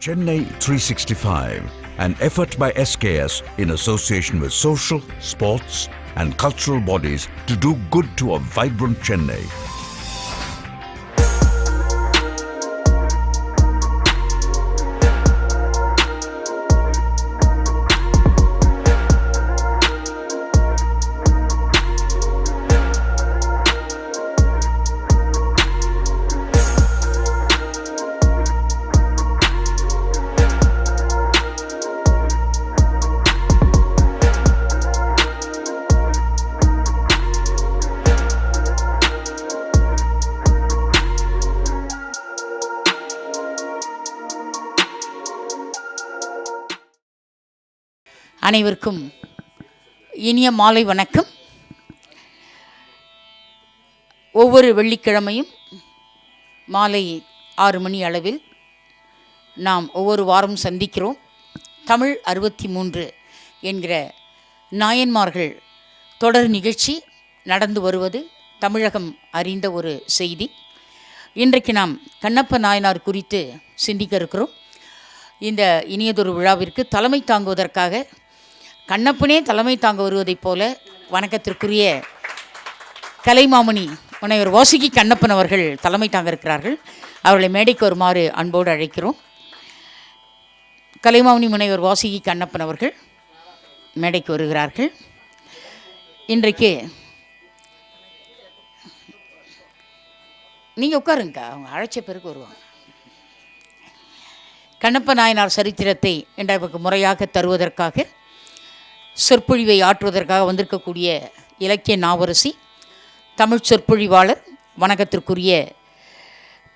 Chennai 365, an effort by SKS in association with social, sports and cultural bodies to do good to a vibrant Chennai. அனைவருக்கும் இனிய மாலை வணக்கம். ஒவ்வொரு வெள்ளிக்கிழமையும் மாலை 6 மணி அளவில் நாம் ஒவ்வொரு வாரம் சந்திக்கிறோம். தமிழ் 63 என்கிற நாயன்மார்கள் தொடர் நிகழ்ச்சி நடந்து வருவது தமிழகம் அறிந்த ஒரு செய்தி. இன்றைக்கு நாம் கண்ணப்ப நாயனார் குறித்து சிந்திக்க இருக்கிறோம். இந்த இனியதொரு விழாவிற்கு தலைமை தாங்குவதற்காக கண்ணப்பனே தலைமை தாங்க வருவதைப் போல வணக்கத்திற்குரிய கலைமாமணி முனைவர் வாசுகி கண்ணப்பன் அவர்கள் தலைமை தாங்க இருக்கிறார்கள். அவர்களை மேடைக்கு வருமாறு அன்போடு அழைக்கிறோம். கலைமாமணி முனைவர் வாசுகி கண்ணப்பன் அவர்கள் மேடைக்கு வருகிறார்கள். இன்றைக்கு நீங்கள் உட்காருங்க, அவங்க அழைச்ச பிறகு வருவாங்க. கண்ணப்ப நாயனார் சரித்திரத்தை இன்றைக்கு முறையாக தருவதற்காக சொற்பொழிவை ஆற்றுவதற்காக வந்திருக்கக்கூடிய இலக்கிய நாவரசி, தமிழ் சொற்பொழிவாளர், வணக்கத்திற்குரிய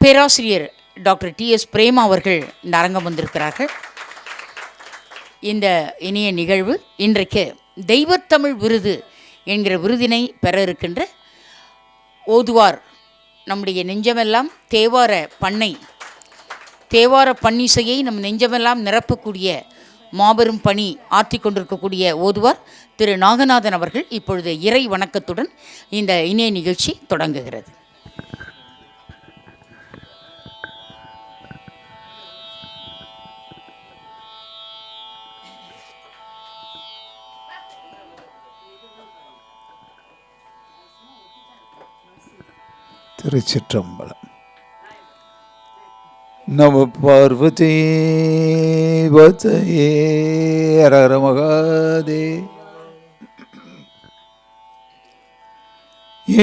பேராசிரியர் டாக்டர் TS பிரேமா அவர்கள் இந்த அரங்கம் வந்திருக்கிறார்கள். இந்த இனிய நிகழ்வு இன்றைக்கு தெய்வத்தமிழ் விருது என்கிற விருதினை பெற இருக்கின்ற ஓதுவார், நம்முடைய நெஞ்சமெல்லாம் தேவார பன்னிசையை நம் நெஞ்சமெல்லாம் நிரப்பக்கூடிய மாபெரும் பணி ஆற்றிக் கொண்டிருக்கக்கூடிய ஓதுவார் திரு நாகநாதன் அவர்கள் இப்பொழுது இறை வணக்கத்துடன் இந்த இணைய நிகழ்ச்சி தொடங்குகிறது. திருச்சிற்றம்பலம். நம பார்வதி பதையே ஹர மகாதே.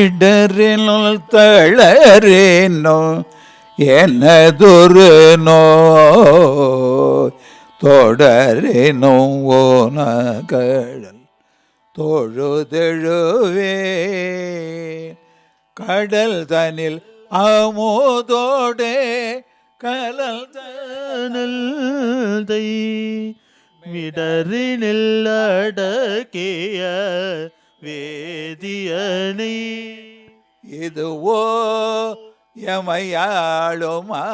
இடரினுள் தளரேனோ எனதொரு நோய் தொடரேனோ ஓனகடல் தொழுதெழுவே கடல் தனில் அமுதோடே கலல் தனல்தை மிடரினில் அடக்கிய வேதியனை இதுவோ எமையாளுமா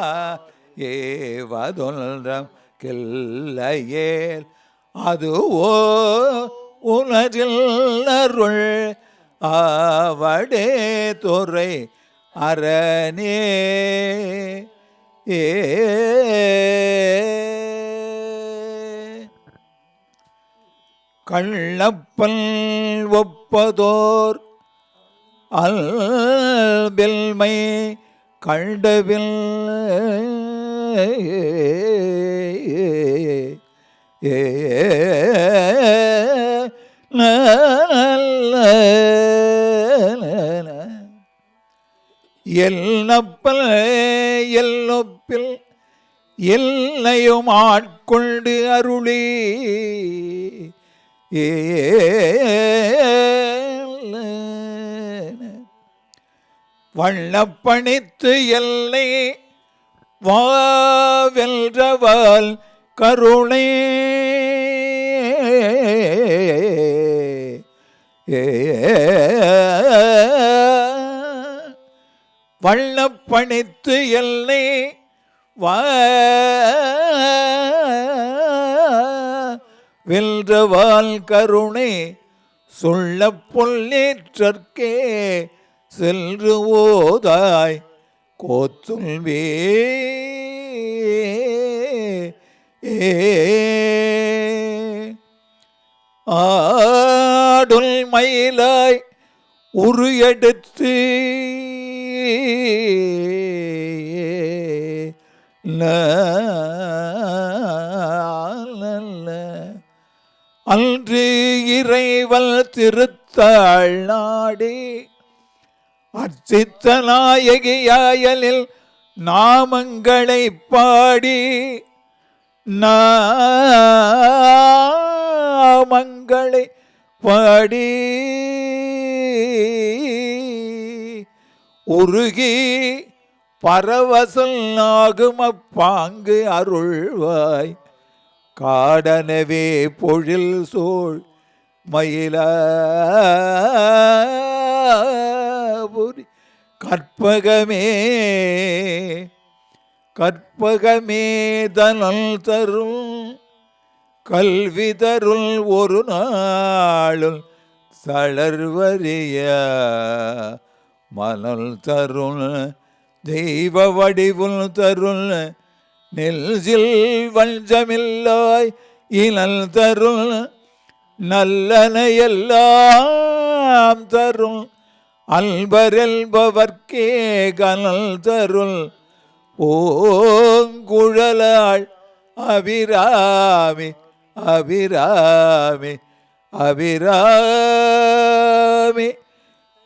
ஏவதொன்றம் கிள்ளையேல் அதுவோ உணரில் அருள் ஆவடே துறை அரணே. கள்ளப்பல் ஒப்பதோர் அல்பில்மை கண்டவில் எல்லப்பல் எல்லொப்பில் எல்லையும் ஆட்கொண்டு அருளி வண்ணப்பணித்து எல்லை வாவென்றவால் கருணை வண்ணப்பணித்து எல்லை வெல்றவால் கருணை சொல்ல பொல்லேற்றற்கே சென்று ஓதாய் கோத்துல்வே ஆடுல் மயிலாய் உரு எடுத்து அன்று இறைவல் திருத்தாள் நாடி அர்ச்சித்த நாயகியாயலில் நாமங்களை பாடி நாமங்களை பாடி உருகி பரவசல் ஆகுமப்பாங்கு அருள்வாய் காடனவே பொழில் சோழ் மயிலாபுரி கற்பகமே கற்பகமே தனல் தருள் கல்வி தருள் ஒரு நாளும் சளர்வரிய மணல் தருள் தெய்வ வடிவுள் தருள் நெல்சில் வஞ்சமில்லாய் இனல் தருள் நல்லனையெல்லாம் தருள் அல்பரெல்பவர்க்கே கனல் தருள் ஓங்குழலாள் அபிராமி அபிராமி அபிராமி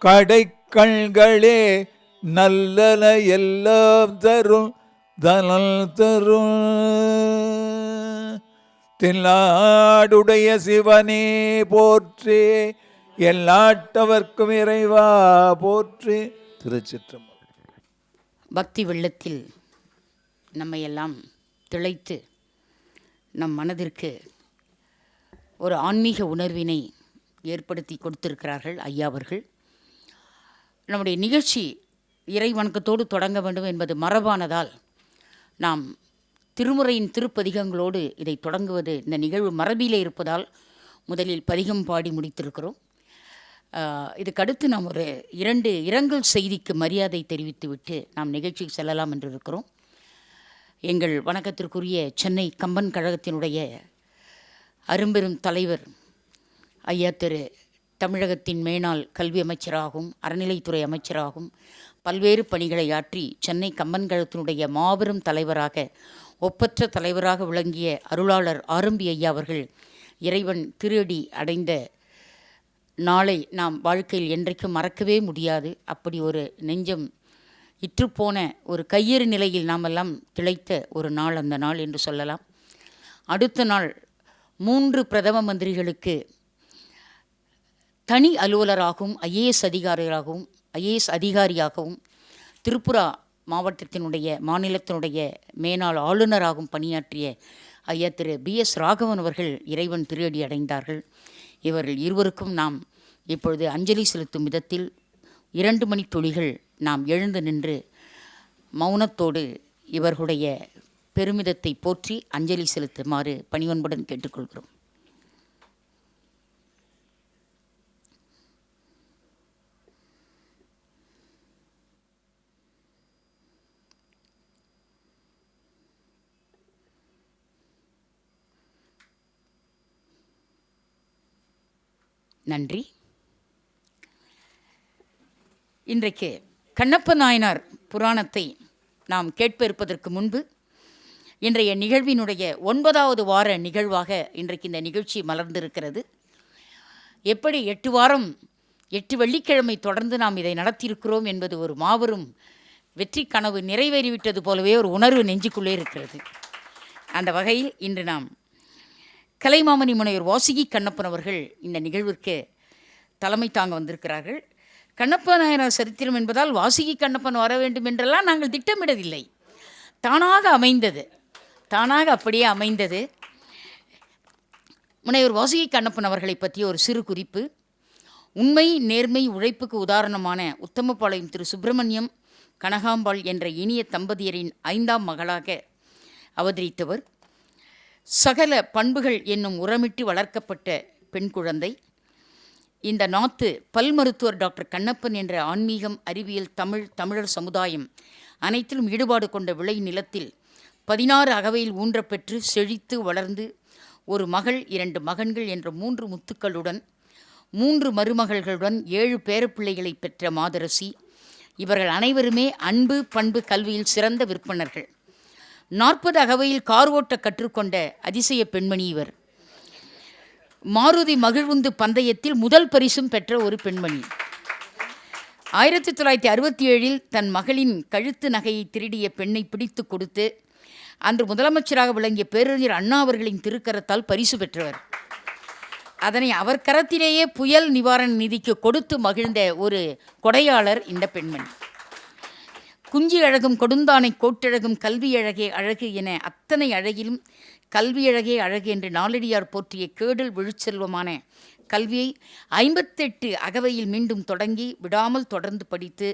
கடைக்கண்களே நல்லன எல்லாம் தரும் தனல் தரும் தென்னாடுடைய சிவனே போற்றி எல்லாட்டவர்க்கும் இறைவா போற்றி. திருச்சிற்றம்பலம். பக்தி வெள்ளத்தில் நம்மையெல்லாம் திளைத்து நம் மனதிற்கு ஒரு ஆன்மீக உணர்வினை ஏற்படுத்தி கொடுத்திருக்கிறார்கள் ஐயா அவர்கள். நம்முடைய நிகழ்ச்சி இறை வணக்கத்தோடு தொடங்க வேண்டும் என்பது மரபானதால் நாம் திருமுறையின் திருப்பதிகங்களோடு இதை தொடங்குவது இந்த நிகழ்வு மரபிலே இருப்பதால் முதலில் பதிகம் பாடி முடித்திருக்கிறோம். இதுக்கடுத்து நாம் ஒரு 2 இரங்கல் செய்திக்கு மரியாதை தெரிவித்துவிட்டு நாம் நிகழ்ச்சிக்கு செல்லலாம் என்று இருக்கிறோம். எங்கள் வணக்கத்திற்குரிய சென்னை கம்பன் கழகத்தினுடைய அரும்பெரும் தலைவர் ஐயா திரு தமிழகத்தின் மேனாள் கல்வி அமைச்சராகவும் அறநிலைத்துறை அமைச்சராகவும் பல்வேறு பணிகளை ஆற்றி சென்னை கம்பன் கழகத்தினுடைய மாபெரும் தலைவராக ஒப்பற்ற தலைவராக விளங்கிய அருளாளர் ஆரம்பி ஐயா அவர்கள் இறைவன் திருஅடி அடைந்த நாளை நாம் வாழ்க்கையில் என்றைக்கும் மறக்கவே முடியாது. அப்படி ஒரு நெஞ்சம் இற்றுப்போன ஒரு கையறு நிலையில் நாமெல்லாம் திளைத்த ஒரு நாள் அந்த நாள் என்று சொல்லலாம். அடுத்த நாள் 3 பிரதம மந்திரிகளுக்கு தனி அலுவலராகவும் ஐஏஎஸ் அதிகாரியாகவும் திரிபுரா மாநிலத்தினுடைய மேனாள் ஆளுநராகவும் பணியாற்றிய ஐயா திரு BS ராகவன் அவர்கள் இறைவன் திருஅடி அடைந்தார்கள். இவர்கள் இருவருக்கும் நாம் இப்பொழுது அஞ்சலி செலுத்தும் விதத்தில் 2 மணி துளிகள் நாம் எழுந்து நின்று மௌனத்தோடு இவர்களுடைய பெருமிதத்தை போற்றி அஞ்சலி செலுத்துமாறு பணிவன்புடன் கேட்டுக்கொள்கிறோம். நன்றி. இன்றைக்கு கண்ணப்ப நாயனார் புராணத்தை நாம் கேட்ப இருப்பதற்கு முன்பு இன்றைய நிகழ்வினுடைய 9வது வார நிகழ்வாக இன்றைக்கு இந்த நிகழ்ச்சி மலர்ந்திருக்கிறது. எப்படி 8 வாரம் 8 வெள்ளிக்கிழமை தொடர்ந்து நாம் இதை நடத்தியிருக்கிறோம் என்பது ஒரு மாபெரும் வெற்றி கனவு நிறைவேறிவிட்டது போலவே ஒரு உணர்வு நெஞ்சுக்குள்ளே இருக்கிறது. அந்த வகையில் இன்று நாம் கலைமாமணி முனைவர் வாசுகி கண்ணப்பன் அவர்கள் இந்த நிகழ்விற்கு தலைமை தாங்க வந்திருக்கிறார்கள். கண்ணப்ப நாயனார் சரித்திரம் என்பதால் வாசுகி கண்ணப்பன் வர வேண்டும் என்றெல்லாம் நாங்கள் திட்டமிடவில்லை. தானாக அப்படியே அமைந்தது. முனைவர் வாசுகி கண்ணப்பன் அவர்களை பற்றிய ஒரு சிறு குறிப்பு. உண்மை நேர்மை உழைப்புக்கு உதாரணமான உத்தமபாளையம் திரு சுப்பிரமணியம் கனகாம்பாள் என்ற இனிய தம்பதியரின் 5ஆம் மகளாக அவதரித்தவர். சகல பண்புகள் என்னும் உரமிட்டு வளர்க்கப்பட்ட பெண் குழந்தை. இந்த நாத்து பல் மருத்துவர் டாக்டர் கண்ணப்பன் என்ற ஆன்மீகம் அறிவியல் தமிழர் சமுதாயம் அனைத்திலும் ஈடுபாடு கொண்ட விளை நிலத்தில் 16 அகவையில் ஊன்றப்பெற்று செழித்து வளர்ந்து ஒரு மகள் 2 மகன்கள் என்ற 3 முத்துக்களுடன் 3 மருமகள்களுடன் 7 பேரப்பிள்ளைகளை பெற்ற மாதரசி. இவர்கள் அனைவருமே அன்பு பண்பு கல்வியில் சிறந்த விற்பனர்கள். 40 அகவையில் கார் ஓட்ட கற்றுக்கொண்ட அதிசய பெண்மணி இவர். மாருதி மகிழ்வுந்து பந்தயத்தில் முதல் பரிசும் பெற்ற ஒரு பெண்மணி. 1967 தன் மகளின் கழுத்து நகையை திருடிய பெண்ணை பிடித்து கொடுத்து அன்று முதலமைச்சராக விளங்கிய பேரறிஞர் அண்ணா அவர்களின் திருக்கரத்தால் பரிசு பெற்றவர். அதனை அவர் கரத்திலேயே புயல் நிவாரண நிதிக்கு கொடுத்து மகிழ்ந்த ஒரு கொடையாளர் இந்த பெண்மணி. குஞ்சி அழகும் கொடுந்தானை கோட்டழகும் கல்வி அழகே அழகு என அத்தனை அழகிலும் கல்வி அழகே அழகு என்று நாலடியார் போற்றிய கேடல் விழுச்செல்வமான கல்வியை 58 அகவையில் மீண்டும் தொடங்கி விடாமல் தொடர்ந்து படித்து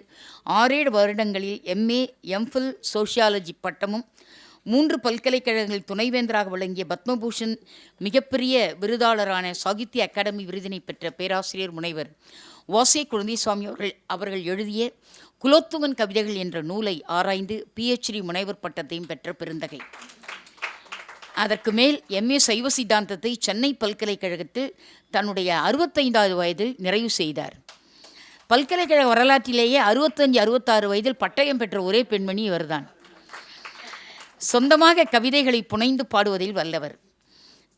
6-7 வருடங்களில் MA MPhil சோஷியாலஜி பட்டமும் 3 பல்கலைக்கழகங்களில் துணைவேந்தராக விளங்கிய பத்மபூஷன் மிகப்பெரிய விருதாளரான சாகித்ய அகாடமி விருதினை பெற்ற பேராசிரியர் முனைவர் வாசே குழந்தைசாமி அவர்கள் எழுதிய குலோத்துங்கன் கவிதைகள் என்ற நூலை ஆராய்ந்து PhD முனைவர் பட்டத்தையும் பெற்ற பெருந்தகை. அதற்கு மேல் MA சைவ சித்தாந்தத்தை சென்னை பல்கலைக்கழகத்தில் தன்னுடைய 65வது வயதில் நிறைவு செய்தார். பல்கலைக்கழக வரலாற்றிலேயே 65-66 வயதில் பட்டயம் பெற்ற ஒரே பெண்மணி இவர்தான். சொந்தமாக கவிதைகளை புனைந்து பாடுவதில் வல்லவர்.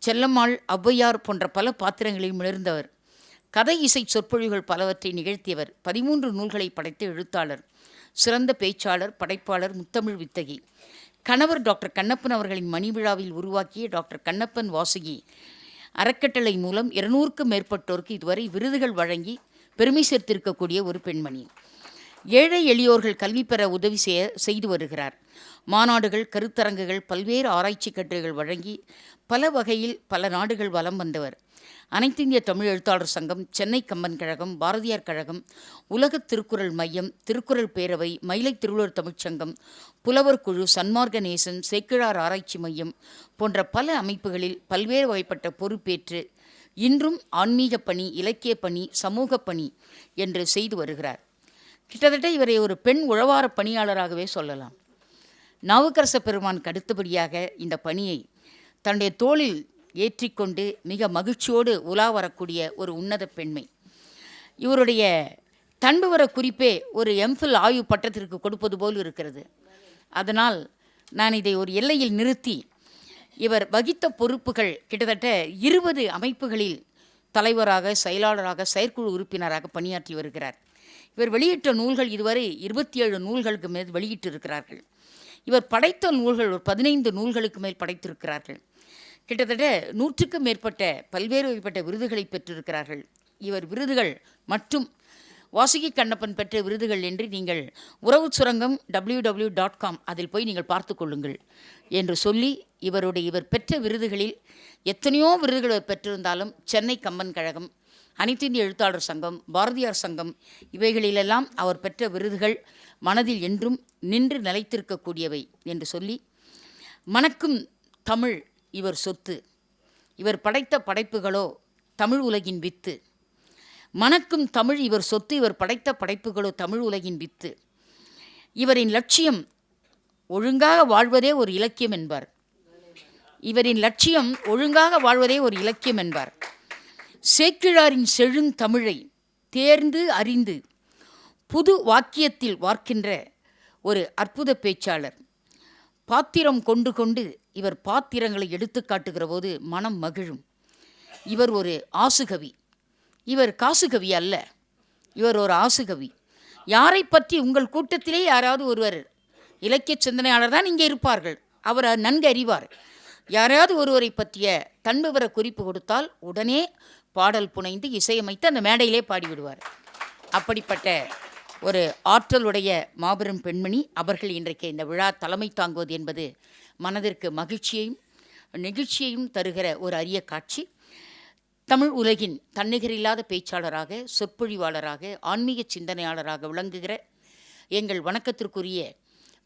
செல்லம்மாள், ஔவையார் போன்ற பல பாத்திரங்களில் மிளர்ந்தவர். கதை இசை சொற்பொழிவுகள் பலவற்றை நிகழ்த்தியவர். 13 நூல்களை படைத்த எழுத்தாளர், சிறந்த பேச்சாளர், படைப்பாளர், முத்தமிழ் வித்தகி. கணவர் டாக்டர் கண்ணப்பன் அவர்களின் மணி விழாவில் உருவாக்கிய டாக்டர் கண்ணப்பன் வாசுகி அறக்கட்டளை மூலம் 200க்கும் மேற்பட்டோருக்கு இதுவரை விருதுகள் வழங்கி பெருமை சேர்த்திருக்கக்கூடிய ஒரு பெண்மணி. ஏழை எளியோர்கள் கல்வி பெற உதவி செய்து வருகிறார். மாநாடுகள், கருத்தரங்குகள், பல்வேறு ஆராய்ச்சி கட்டுரைகள் வழங்கி பல வகையில் பல நாடுகள் வலம் வந்தவர். அனைத்து இந்திய தமிழ் எழுத்தாளர் சங்கம், சென்னை கம்பன் கழகம், பாரதியார் கழகம், உலக திருக்குறள் மையம், திருக்குறள் பேரவை, மயிலை திருவள்ளுவர் தமிழ்ச்சங்கம், புலவர் குழு, சன்மார்க்க நேசன், சேக்கிழார் ஆராய்ச்சி மையம் போன்ற பல அமைப்புகளில் பல்வேறு வகைப்பட்ட பொறுப்பேற்று இன்றும் ஆன்மீக பணி, இலக்கிய பணி, சமூக பணி என்று செய்து வருகிறார். கிட்டத்தட்ட இவரை ஒரு பெண் உழவார பணியாளராகவே சொல்லலாம். நாவுக்கரச பெருமானுக்கு அடுத்தபடியாக இந்த பணியை தன்னுடைய தோளில் ஏற்றிக்கொண்டு மிக மகிழ்ச்சியோடு உலா வரக்கூடிய ஒரு உன்னத பெண்மை. இவருடைய தன்விவர குறிப்பே ஒரு MPhil ஆய்வு பட்டத்திற்கு கொடுப்பது போல் இருக்கிறது. அதனால் நான் இதை ஒரு எல்லையில் நிறுத்தி, இவர் வகித்த பொறுப்புகள் கிட்டத்தட்ட 20 அமைப்புகளில் தலைவராக, செயலாளராக, செயற்குழு உறுப்பினராக பணியாற்றி வருகிறார். இவர் வெளியிட்ட நூல்கள் இதுவரை 27 நூல்களுக்கு மேல் வெளியிட்டிருக்கிறார்கள். இவர் படைத்த நூல்கள் ஒரு 15 நூல்களுக்கு மேல் படைத்திருக்கிறார்கள். கிட்டத்தட்ட 100க்கும் மேற்பட்ட பல்வேறு வகைப்பட்ட விருதுகளை பெற்றிருக்கிறார்கள். இவர் விருதுகள் மற்றும் வாசுகி கண்ணப்பன் பெற்ற விருதுகள் என்று நீங்கள் உறவு சுரங்கம் www.com அதில் போய் நீங்கள் பார்த்து கொள்ளுங்கள் என்று சொல்லி, இவர் பெற்ற விருதுகளில் எத்தனையோ விருதுகள் பெற்றிருந்தாலும் சென்னை கம்பன் கழகம், அனைத்து இந்திய எழுத்தாளர் சங்கம், பாரதியார் சங்கம் இவைகளிலெல்லாம் அவர் பெற்ற விருதுகள் மனதில் என்றும் நின்று நிலைத்திருக்கக்கூடியவை என்று சொல்லி, மணக்கும் தமிழ் இவர் சொத்து, இவர் படைத்த படைப்புகளோ தமிழ் உலகின் வித்து. மணக்கும் தமிழ் இவர் சொத்து, இவர் படைத்த படைப்புகளோ தமிழ் உலகின் வித்து. இவரின் லட்சியம் ஒழுங்காக வாழ்வதே ஒரு இலக்கியம் என்பார். இவரின் லட்சியம் ஒழுங்காக வாழ்வதே ஒரு இலக்கியம் என்பார். சேக்கிழாரின் செழுந்தமிழை தேர்ந்து அறிந்து புது வாக்கியத்தில் வார்க்கின்ற ஒரு அற்புத பேச்சாளர். பாத்திரம் கொண்டு கொண்டு இவர் பாத்திரங்களை எடுத்து காட்டுகிற போது மனம் மகிழும். இவர் ஒரு ஆசுகவி. இவர் காசுகவி அல்ல, இவர் ஒரு ஆசுகவி. யாரை பற்றி உங்கள் கூட்டத்திலே யாராவது ஒருவர் இலக்கிய சிந்தனையாளர் தான் இங்கே இருப்பார்கள், அவர் நன்கு அறிவார். யாராவது ஒருவரை பற்றிய தன்விவர குறிப்பு கொடுத்தால் உடனே பாடல் புனைந்து இசையமைத்து அந்த மேடையிலே பாடிவிடுவார். அப்படிப்பட்ட ஒரு ஆற்றலுடைய மாபெரும் பெண்மணி அவர்கள் இன்றைக்கு இந்த விழா தலைமை தாங்குவது என்பது மனதிற்கு மகிழ்ச்சியையும் நெகிழ்ச்சியையும் தருகிற ஒரு அரிய காட்சி. தமிழ் உலகின் தன்னிகரில்லாத பேச்சாளராக, சொற்பொழிவாளராக, ஆன்மீக சிந்தனையாளராக விளங்குகிற எங்கள் வணக்கத்திற்குரிய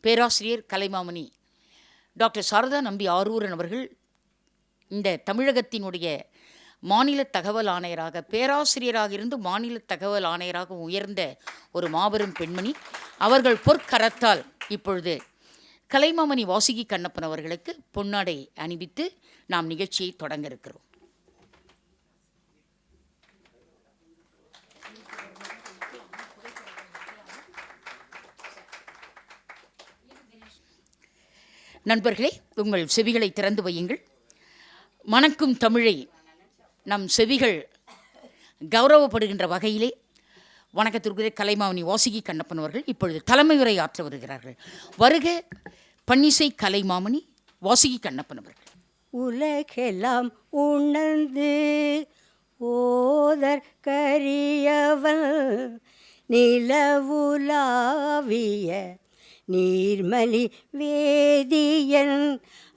பேராசிரியர் கலைமாமணி டாக்டர் சாரதா நம்பி ஆரூரன் அவர்கள் இந்த தமிழகத்தினுடைய மாநில தகவல் ஆணையராக, பேராசிரியராக இருந்து மாநில தகவல் ஆணையராக உயர்ந்த ஒரு மாபெரும் பெண்மணி. அவர்கள் பொற்கரத்தால் இப்பொழுது கலைமாமணி வாசுகி கண்ணப்பன் அவர்களுக்கு பொன்னாடை அணிவித்து நாம் நிகழ்ச்சியை தொடங்க இருக்கிறோம். நண்பர்களே, உங்கள் செவிகளை திறந்து வையுங்கள். மணக்கும் தமிழை நம் செவிகள் கௌரவப்படுகின்ற வகையிலே வணக்கத்திற்குரிய கலைமாமணி வாசுகி கண்ணப்பன் அவர்கள் இப்பொழுது தலைமை உரை ஆற்ற வருகிறார்கள். வருக பன்னிசை கலைமாமணி வாசுகி கண்ணப்பன் அவர்கள். உலகெல்லாம் உணர்ந்து ஓதற்கரியவன் நிலவுலாவிய நீர்மலி வேதியன்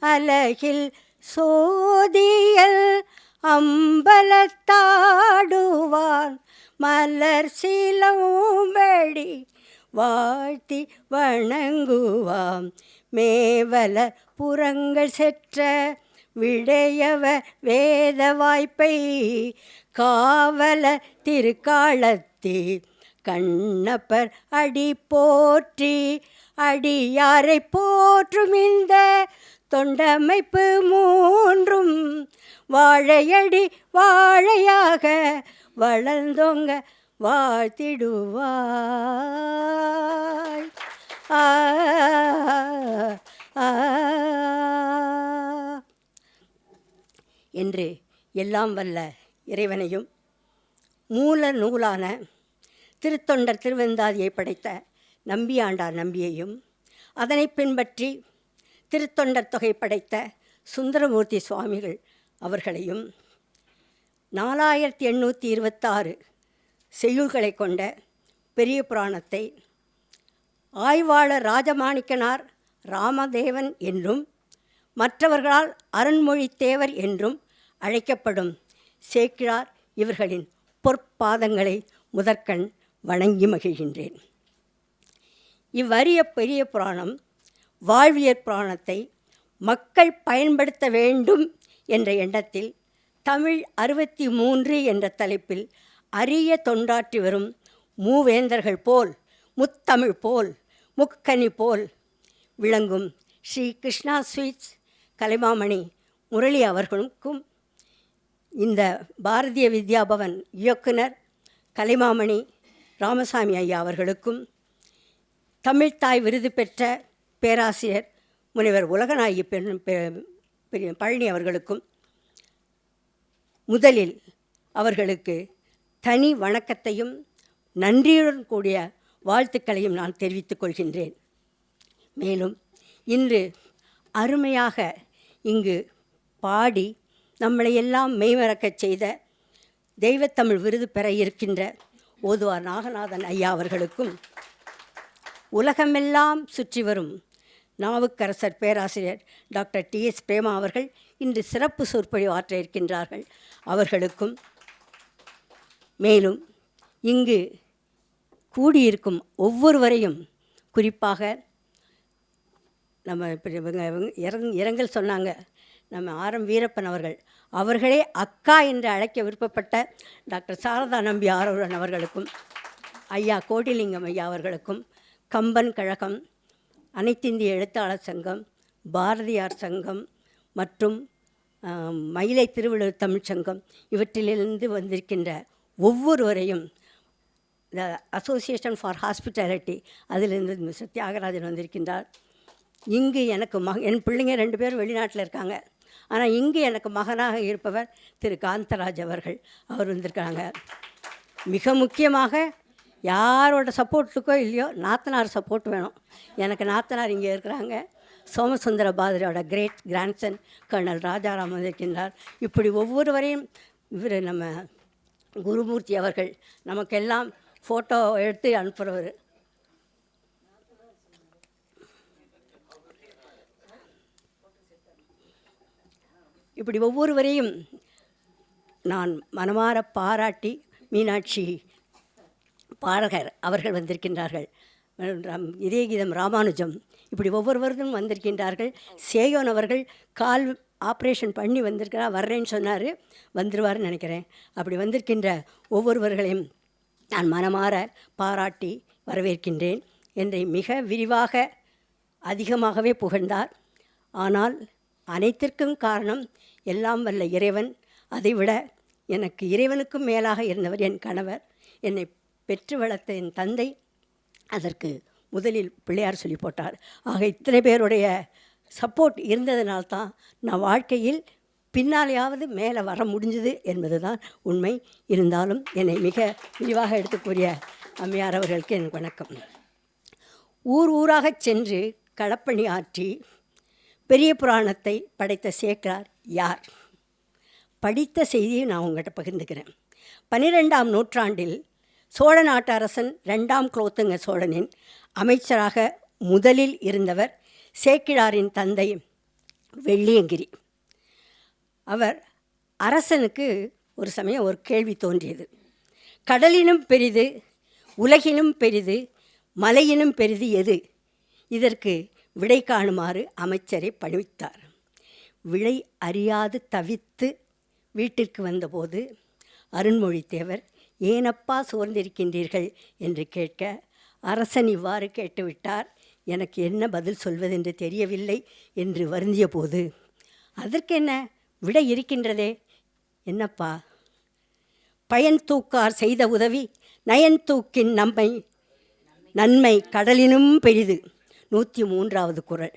அலகில் சோதியல் அம்பலத்தாடுவான் மலர் சிலம்படி வாழ்த்தி வணங்குவாம் மேவல புறங்கள் செற்ற விடையவ வேத வாய்ப்பை காவல திருக்காலத்தே கண்ணப்பர் அடி போற்றி அடியாரை போற்றும் இந்த தொண்டமைப்பு மூன்றும் வாழையடி வாழையாக வளர்ந்தோங்க வாழ்த்திடுவாய். என்று எல்லாம் வல்ல இறைவனையும் மூல நூலான திருத்தொண்டர் திருவெந்தாதியை படைத்த நம்பியாண்டார் நம்பியையும் அதனை பின்பற்றி திருத்தொண்டர் தொகை படைத்த சுந்தரமூர்த்தி சுவாமிகள் அவர்களையும் 4826 செய்யுள்களை கொண்ட பெரிய புராணத்தை ஆய்வாளர் ராஜமாணிக்கனார் ராமதேவன் என்றும் மற்றவர்களால் அருண்மொழித்தேவர் என்றும் அழைக்கப்படும் சேக்கிழார் இவர்களின் பொற்பாதங்களை முதற்கண் வணங்கி மகிழ்கின்றேன். இவ்வரிய பெரிய புராணம் வாழ்வியற் புராணத்தை மக்கள் பயன்படுத்த வேண்டும் என்ற எண்ணத்தில் தமிழ் 63 என்ற தலைப்பில் அரிய தொண்டாற்றி வரும் மூவேந்தர்கள் போல் முத்தமிழ் போல் முக்கனி போல் விளங்கும் ஸ்ரீ கிருஷ்ணா ஸ்வீட்ஸ் கலைமாமணி முரளி அவர்களுக்கும் இந்த பாரதிய வித்யாபவன் இயக்குனர் கலைமாமணி ராமசாமி ஐயா அவர்களுக்கும் தமிழ்த்தாய் விருது பெற்ற பேராசிரியர் முனைவர் உலகநாயகி பழனி அவர்களுக்கும் முதலில் அவர்களுக்கு தனி வணக்கத்தையும் நன்றியுடன் கூடிய வாழ்த்துக்களையும் நான் தெரிவித்துக் கொள்கின்றேன். மேலும் இன்று அருமையாக இங்கு பாடி நம்மளையெல்லாம் மெய்மறக்கச் செய்த தெய்வத்தமிழ் விருது பெற இருக்கின்ற ஓதுவார் நாகநாதன் ஐயா அவர்களுக்கும் உலகமெல்லாம் சுற்றி வரும் நாவுக்கரசர் பேராசிரியர் டாக்டர் TS பிரேமா அவர்கள் இன்று சிறப்பு சொற்பொழிவு ஆற்ற இருக்கின்றார்கள். அவர்களுக்கும் மேலும் இங்கு கூடியிருக்கும் ஒவ்வொருவரையும் குறிப்பாக நம்ம இரங்கல் சொன்னாங்க நம்ம RM வீரப்பன் அவர்களே அக்கா என்று அழைக்க விருப்பப்பட்ட டாக்டர் சாரதா நம்பி ஆரூரன் அவர்களுக்கும் ஐயா கோட்டிலிங்கம் ஐயா அவர்களுக்கும் கம்பன் கழகம், அனைத்திந்திய எழுத்தாளர் சங்கம், பாரதியார் சங்கம் மற்றும் மயிலை திருவள்ளுவர் தமிழ்ச்சங்கம் இவற்றிலிருந்து வந்திருக்கின்ற ஒவ்வொருவரையும் த அசோசியேஷன் ஃபார் ஹாஸ்பிட்டாலிட்டி அதிலிருந்து மிஸ்டர் தியாகராஜன் வந்திருக்கின்றார். இங்கு எனக்கு என் பிள்ளைங்க 2 பேர் வெளிநாட்டில் இருக்காங்க. ஆனால் இங்கு எனக்கு மகனாக இருப்பவர் திரு காந்தராஜ் அவர் வந்திருக்காங்க. மிக முக்கியமாக யாரோட சப்போர்ட்டுக்கோ இல்லையோ நாத்தனார் சப்போர்ட் வேணும். எனக்கு நாத்தனார் இங்கே இருக்கிறாங்க. சோமசுந்தர பாதிரியோட கிரேட் கிராண்ட்சன் கர்னல் ராஜாராம் வந்திருக்கின்றார். இப்படி ஒவ்வொருவரையும் இவர் நம்ம குருமூர்த்தி அவர்கள் நமக்கெல்லாம் ஃபோட்டோ எடுத்து அனுப்புகிறவர். இப்படி ஒவ்வொருவரையும் நான் மனமார பாராட்டி மீனாட்சி பாடகர் அவர்கள் வந்திருக்கின்றார்கள். இதயகீதம் ராமானுஜம் இப்படி ஒவ்வொருவரும் வந்திருக்கின்றார்கள். சேயோன் அவர்கள் கால் ஆப்ரேஷன் பண்ணி வந்திருக்கிறார், வர்றேன்னு சொன்னார், வந்துடுவார்னு நினைக்கிறேன். அப்படி வந்திருக்கின்ற ஒவ்வொருவர்களையும் நான் மனமார பாராட்டி வரவேற்கின்றேன். என்று மிக விரிவாக அதிகமாகவே புகழ்ந்தார். ஆனால் அனைத்திற்கும் காரணம் எல்லாம் வல்ல இறைவன். அதைவிட எனக்கு இறைவனுக்கும் மேலாக இருந்தவர் என் கணவர். என்னை பெற்று வளர்த்த என் தந்தை. அதற்கு முதலில் பிள்ளையார் சொல்லி போட்டார். ஆக இத்தனை பேருடைய சப்போர்ட் இருந்ததுனால்தான் நான் வாழ்க்கையில் பின்னாலேயாவது மேலே வர முடிஞ்சுது என்பது தான் உண்மை. இருந்தாலும் என்னை மிக விரிவாக எடுத்துக்கூறிய அம்மையார் அவர்களுக்கு என் வணக்கம். ஊர் ஊராகச் சென்று களப்பணி ஆற்றி பெரிய புராணத்தை படைத்த சேக்கிழார் யார்? படித்த செய்தியை நான் உங்கள்கிட்ட பகிர்ந்துக்கிறேன். 12ஆம் நூற்றாண்டில் சோழ நாட்டு அரசன் 2ஆம் குலோத்துங்க சோழனின் அமைச்சராக முதலில் இருந்தவர் சேக்கிழாரின் தந்தை வெள்ளியங்கிரி. அவர் அரசனுக்கு ஒரு சமயம் ஒரு கேள்வி தோன்றியது. கடலினும் பெரிது, உலகினும் பெரிது, மலையினும் பெரிது எது? இதற்கு விடை காணுமாறு அமைச்சரை பணித்தார். விடை அறியாது தவித்து வீட்டிற்கு வந்தபோது அருண்மொழித்தேவர், ஏனப்பா சோர்ந்திருக்கின்றீர்கள் என்று கேட்க, அரசன் இவ்வாறு கேட்டுவிட்டார், எனக்கு என்ன பதில் சொல்வதென்று தெரியவில்லை என்று வருந்திய போது, அதற்கு என்ன விடை இருக்கின்றதே. என்னப்பா? பயன் தூக்கார் செய்த உதவி நயன் தூக்கின் நன்மை கடலினும் பெரிது. 103வது குறள்.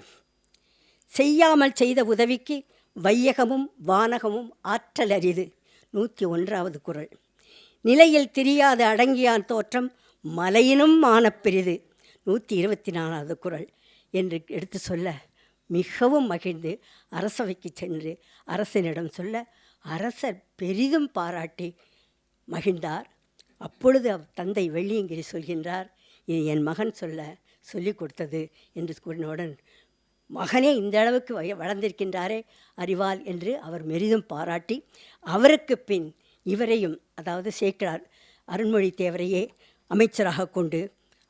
செய்யாமல் செய்த உதவிக்கு வையகமும் வானகமும் ஆற்றல் அரிது. 101வது குறள். நிலையில் தெரியாது அடங்கியான் தோற்றம் மலையினும் மானப்பெரிது. 124வது குறள் என்று எடுத்து சொல்ல மிகவும் மகிழ்ந்து அரசவைக்கு சென்று அரசனிடம் சொல்ல அரசர் பெரிதும் பாராட்டி மகிழ்ந்தார். அப்பொழுது தந்தை வெள்ளியங்கிரி சொல்கின்றார், இது என் மகன் சொல்லிக் கொடுத்தது என்று கூறினவுடன், மகனே இந்த அளவுக்கு வளர்ந்திருக்கின்றாரே அறிவால் என்று அவர் பெரிதும் பாராட்டி, அவருக்கு பின் இவரையும், அதாவது சேக்கிழார் அருண்மொழித்தேவரையே அமைச்சராக கொண்டு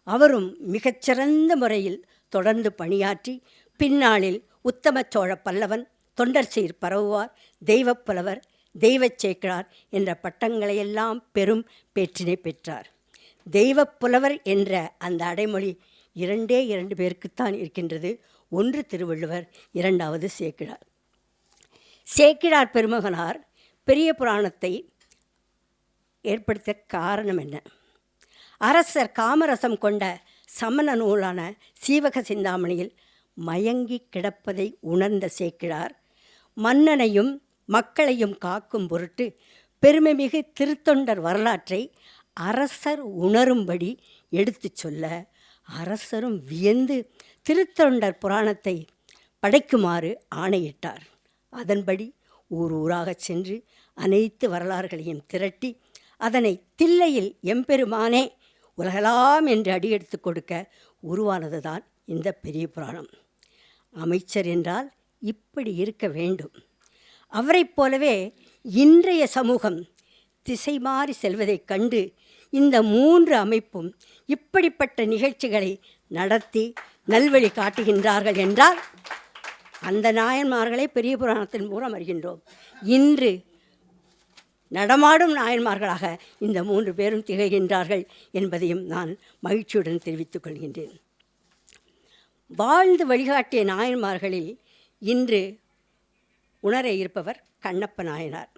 அவரும் மிகச்சிறந்த முறையில் தொடர்ந்து பணியாற்றி பின்னாளில் உத்தம சோழ பல்லவன், தொண்டர் சீர் பரவுவார், தெய்வப்புலவர், தெய்வச் சேக்கிழார் என்ற பட்டங்களையெல்லாம் பெரும் பேற்றினை பெற்றார். தெய்வப்புலவர் என்ற அந்த அடைமொழி 2 பேருக்குத்தான் இருக்கின்றது. ஒன்று திருவள்ளுவர், 2வது சேக்கிழார். சேக்கிழார் பெருமகனார் பெரிய புராணத்தை ஏற்படுத்த காரணம் என்ன? அரசர் காமரசம் கொண்ட சமண நூலான சீவக சிந்தாமணியில் மயங்கி கிடப்பதை உணர்ந்த சேக்கிழார் மன்னனையும் மக்களையும் காக்கும் பொருட்டு பெருமைமிகு திருத்தொண்டர் வரலாற்றை அரசர் உணரும்படி எடுத்து சொல்ல, அரசரும் வியந்து திருத்தொண்டர் புராணத்தை படைக்குமாறு ஆணையிட்டார். அதன்படி ஊர் ஊராகச் சென்று அனைத்து வரலாறுகளையும் திரட்டி அதனை தில்லையில் எம்பெருமானே உலகலாம் என்று அடியெடுத்து கொடுக்க உருவானது தான் இந்த பெரிய புராணம். அமைச்சர் என்றால் இப்படி இருக்க வேண்டும். அவரைப் போலவே இன்றைய சமூகம் திசை மாறி செல்வதைக் கண்டு இந்த 3 அமைப்பும் இப்படிப்பட்ட நிகழ்ச்சிகளை நடத்தி நல்வழி காட்டுகின்றார்கள் என்றால் அந்த நாயன்மார்களை பெரிய புராணத்தின் மூலம் அறிகின்றோம். இன்று நடமாடும் நாயன்மார்களாக இந்த 3 பேரும் திகழ்கின்றார்கள் என்பதையும் நான் மகிழ்ச்சியுடன் தெரிவித்துக் கொள்கின்றேன். வாழ்ந்து வழிகாட்டிய நாயன்மார்களில் இன்று உணர இருப்பவர் கண்ணப்ப நாயனார்.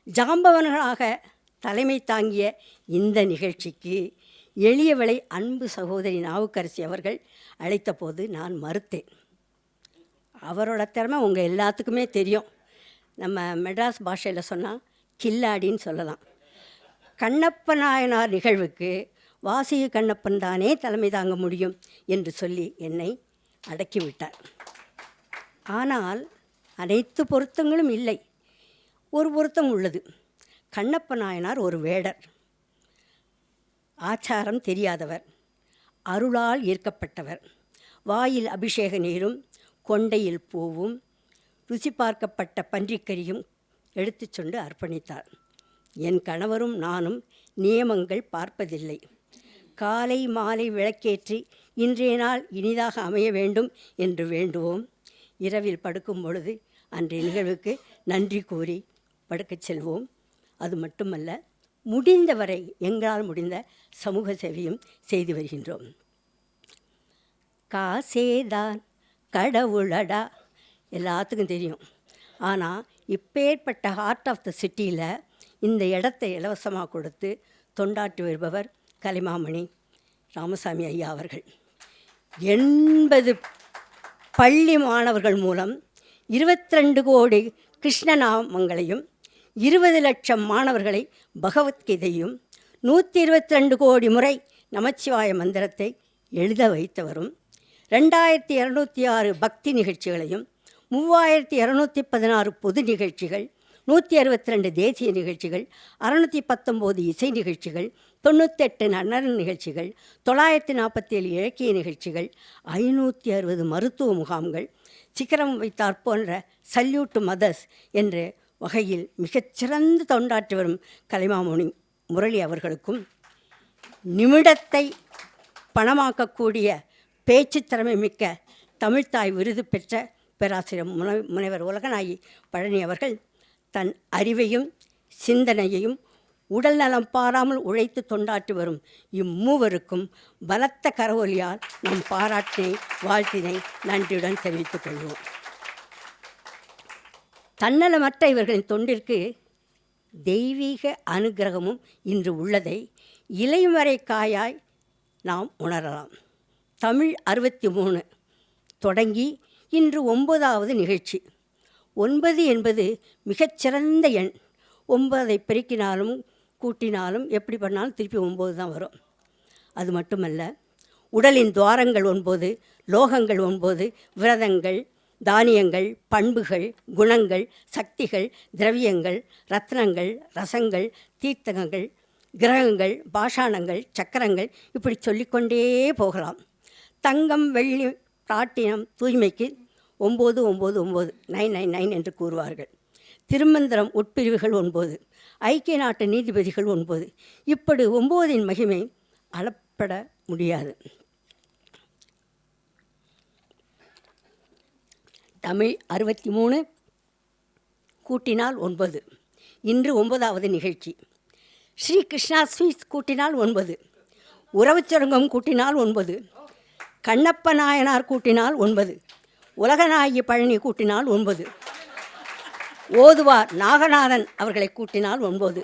ஜாம்பவன்களாக தலைமை தாங்கிய இந்த நிகழ்ச்சிக்கு எளியவளை அன்பு சகோதரி நாவுக்கரசி அவர்கள் அழைத்த போது நான் மறுத்தேன். அவரோட திறமை உங்கள் எல்லாத்துக்குமே தெரியும். நம்ம மெட்ராஸ் பாஷையில் சொன்னால் கில்லாடின்னு சொல்லலாம். கண்ணப்ப நாயனார் நிகழ்வுக்கு வாசிய கண்ணப்பன் தானே தலைமை தாங்க முடியும் என்று சொல்லி என்னை அடக்கிவிட்டார். ஆனால் அனைத்து பொருத்தங்களும் இல்லை. ஒரு பொருத்தம் உள்ளது. கண்ணப்ப நாயனார் ஒரு வேடர், ஆச்சாரம் தெரியாதவர், அருளால் ஈர்க்கப்பட்டவர். வாயில் அபிஷேக நீரும் கொண்டையில் பூவும் ருசி பார்க்கப்பட்ட பன்றிக்கறியும் எடுத்து சொண்டு அர்ப்பணித்தார். என் கணவரும் நானும் நியமங்கள் பார்ப்பதில்லை. காலை மாலை விளக்கேற்றி இன்றைய நாள் இனிதாக அமைய வேண்டும் என்று வேண்டுவோம். இரவில் படுக்கும் பொழுது அன்றைய நிகழ்வுக்கு நன்றி கூறி படுக்கச் செல்வோம். அது மட்டுமல்ல, முடிந்தவரை எங்களால் முடிந்த சமூக சேவையும் செய்து வருகின்றோம். காசேதான் கடவுளடா எல்லாத்துக்கும் தெரியும். ஆனால் இப்பேற்பட்ட ஹார்ட் ஆஃப் த சிட்டியில் இந்த இடத்தை இலவசமாக கொடுத்து தொண்டாற்றி வருபவர் கலைமாமணி ராமசாமி ஐயா அவர்கள். 80 பள்ளி மாணவர்கள் மூலம் 22 கோடி கிருஷ்ணநாமங்களையும் 20 லட்சம் மாணவர்களை பகவத்கீதையும் 122 கோடி முறை நமச்சிவாய மந்திரத்தை எழுத வைத்தவரும் 2206 பக்தி நிகழ்ச்சிகளையும் 3216 பொது நிகழ்ச்சிகள், 162 தேசிய நிகழ்ச்சிகள், 619 இசை நிகழ்ச்சிகள், 98 நடன நிகழ்ச்சிகள், 947 இலக்கிய நிகழ்ச்சிகள், 560 மருத்துவ முகாம்கள், சிகரம் வைத்தார் போன்ற சல்யூட் மதர்ஸ் என்ற வகையில் மிகச்சிறந்த தொண்டாற்றி வரும் கலைமாமணி முரளி அவர்களுக்கும், நிமிடத்தை பணமாக்கக்கூடிய பேச்சு திறமை மிக்க தமிழ்த்தாய் விருது பெற்ற பேராசிரியர் முனைவர் உலகநாயகி பழனி அவர்கள் தன் அறிவையும் சிந்தனையையும் உடல் நலம் பாராமல் உழைத்து தொண்டாற்றி வரும் இம்மூவருக்கும் பலத்த கரவொலியால் நம் பாராட்டினை வாழ்த்தினை நன்றியுடன் தெரிவித்துக் கொள்வோம். தன்னலமற்ற இவர்களின் தொண்டிற்கு தெய்வீக அனுகிரகமும் இன்று உள்ளதை இலைமறை காயாய் நாம் உணரலாம். தமிழ் 63 தொடங்கி இன்று 9வது நிகழ்ச்சி. 9 என்பது மிகச்சிறந்த எண். 9ஐ பெருக்கினாலும் கூட்டினாலும் எப்படி பண்ணாலும் திருப்பி 9 தான் வரும். அது மட்டுமல்ல, உடலின் துவாரங்கள் 9, லோகங்கள் 9, விரதங்கள், தானியங்கள், பண்புகள், குணங்கள், சக்திகள், திரவியங்கள், ரத்னங்கள், ரசங்கள், தீர்த்தகங்கள், கிரகங்கள், பாஷாணங்கள், சக்கரங்கள், இப்படி சொல்லிக்கொண்டே போகலாம். தங்கம், வெள்ளி, பிளாட்டினம், தூய்மைக்கு 9, 9, 9, 999 என்று கூறுவார்கள். திருமந்திரம் உட்பிரிவுகள் 9, ஐக்கிய நாட்டு நீதிபதிகள் 9, இப்படி 9இன் மகிமை அளப்பட முடியாது. தமிழ் 63 கூட்டினால் 9, இன்று 9வது நிகழ்ச்சி. ஸ்ரீ கிருஷ்ணா ஸ்வீட்ஸ் கூட்டினால் 9, உறவுச்சுரங்கம் கூட்டினால் 9, கண்ணப்ப நாயனார் கூட்டினால் 9, உலகநாயகி பழனி கூட்டினால் 9, ஓதுவார் நாகநாதன் அவர்களை கூட்டினால் 9,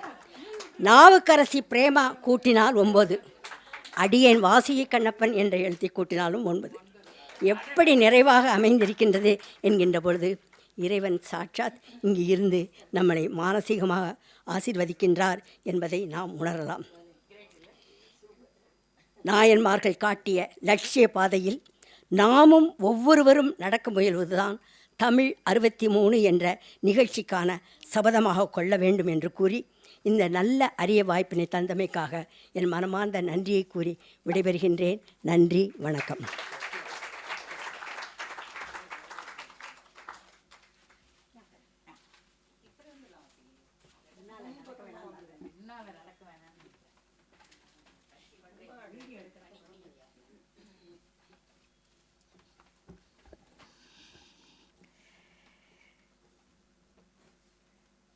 நாவுக்கரசி பிரேமா கூட்டினால் 9, அடியேன் வாசியை கண்ணப்பன் என்ற எழுத்தை கூட்டினாலும் 9. எப்படி நிறைவாக அமைந்திருக்கின்றது என்கின்ற பொழுது இறைவன் சாட்சாத் இங்கு இருந்து நம்மளை மானசீகமாக ஆசீர்வதிக்கின்றார் என்பதை நாம் உணரலாம். நாயன்மார்கள் காட்டிய லட்சிய பாதையில் நாமும் ஒவ்வொருவரும் நடக்க முயல்வதுதான் தமிழ் 63 என்ற நிகழ்ச்சிக்கான சபதமாக கொள்ள வேண்டும் என்று கூறி, இந்த நல்ல அரிய வாய்ப்பினை தந்தமைக்காக என் மனமார்ந்த நன்றியை கூறி விடைபெறுகின்றேன். நன்றி, வணக்கம்.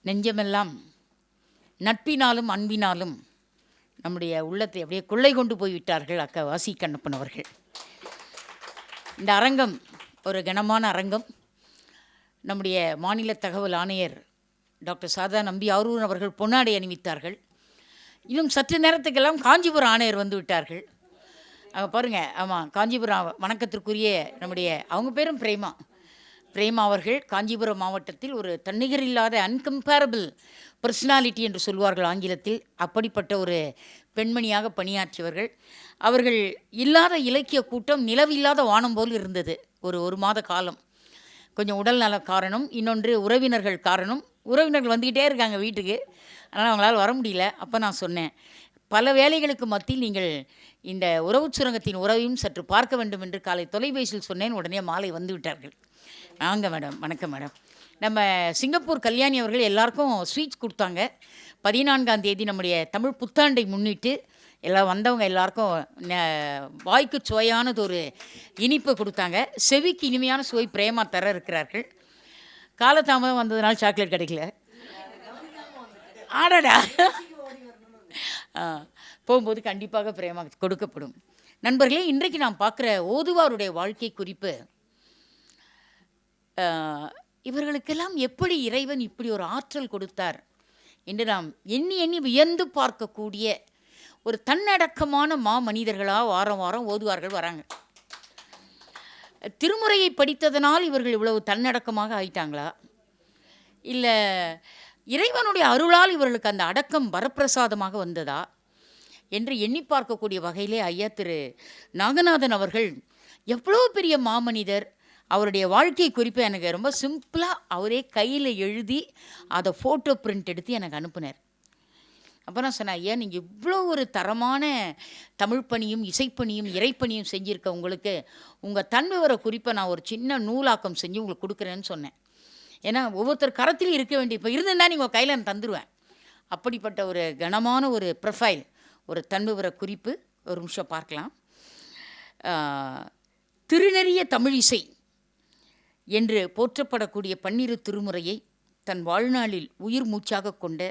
நெஞ்சமெல்லாம் நட்பினாலும் அன்பினாலும் நம்முடைய உள்ளத்தை அப்படியே கொள்ளை கொண்டு போய்விட்டார்கள் அக்கா வாசி கண்ணப்பன் அவர்கள். இந்த அரங்கம் ஒரு கனமான அரங்கம். நம்முடைய மாநில தகவல் ஆணையர் டாக்டர் சாரதா நம்பி ஆரூர் அவர்கள் பொன்னாடை அணிவித்தார்கள். இன்னும் சற்று நேரத்துக்கெல்லாம் காஞ்சிபுரம் ஆணையர் வந்து விட்டார்கள். அவங்க பாருங்கள், ஆமாம், காஞ்சிபுரம் வணக்கத்திற்குரிய நம்முடைய அவங்க பேரும் பிரேமா அவர்கள் காஞ்சிபுரம் மாவட்டத்தில் ஒரு தன்னிகர் இல்லாத அன்கம்பேரபிள் பர்சனாலிட்டி என்று சொல்வார்கள் ஆங்கிலத்தில். அப்படிப்பட்ட ஒரு பெண்மணியாக பணியாற்றியவர்கள். அவர்கள் இல்லாத இலக்கிய கூட்டம் நிலவில்லாத வானம் போல் இருந்தது ஒரு மாத காலம். கொஞ்சம் உடல் நல காரணம், இன்னொன்று உறவினர்கள் காரணம். உறவினர்கள் வந்துக்கிட்டே இருக்காங்க வீட்டுக்கு, அதனால் அவங்களால் வர முடியல. அப்போ நான் சொன்னேன், பல வேலைகளுக்கு மத்தியில் நீங்கள் இந்த உறவு சுரங்கத்தின் உறவையும் சற்று பார்க்க வேண்டும் என்று காலை தொலைபேசியில் சொன்னேன். உடனே மாலை வந்து விட்டார்கள். வாங்க மேடம், வணக்கம் மேடம். நம்ம சிங்கப்பூர் கல்யாணி அவர்கள் எல்லாருக்கும் ஸ்வீட்ஸ் கொடுத்தாங்க. 14ஆம் தேதி நம்முடைய தமிழ் புத்தாண்டை முன்னிட்டு எல்லாம் வந்தவங்க எல்லாருக்கும் வாய்க்கு சுவையானது ஒரு இனிப்பு கொடுத்தாங்க. செவிக்கு இனிமையான சுவை பிரேமா தர இருக்கிறார்கள். காலதாமதம் வந்ததுனால சாக்லேட் கிடைக்கல. ஆடடா, போகும்போது கண்டிப்பாக பிரேமா கொடுக்கப்படும். நண்பர்களே, இன்றைக்கு நாம் பார்க்குற ஓதுவாருடைய வாழ்க்கை குறிப்பு, இவர்களுக்கெல்லாம் எப்படி இறைவன் இப்படி ஒரு ஆற்றல் கொடுத்தார் என்று நாம் எண்ணி எண்ணி வியந்து பார்க்கக்கூடிய ஒரு தன்னடக்கமான மனிதர்களாக வாரம் வாரம் ஓதுவார்கள் வராங்க. திருமுறையை படித்ததனால் இவர்கள் இவ்வளவு தன்னடக்கமாக ஆயிட்டாங்களா, இல்லை இறைவனுடைய அருளால் இவர்களுக்கு அந்த அடக்கம் வரப்பிரசாதமாக வந்ததா என்று எண்ணி பார்க்கக்கூடிய வகையிலே ஐயா திரு நாகநாதன் அவர்கள் எவ்வளோ பெரிய மாமனிதர். அவருடைய வாழ்க்கை குறிப்பை எனக்கு ரொம்ப சிம்பிளாக அவரே கையில் எழுதி அதை ஃபோட்டோ பிரிண்ட் எடுத்து எனக்கு அனுப்புனார். அப்போ நான் சொன்னேன், ஐயா நீங்கள் இவ்வளோ ஒரு தரமான தமிழ் பணியும் இசைப்பணியும் இறைப்பணியும் செஞ்சுருக்க உங்களுக்கு உங்கள் தன்விவர குறிப்பை நான் ஒரு சின்ன நூலாக்கம் செஞ்சு உங்களுக்கு கொடுக்குறேன்னு சொன்னேன். ஏன்னா ஒவ்வொருத்தர் கரத்திலும் இருக்க வேண்டிய, இப்போ இருந்திருந்தா நீங்கள் உங்கள் கையில் நான் தந்துடுவேன். அப்படிப்பட்ட ஒரு கனமான ஒரு ப்ரொஃபைல், ஒரு தன்விவர குறிப்பு. ஒரு நிமிஷம் பார்க்கலாம். திருநெறிய தமிழிசை என்று போற்றப்படக்கூடிய பன்னிரு திருமுறையை தன் வாழ்நாளில் உயிர் மூச்சாக கொண்ட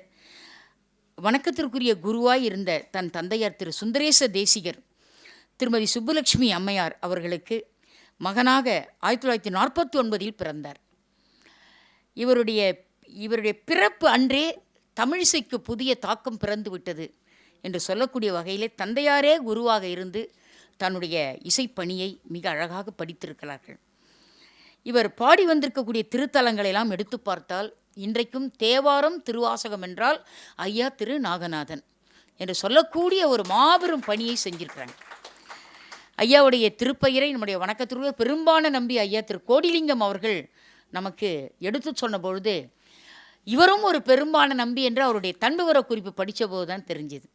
வணக்கத்திற்குரிய குருவாய் இருந்த தன் தந்தையார் திரு சுந்தரேச தேசிகர் திருமதி சுப்புலட்சுமி அம்மையார் அவர்களுக்கு மகனாக 1949 பிறந்தார். இவருடைய பிறப்பு அன்றே தமிழிசைக்கு புதிய தாக்கம் பிறந்து விட்டது என்று சொல்லக்கூடிய வகையிலே தந்தையாரே குருவாக இருந்து தன்னுடைய இசைப்பணியை மிக அழகாக படித்திருக்கிறார்கள். இவர் பாடி வந்திருக்கக்கூடிய திருத்தலங்களெல்லாம் எடுத்து பார்த்தால் இன்றைக்கும் தேவாரம் திருவாசகம் என்றால் ஐயா திரு நாகநாதன் என்று சொல்லக்கூடிய ஒரு மாபெரும் பணியை செஞ்சிருக்கிறாங்க. ஐயாவுடைய திருப்பெயரை நம்முடைய வணக்கத்திற்கு பெரும்பான நம்பி ஐயா திரு கோடிலிங்கம் அவர்கள் நமக்கு எடுத்து சொன்ன பொழுது இவரும் ஒரு பெரும்பான நம்பி என்று அவருடைய தன்விவர குறிப்பு படித்த போது தான் தெரிஞ்சுது.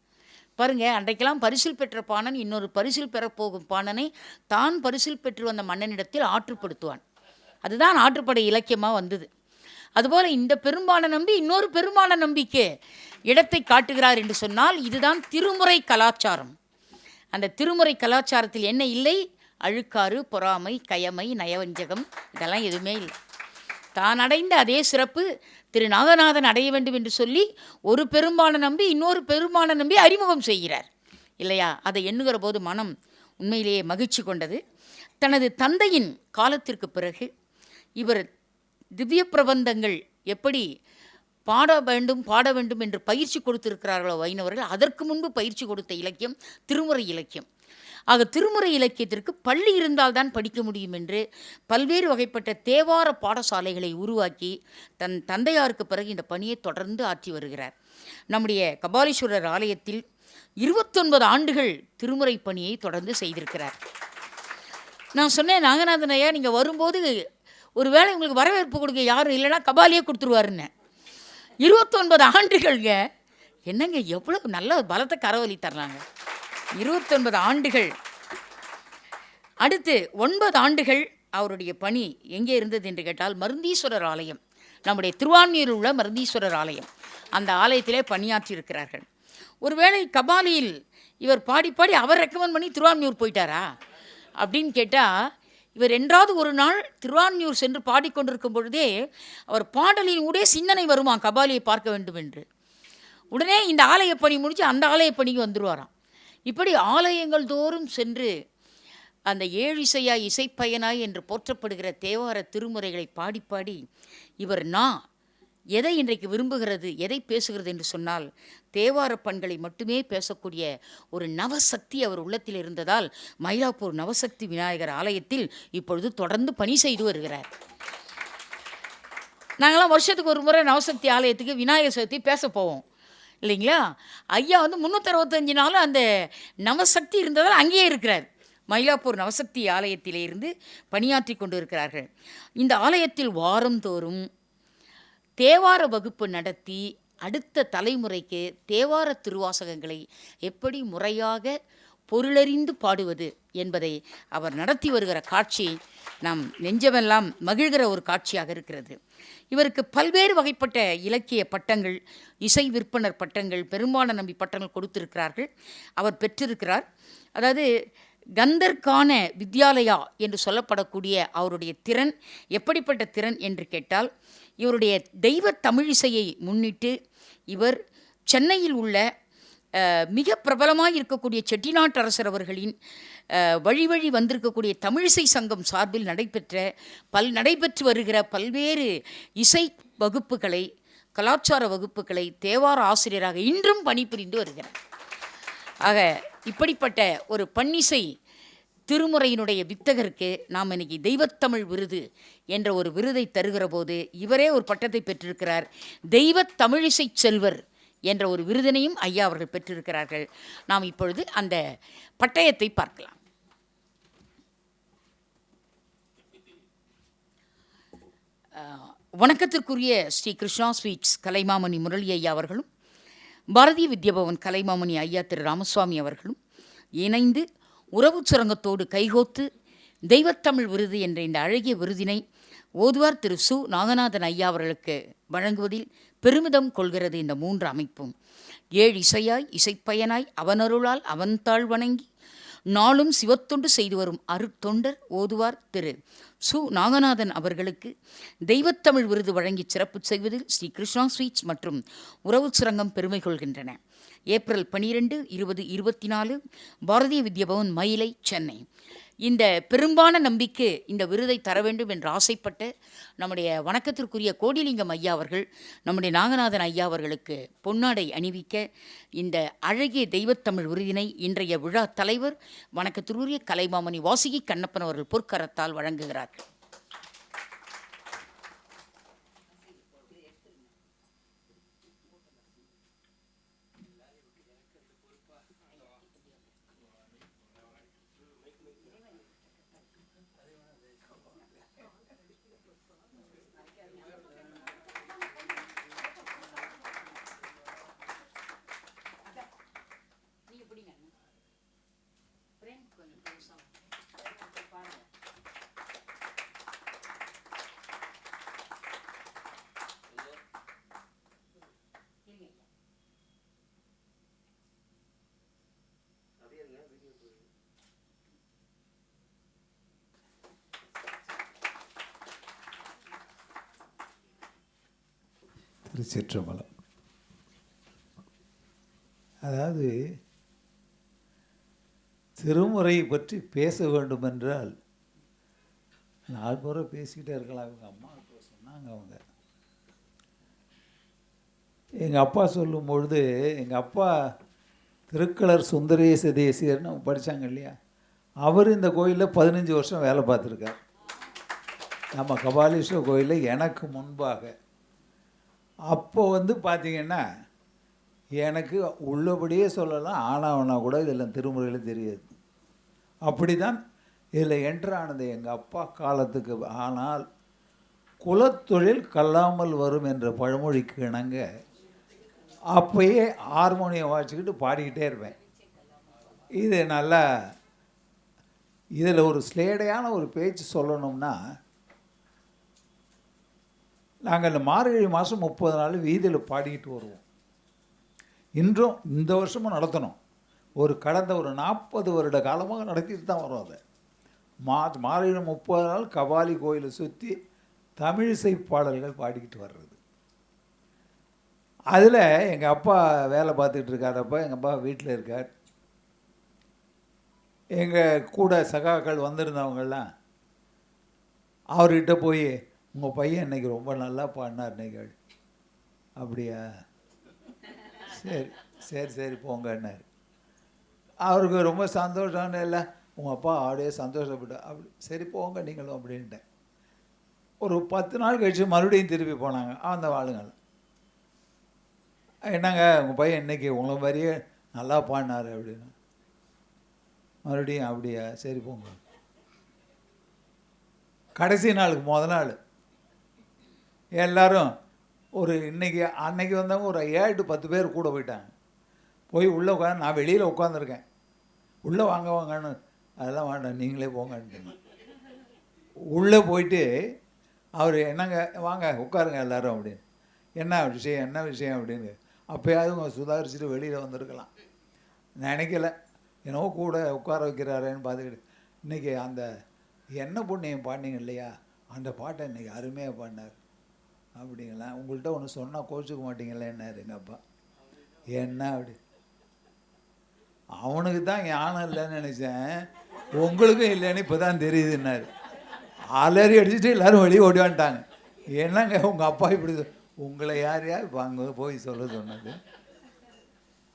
பாருங்கள், அன்றைக்கெல்லாம் பரிசில் பெற்ற பாணன் இன்னொரு பரிசில் பெறப்போகும் பாணனை தான் பரிசில் பெற்று வந்த மன்னனிடத்தில் ஆற்றுப்படுத்துவான். அதுதான் ஆற்றுப்படை இலக்கியமாக வந்தது. அதுபோல் இந்த பெரும்பான நம்பி இன்னொரு பெரும்பான நம்பிக்கு இடத்தை காட்டுகிறார் என்று சொன்னால் இதுதான் திருமுறை கலாச்சாரம். அந்த திருமுறை கலாச்சாரத்தில் என்ன இல்லை? அழுக்காறு, பொறாமை, கயமை, நயவஞ்சகம் இதெல்லாம் எதுவுமே இல்லை. தான் அடைந்த அதே சிறப்பு திரு நாகநாதன் அடைய வேண்டும் என்று சொல்லி ஒரு பெரும்பான நம்பி இன்னொரு பெரும்பான நம்பி அறிமுகம் செய்கிறார் இல்லையா? அதை எண்ணுகிற போது மனம் உண்மையிலேயே மகிழ்ச்சி கொண்டது. தனது தந்தையின் காலத்திற்கு பிறகு இவர் திவ்ய பிரபந்தங்கள் எப்படி பாட வேண்டும் என்று பயிற்சி கொடுத்திருக்கிறார்களோ வைணவர்கள், அதற்கு முன்பு பயிற்சி கொடுத்த இலக்கியம் திருமுறை இலக்கியம். ஆக திருமுறை இலக்கியத்திற்கு பள்ளி இருந்தால்தான் படிக்க முடியும் என்று பல்வேறு வகைப்பட்ட தேவார பாடசாலைகளை உருவாக்கி தன் தந்தையாருக்கு பிறகு இந்த பணியை தொடர்ந்து ஆற்றி வருகிறார். நம்முடைய கபாலீஸ்வரர் ஆலயத்தில் 29 ஆண்டுகள் திருமுறை பணியை தொடர்ந்து செய்திருக்கிறார். நான் சொன்னேன், நாகநாதன் ஐயா நீங்கள் வரும்போது ஒரு வேளை உங்களுக்கு வரவேற்பு கொடுக்க யாரும் இல்லைன்னா கபாலியே கொடுத்துருவாருன்னு. 29 ஆண்டுகள்ங்க, என்னங்க எவ்வளோ நல்ல பலத்தை கரவழி தர்றாங்க. 29 ஆண்டுகள். அடுத்து 9 ஆண்டுகள் அவருடைய பணி எங்கே இருந்தது என்று கேட்டால் மருந்தீஸ்வரர் ஆலயம், நம்முடைய திருவான்மியூரில் உள்ள மருந்தீஸ்வரர் ஆலயம், அந்த ஆலயத்திலே பணியாற்றி இருக்கிறார்கள். ஒருவேளை கபாலியில் இவர் பாடி பாடி அவர் ரெக்கமெண்ட் பண்ணி திருவான்மியூர் போயிட்டாரா அப்படின்னு கேட்டால், இவர் என்றாவது ஒரு நாள் திருவான்மியூர் சென்று பாடிக்கொண்டிருக்கும் பொழுதே அவர் பாடலின் ஊடே சிந்தனை வருமா கபாலியை பார்க்க வேண்டும் என்று. உடனே இந்த ஆலய பணி முடித்து அந்த ஆலய பணிக்கு வந்துடுவாராம். இப்படி ஆலயங்கள் தோறும் சென்று அந்த ஏழிசையாய் இசைப்பயனாய் என்று போற்றப்படுகிற தேவார திருமுறைகளை பாடி பாடி இவர் எதை இன்றைக்கு விரும்புகிறது, எதை பேசுகிறது என்று சொன்னால் தேவார பண்களை மட்டுமே பேசக்கூடிய ஒரு நவசக்தி அவர் உள்ளத்தில் இருந்ததால் மயிலாப்பூர் நவசக்தி விநாயகர் ஆலயத்தில் இப்பொழுது தொடர்ந்து பணி செய்து வருகிறார். நாங்களாம் வருஷத்துக்கு ஒரு முறை நவசக்தி ஆலயத்துக்கு விநாயகர் சதுர்த்தி பேச போவோம் இல்லைங்களா? ஐயா 365 நாளும் அந்த நவசக்தி இருந்ததால் அங்கேயே இருக்கிறார். மயிலாப்பூர் நவசக்தி ஆலயத்திலே இருந்து பணியாற்றி கொண்டு இருக்கிறார்கள். இந்த ஆலயத்தில் வாரந்தோறும் தேவார வகுப்பு நடத்தி அடுத்த தலைமுறைக்கு தேவார திருவாசகங்களை எப்படி முறையாக பொருளறிந்து பாடுவது என்பதை அவர் நடத்தி வருகிற காட்சி நாம் நெஞ்சமெல்லாம் மகிழ்கிற ஒரு காட்சியாக இருக்கிறது. இவருக்கு பல்வேறு வகைப்பட்ட இலக்கிய பட்டங்கள், இசை விற்பனர் பட்டங்கள், பெரும்பான நம்பி பட்டங்கள் கொடுத்திருக்கிறார்கள். அவர் பெற்றிருக்கிறார். அதாவது கந்தர்கான வித்யாலயா என்று சொல்லப்படக்கூடிய அவருடைய திறன் எப்படிப்பட்ட திறன் என்று கேட்டால், இவருடைய தெய்வ தமிழிசையை முன்னிட்டு இவர் சென்னையில் உள்ள மிக பிரபலமாக இருக்கக்கூடிய செட்டிநாட்டரசர் அவர்களின் வழி வழி வந்திருக்கக்கூடிய தமிழிசை சங்கம் சார்பில் நடைபெற்று வருகிற பல்வேறு இசை வகுப்புகளை, கலாச்சார வகுப்புகளை தேவார ஆசிரியராக இன்றும் பணிபுரிந்து வருகிறார். ஆக இப்படிப்பட்ட ஒரு பன்னிசை திருமுறையினுடைய வித்தகருக்கு நாம் இன்னைக்கு தெய்வத்தமிழ் விருது என்ற ஒரு விருதை தருகிற போது இவரே ஒரு பட்டத்தை பெற்றிருக்கிறார். தெய்வத் தமிழிசை செல்வர் என்ற ஒரு விருதினையும் ஐயா அவர்கள் பெற்றிருக்கிறார்கள். நாம் இப்பொழுது அந்த பட்டயத்தை பார்க்கலாம். வணக்கத்திற்குரிய ஸ்ரீ கிருஷ்ணா ஸ்வீட்ஸ் கலைமாமணி முரளி ஐயா அவர்களும், பாரதிய வித்யாபவன் கலைமாமணி ஐயா திரு ராமசுவாமி அவர்களும் இணைந்து உறவு சுரங்கத்தோடு கைகோத்து தெய்வத்தமிழ் விருது என்ற இந்த அழகிய விருதினை ஓதுவார் திரு சு நாகநாதன் ஐயா அவர்களுக்கு வழங்குவதில் பெருமிதம் கொள்கிறது. இந்த 3 அமைப்பும் 7 இசையாய் இசைப்பயனாய் அவனருளால் அவன்தாள் வணங்கி நாளும் சிவத்தொண்டு செய்து வரும் அருட்தொண்டர் ஓதுவார் திரு சு நாகநாதன் அவர்களுக்கு தெய்வத்தமிழ் விருது வழங்கி சிறப்பு செய்வதில் ஸ்ரீ கிருஷ்ணா ஸ்வீட்ஸ் மற்றும் உறவு சுரங்கம் பெருமை கொள்கின்றன. ஏப்ரல் 12, 2024 பாரதிய வித்யாபவன் மயிலை, சென்னை. இந்த பெரும்பான நம்பிக்கை இந்த விருதை தர வேண்டும் என்று ஆசைப்பட்ட நம்முடைய வணக்கத்திற்குரிய கோடிலிங்கம் ஐயா அவர்கள் நம்முடைய நாகநாதன் ஐயா அவர்களுக்கு பொன்னாடை அணிவிக்க இந்த அழகிய தெய்வத்தமிழ் விருதினை இன்றைய விழா தலைவர் வணக்கத்திற்குரிய கலைமாமணி வாசுகி கண்ணப்பன் அவர்கள் பொற்கரத்தால் வழங்குகிறார்கள். திருச்சிற்றம்பலம். அதாவது திருமுறை பற்றி பேச வேண்டுமென்றால் 4 முறை பேசிக்கிட்டே இருக்கலாம். அவங்க அம்மா சொன்னாங்க. எங்கள் அப்பா சொல்லும் பொழுது, எங்கள் அப்பா திருக்களர் சுந்தரேச தேசியர்னு அவங்க படித்தாங்க இல்லையா, அவர் இந்த கோயிலில் 15 வருஷம் வேலை பார்த்துருக்கார். நம்ம கபாலீஸ்வரர் கோயிலில் எனக்கு முன்பாக. அப்போ பார்த்திங்கன்னா எனக்கு உள்ளபடியே சொல்லலாம், ஆனாவனா கூட இதெல்லாம் திருமுறையில் தெரியாது. அப்படி தான் இதில் என்ட்ரானது எங்கள் அப்பா காலத்துக்கு. ஆனால் குலத்தொழில் கல்லாமல் வரும் என்ற பழமொழிக்கு இணங்க அப்போயே ஹார்மோனியம் வாசிக்கிட்டு பாடிக்கிட்டே இருப்பேன். இது நல்லா, இதில் ஒரு ஸ்லேடையான ஒரு பேச்சு சொல்லணும்னா, நாங்கள் இந்த மார்கழி மாதம் 30 நாள் வீதியில் பாடிக்கிட்டு வருவோம். இன்றும் இந்த வருஷமும் நடத்தணும். கடந்த ஒரு 40 வருட காலமாக நடத்திட்டு தான் வரும். அதை மார்கழி 30 நாள் கபாலி கோயிலை சுற்றி தமிழிசை பாடல்கள் பாடிக்கிட்டு வர்றது. அதில் எங்கள் அப்பா வேலை பார்த்துக்கிட்டு இருக்காரப்போ, எங்கள் அப்பா வீட்டில் இருக்கார். எங்கள் கூட சகாக்கள் வந்திருந்தவங்கெல்லாம் அவர்கிட்ட போய், உங்கள் பையன் இன்றைக்கி ரொம்ப நல்லா பாடினார் நீங்கள். அப்படியா, சரி சரி சரி போங்கன்னார். அவருக்கு ரொம்ப சந்தோஷம்னு இல்லை, உங்கள் அப்பா அப்படியே சந்தோஷப்பட்டார். அப்படி சரி போங்க நீங்களும் அப்படின்ட்டேன். ஒரு 10 நாள் கழித்து மறுபடியும் திருப்பி போனாங்க அந்த ஆளுங்கள். என்னங்க உங்கள் பையன் இன்றைக்கி உங்களை மாதிரியே நல்லா பாடினார் அப்படின்னு. மறுபடியும் அப்படியா, சரி போங்க. கடைசி நாளுக்கு முதல் நாள் எல்லோரும் அன்னைக்கு வந்தவங்க ஒரு 7-10 பேர் கூட போயிட்டாங்க. போய் உள்ளே உட்காந்து, நான் வெளியில் உட்காந்துருக்கேன். உள்ளே வாங்கன்னு, அதெல்லாம் வேண்டாம் நீங்களே போங்கன்னு. உள்ளே போயிட்டு அவர், என்னங்க வாங்க உட்காருங்க எல்லோரும் அப்படின்னு. என்ன விஷயம் அப்படின்னு. அப்போயாவது அவங்க சுதாரிச்சுட்டு வெளியில் வந்திருக்கலாம். நினைக்கல, என்னவோ கூட உட்கார வைக்கிறாரேன்னு பார்த்துக்கிட்டு. இன்றைக்கி அந்த என்ன புண்ணியம் பாடினீங்க இல்லையா, அந்த பாட்டை இன்றைக்கி அருமையாக பாடினார். அப்படிங்களா, உங்கள்கிட்ட ஒன்று சொன்னால் கோச்சிக்க மாட்டீங்களே என்னார் எங்கள் அப்பா. என்ன அப்படி அவனுக்கு தான் ஞானம் இல்லைன்னு நினச்சேன், உங்களுக்கும் இல்லைன்னு இப்போ தான் தெரியுதுன்னாரு. அலறி அடிச்சுட்டு எல்லோரும் வெளியே ஓடி வந்துட்டாங்க. என்னங்க உங்கள் அப்பா இப்படி உங்களை யார் இப்போ அங்கே போய் சொல்ல சொன்னது?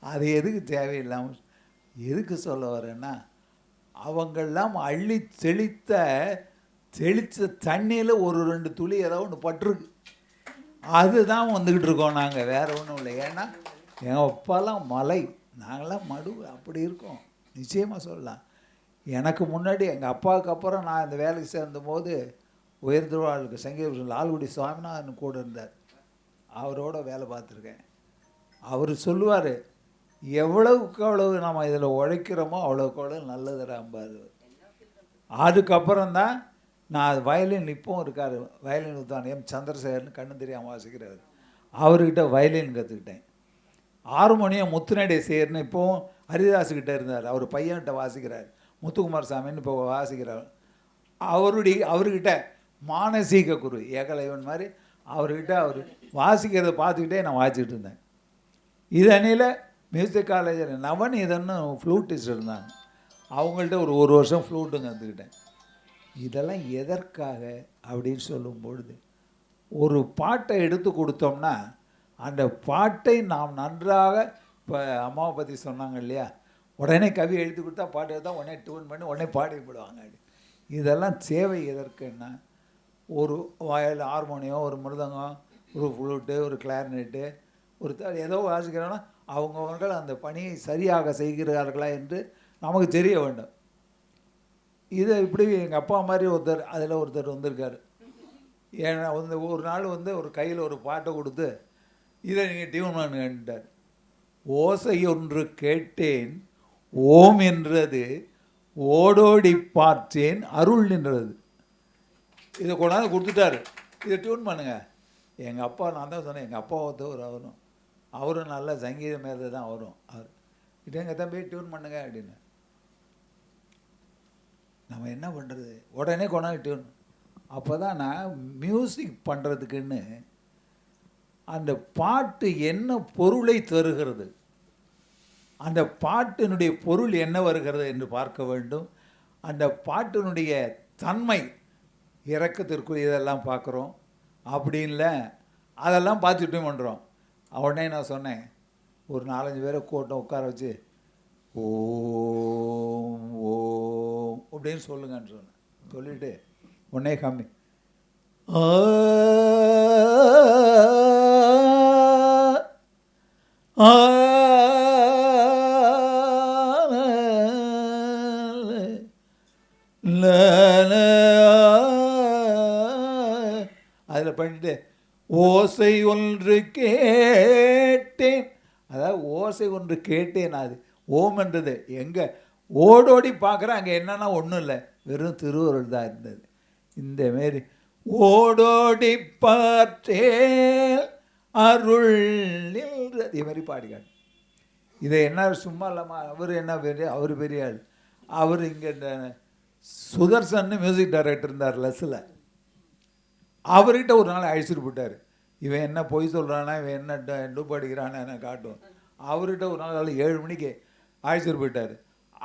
அது எதுக்கு தேவையில்லாமல் எதுக்கு சொல்ல வரேன்னா, அவங்கெல்லாம் அள்ளி தெளித்த தண்ணியில் ஒரு 2 துளி ஏதோ ஒன்று பட்டிருக்கு, அதுதான் வந்துக்கிட்டு இருக்கோம் நாங்கள், வேறு ஒன்றும் இல்லை. ஏன்னா எங்கள் அப்பாலாம் மலை, நாங்களாம் மடு, அப்படி இருக்கோம். நிச்சயமாக சொல்லலாம். எனக்கு முன்னாடி எங்கள் அப்பாவுக்கு அப்புறம் நான் இந்த வேலைக்கு சேர்ந்தபோது உயர்திருவாளுக்கு சங்கீத லால்குடி சுவாமிநாதன் கூட இருந்தார். அவரோட வேலை பார்த்துருக்கேன். அவர் சொல்லுவார், எவ்வளவுக்கு அவ்வளவு நம்ம இதில் உழைக்கிறோமோ அவ்வளோக்கு அவ்வளோ நல்லதுறாம்பார். அதுக்கப்புறம் தான் நான் வயலின் இப்போவும் இருக்கார், வயலின் வித்வான் எம் சந்திரசேகர்னு கண்ணு தெரியாமல் வாசிக்கிறார். அவர்கிட்ட வயலின் கற்றுக்கிட்டேன். ஹார்மோனியம் முத்துநடை சேர்னு இப்போவும் ஹரிதாஸுக்கிட்ட இருந்தார், அவர் பையன்கிட்ட வாசிக்கிறார். முத்துக்குமார் சாமின்னு இப்போ வாசிக்கிறார். அவர்கிட்ட மானசீக குரு ஏகலைவன் மாதிரி அவர்கிட்ட அவர் வாசிக்கிறத பார்த்துக்கிட்டே நான் வாசிக்கிட்டு இருந்தேன். இதனில் மியூசிக் காலேஜில் நவநீதன்னு ஃப்ளூட்டிஸ்ட் இருந்தாங்க, அவங்கள்ட்ட ஒரு வருஷம் ஃப்ளூட்டும் கற்றுக்கிட்டேன். இதெல்லாம் எதற்காக அப்படின்னு சொல்லும் பொழுது, ஒரு பாட்டை எடுத்து கொடுத்தோம்னா அந்த பாட்டை நாம் நன்றாக, இப்போ அம்மாவை பற்றி சொன்னாங்க இல்லையா, உடனே கவி எழுதி கொடுத்தா பாட்டு தான் உடனே டியூன் பண்ணி உடனே பாடிவிடுவாங்க. இதெல்லாம் தேவை எதற்குன்னா, ஒரு வயல் ஹார்மோனியம், ஒரு மிருதங்கம், ஒரு ஃப்ளூட்டு, ஒரு கிளாரினெட்டு, ஒரு ஏதோ வாசிக்கிறோன்னா அவங்கவர்கள் அந்த பணியை சரியாக செய்கிறார்களா என்று நமக்கு தெரிய வேண்டும். இதை இப்படி எங்கள் அப்பா மாதிரி ஒருத்தர் வந்திருக்காரு. ஏன்னா ஒரு நாள் ஒரு கையில் ஒரு பாட்டை கொடுத்து இதை நீங்கள் டியூன் பண்ணுங்கன்ட்டார். ஓசை ஒன்று கேட்டேன் ஓம் என்றது, ஓடோடி பார்த்தேன் அருள் நின்றது. இதை கொண்டாந்து கொடுத்துட்டாரு, இதை டியூன் பண்ணுங்க. எங்கள் அப்பா, நான் தான் சொன்னேன், எங்கள் அப்பா அவரும் நல்ல சங்கீத மேலே தான் வரும். அவர் கிட்ட எங்கள் தம்பி டியூன் பண்ணுங்க அப்படின்னு. நம்ம என்ன பண்ணுறது, உடனே கொண்டாந்து டியூன். அப்போ தான் நான் மியூசிக் பண்ணுறதுக்குன்னு அந்த பாட்டு என்ன பொருளை தருகிறது, அந்த பாட்டினுடைய பொருள் என்ன வருகிறது என்று பார்க்க வேண்டும். அந்த பாட்டினுடைய தன்மை, இறக்கத்திற்குரியதெல்லாம் பார்க்குறோம். அப்படின்ல அதெல்லாம் பார்த்துட்டு பண்ணுறோம். உடனே நான் சொன்னேன், ஒரு 4-5 பேரை கூட்டம் உட்கார வச்சு ஓம் ஓம் அப்படின்னு சொல்லுங்கன்னு சொன்னேன். சொல்லிவிட்டு உடனே கம்மி அதில் பண்ணிட்டு ஓசை ஒன்று கேட்டேன், அதாவது ஓசை ஒன்று கேட்டேன். அது ஓம்ன்றது எங்கே ஓடோடி பார்க்குறேன், அங்கே என்னன்னா ஒன்றும் இல்லை, வெறும் திருவருள் தான் இருந்தது. இந்தமாரி ஓடோடி பார்த்தேன் அருள் நின்றது, இது மாதிரி பாடிக்காடு. இதை என்ன சும்மா இல்லாமல் அவர் என்ன பெரிய, அவர் பெரிய ஆள். அவர் இங்கே சுதர்சன் மியூசிக் டைரக்டர் இருந்தார் லெஸ்ஸில், அவர்கிட்ட ஒரு நாள் அழைச்சிட்டு போட்டார். இவன் என்ன பொய் சொல்கிறானா, இவன் என்ன டூப் அடிக்கிறானா என்ன காட்டும். அவர்கிட்ட ஒரு நாள் 7 மணிக்கு அழைச்சிட்டு போயிட்டார்.